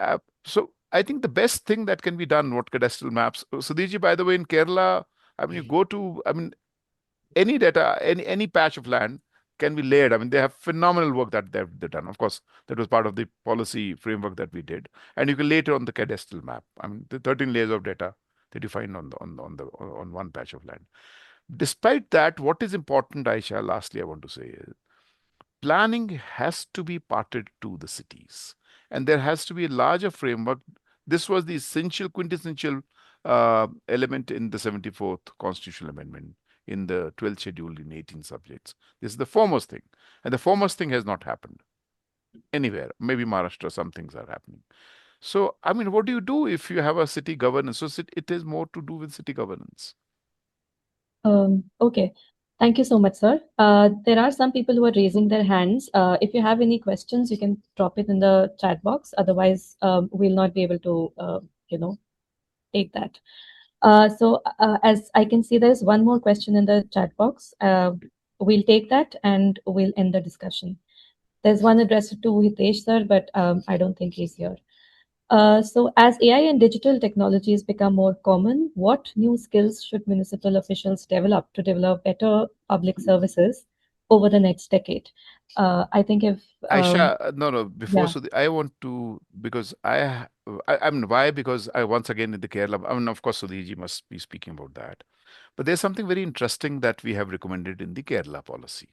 so I think the best thing that can be done, what cadastral maps. Sudhirji, by the way, in Kerala, I mean, you go to, I mean, any data, any patch of land can be layered. I mean, they have phenomenal work that they've done. Of course, that was part of the policy framework that we did, and you can lay it on the cadastral map. I mean, the 13 layers of data that you find on one patch of land. Despite that, what is important, Ayesha, lastly, I want to say is planning has to be parted to the cities, and there has to be a larger framework. This was the essential, quintessential element in the 74th constitutional amendment, in the 12th schedule in 18 subjects. This is the foremost thing, and the foremost thing has not happened anywhere. Maybe Maharashtra, some things are happening. So, I mean, what do you do if you have a city governance? So it is more to do with city governance. Okay. Thank you so much, sir. There are some people who are raising their hands. If you have any questions, you can drop it in the chat box. Otherwise, we'll not be able to, take that. So as I can see, there's one more question in the chat box. We'll take that and we'll end the discussion. There's one addressed to Hitesh, sir, but I don't think he's here. So as AI and digital technologies become more common, what new skills should municipal officials develop to develop better public services over the next decade? I think if Aisha, no, before, yeah. so I want to, because I mean, why? Because I, once again, in the Kerala, I mean, of course, Sudhirji must be speaking about that. But there's something very interesting that we have recommended in the Kerala policy,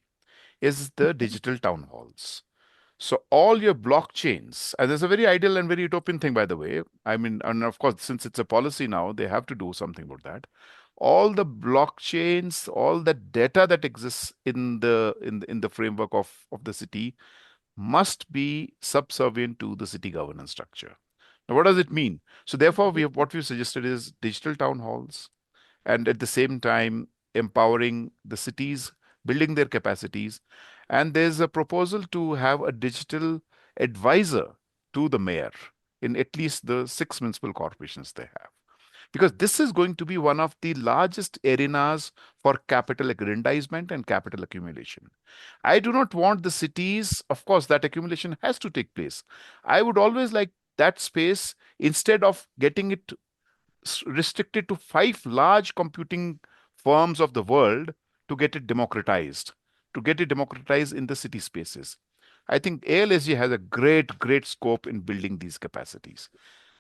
is the digital town halls. So all your blockchains, and there's a very ideal and very utopian thing, by the way. I mean, and of course, since it's a policy now, they have to do something about that. All the blockchains, all the data that exists in the framework of the city must be subservient to the city governance structure. Now, what does it mean? So therefore, what we've suggested is digital town halls, and at the same time empowering the cities, building their capacities. And there's a proposal to have a digital advisor to the mayor in at least the 6 municipal corporations they have. Because this is going to be one of the largest arenas for capital aggrandizement and capital accumulation. I do not want the cities, of course, that accumulation has to take place. I would always like that space, instead of getting it restricted to 5 large computing firms of the world, to get it democratized, in the city spaces. I think AIILSG has a great scope in building these capacities.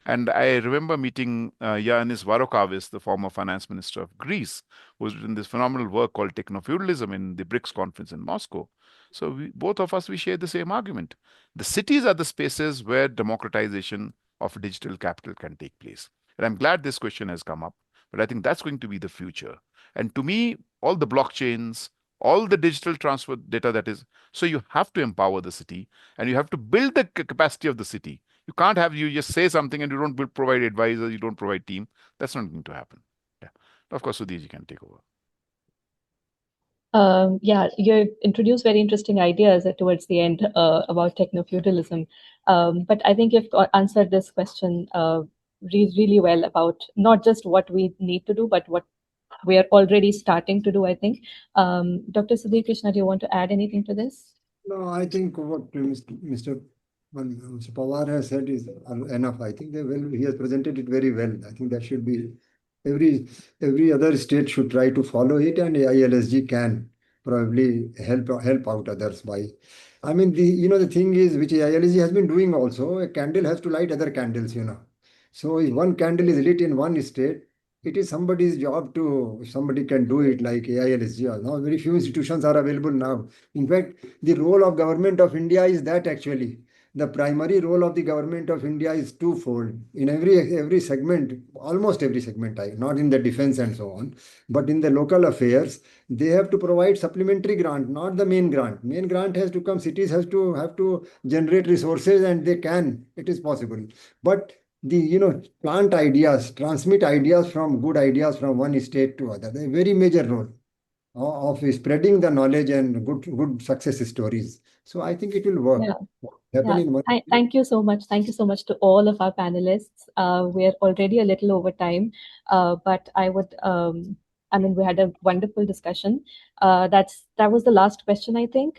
And I remember meeting Yanis Varoufakis, the former finance minister of Greece, who's written this phenomenal work called Technofeudalism in the BRICS conference in Moscow. So both of us, we share the same argument. The cities are the spaces where democratization of digital capital can take place. And I'm glad this question has come up, but I think that's going to be the future. And to me, all the blockchains, all the digital transfer data that is, so you have to empower the city, and you have to build the capacity of the city. You can't have, you just say something and you don't provide advisors, you don't provide team. That's not going to happen. Yeah. Of course, Sudhir can take over. Yeah, you introduced very interesting ideas towards the end about techno-feudalism. But I think you've answered this question really well about not just what we need to do, but what we are already starting to do, I think. Dr. Sudhir Krishna, do you want to add anything to this? No, I think what Mr. Panwar has said is enough. I think he has presented it very well. I think that should be every other state should try to follow it, and AIILSG can probably help out others by. I mean, the thing is, which AIILSG has been doing also, a candle has to light other candles. So if one candle is lit in one state, it is somebody's job to, if somebody can do it like AIILSG. Now very few institutions are available now. In fact, the role of government of India is that actually. The primary role of the government of India is twofold. In every segment, almost every segment, not in the defense and so on, but in the local affairs, they have to provide supplementary grant, not the main grant. Main grant has to come, cities have to generate resources, and they can, it is possible. But plant ideas, transmit ideas from good ideas from one state to other. A very major role of spreading the knowledge and good success stories. So I think it will work. Yeah. Thank you so much. Thank you so much to all of our panelists. We're already a little over time, but I would, I mean, we had a wonderful discussion. That was the last question, I think.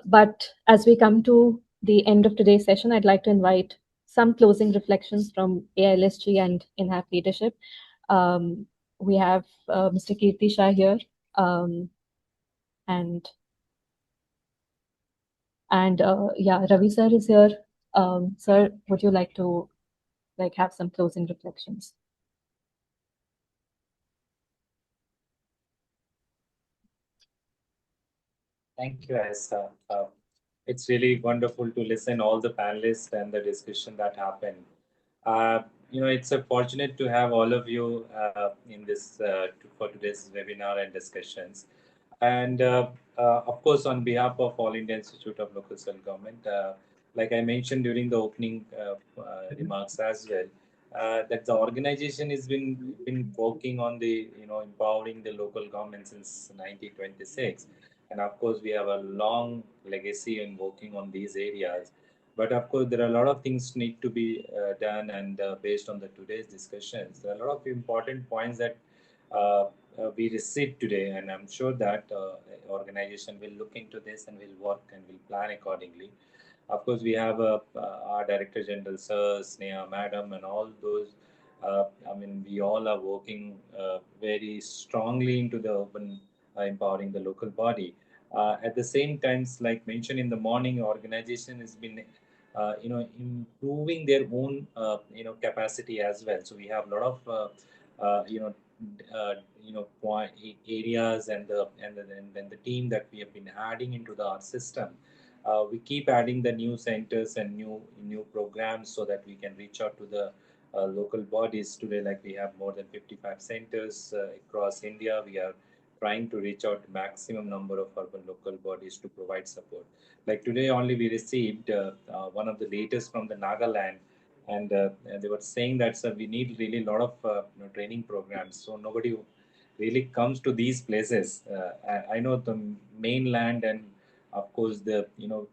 But as we come to the end of today's session, I'd like to invite some closing reflections from AIILSG and INHAF leadership. We have Mr. Kirti Shah here, and yeah, Ravi sir is here. Sir, would you like to have some closing reflections? Thank you, Ayesha. It's really wonderful to listen all the panelists and the discussion that happened. It's a fortunate to have all of you in this for today's webinar and discussions. And of course, on behalf of All India Institute of Local Self-Government, like I mentioned during the opening remarks as well, that the organization has been working on the empowering the local government since 1926, and of course we have a long legacy in working on these areas. But of course, there are a lot of things need to be done, and based on the today's discussions, there are a lot of important points that we received today, and I'm sure that organization will look into this and will work and will plan accordingly. Of course, we have our Director General, Sir, Sneha, Madam, and all those. We all are working very strongly into the urban empowering the local body. At the same time, like mentioned in the morning, organization has been improving their own capacity as well. So we have a lot of areas and the team that we have been adding into our system. We keep adding the new centers and new programs so that we can reach out to the local bodies. Today, like we have more than 55 centers across India. We are trying to reach out to maximum number of urban local bodies to provide support. Like today only we received one of the latest from the Nagaland, and they were saying that we need really a lot of training programs. So nobody really comes to these places. I know the mainland and of course the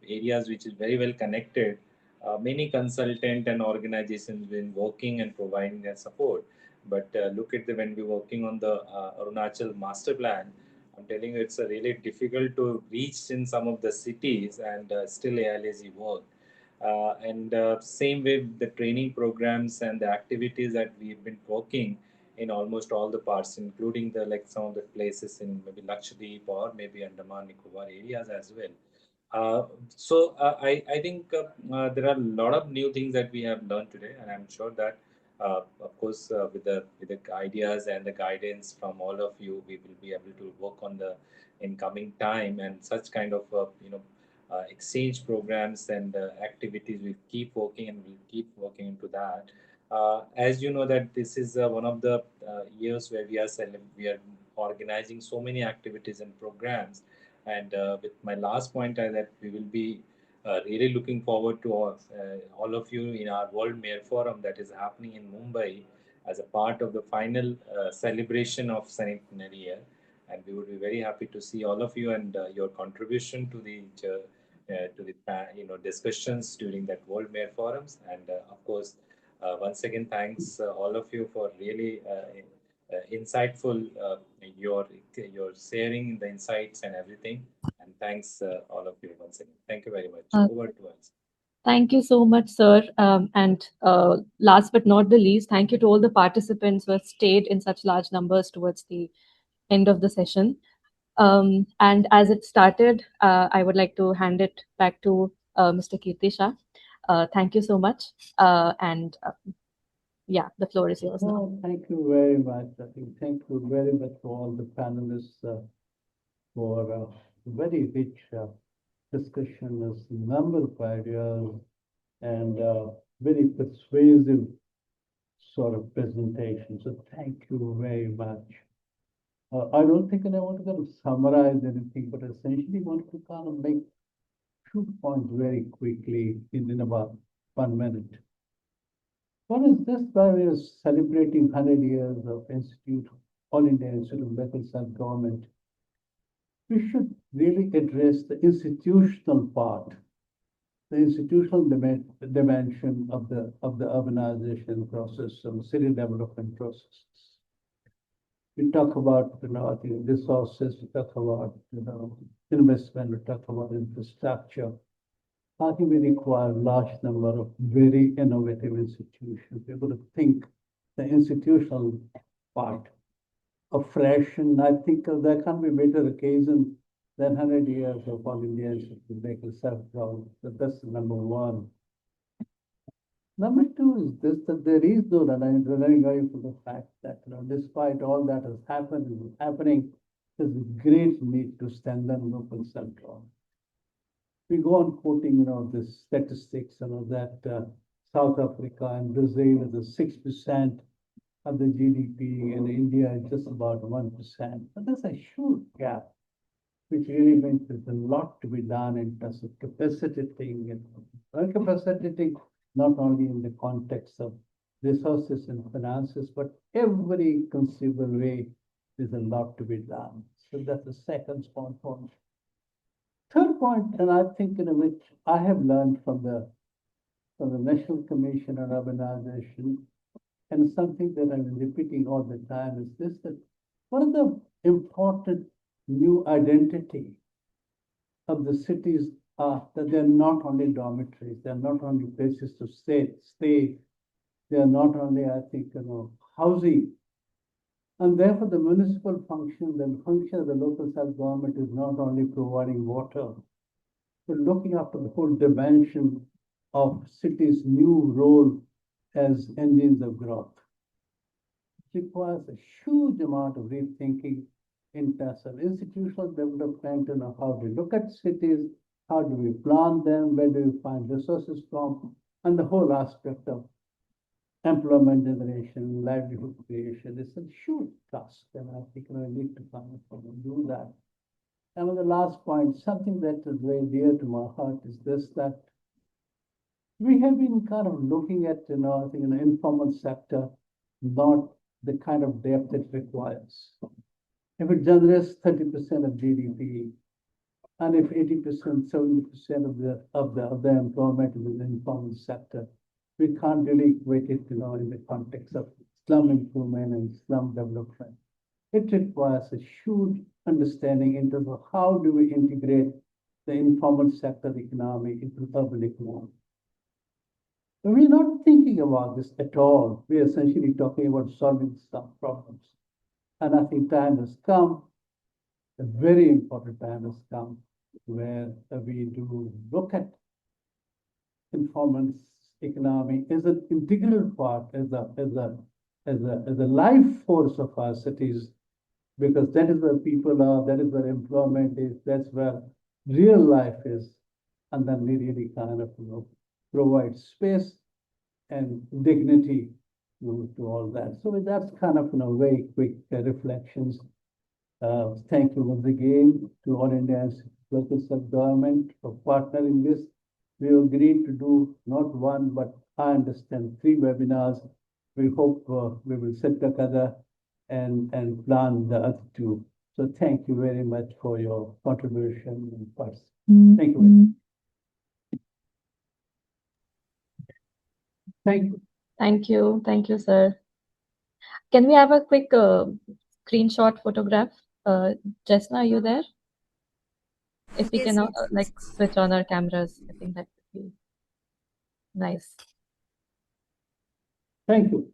areas which is very well connected. Many consultant and organizations been working and providing their support. But look at when we're working on the Arunachal master plan, I'm telling you, it's really difficult to reach in some of the cities, and still AIILSG work. And same way, the training programs and the activities that we've been working in almost all the parts, including some of the places in maybe Lakshadweep or maybe Andaman Nicobar areas as well. I think there are a lot of new things that we have learned today, and I'm sure that of course with the ideas and the guidance from all of you, we will be able to work on the incoming time, and such kind of exchange programs and activities. We keep working and we'll keep working into that. As you know that this is one of the years where we are organizing so many activities and programs. And with my last point, that we will be really looking forward to all of you in our World Mayor Forum that is happening in Mumbai as a part of the final celebration of centenary year. And we would be very happy to see all of you and your contribution to the discussions during that World Mayor Forums. And of course, once again, thanks all of you for really insightful your sharing the insights and everything. And thanks all of you once again. Thank you very much. Over to us. Thank you so much, sir. And last but not the least, thank you to all the participants who have stayed in such large numbers towards the end of the session. And as it started, I would like to hand it back to Mr. Kirti Shah. Thank you so much. Yeah, the floor is yours now. Thank you very much. I think thank you very much to all the panelists for a very rich discussion, a number of ideas, and very persuasive sort of presentation. So thank you very much. I don't think that I want to kind of summarize anything, but essentially want to kind of make 2 points very quickly in about 1 minute. One is this: why we are celebrating 100 years of All India Institute of Local Self-Government. We should really address the institutional part, the institutional dimension of the urbanization process and city development processes. We talk about I think resources. We talk about investment. We talk about infrastructure. I think we require a large number of very innovative institutions. We're going to think the institutional part afresh, and I think there can't be better occasion than 100 years of all Indians to make a self-proud. So that's number one. Number two is this, that there is no running away from the fact that, despite all that has happened and is happening, there's a great need to strengthen local self-government. We go on quoting, the statistics, that South Africa and Brazil is 6% of the GDP, and India is just about 1%. But that's a huge gap, which really means there's a lot to be done in terms of capacitating and capacitating, not only in the context of resources and finances, but every conceivable way, there's a lot to be done. So that's the second point. Third point, and I think which I have learned from the National Commission on Urbanization, and something that I'm repeating all the time is this, that one of the important new identity of the cities are that they're not only dormitories, they're not only places to stay, they're not only, I think, housing. And therefore the municipal function, the function of the local self-government is not only providing water, but looking after the whole dimension of cities' new role as engines of growth. It requires a huge amount of rethinking in terms of institutional development, how we look at cities, how do we plan them, where do we find resources from, and the whole aspect of employment generation, livelihood creation. It's a huge task, and I think I need to come up and do that. And on the last point, something that is very dear to my heart is this, that we have been kind of looking at, I think, an informal sector, not the kind of depth it requires. If it generates 30% of GDP, and if 80%, 70% of the employment is in the informal sector, we can't really equate it, in the context of slum improvement and slum development. It requires a huge understanding in terms of how do we integrate the informal sector economy into urban economy. We're not thinking about this at all. We're essentially talking about solving some problems. And I think time has come, a very important time has come, where we do look at informal economy as an integral part, as a life force of our cities, because that is where people are, that is where employment is, that's where real life is. And then we really kind of, provide space and dignity to all that. So that's kind of, very quick reflections. Thank you once again to All India Local Self-Government for partnering this. We agreed to do not one, but I understand 3 webinars. We hope we will sit together and plan the other 2. So thank you very much for your contribution and participation. Thank you very much. Thank you. Thank you. Thank you, sir. Can we have a quick screenshot photograph? Jessna, are you there? If we can switch on our cameras, I think that would be nice. Thank you.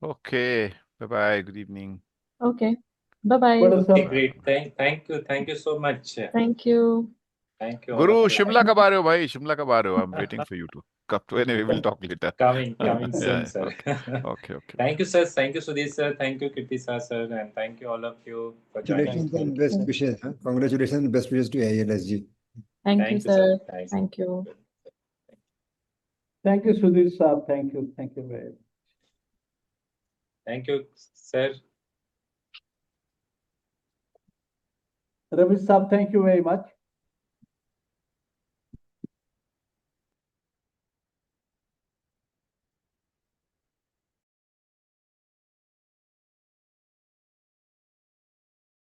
Okay. Bye-bye. Good evening. Okay. Bye-bye. Okay, great. Thank you so much. Thank you. Thank you. Guru, Shimla kab aa rahe ho, bhai? Shimla kab aa rahe ho? I'm waiting for you to come to. Anyway, we'll talk later. Coming soon, sir. Okay. Thank you, sir. Thank you, Sudhir, sir. Thank you, Kirti sir, and thank you all of you for joining. Congratulations and best wishes. Congratulations and best wishes to AIILSG. Thank you, sir. Thank you. Thank you, Sudhir sir. Thank you. Thank you very much. Thank you, sir. Ravi sir, thank you very much.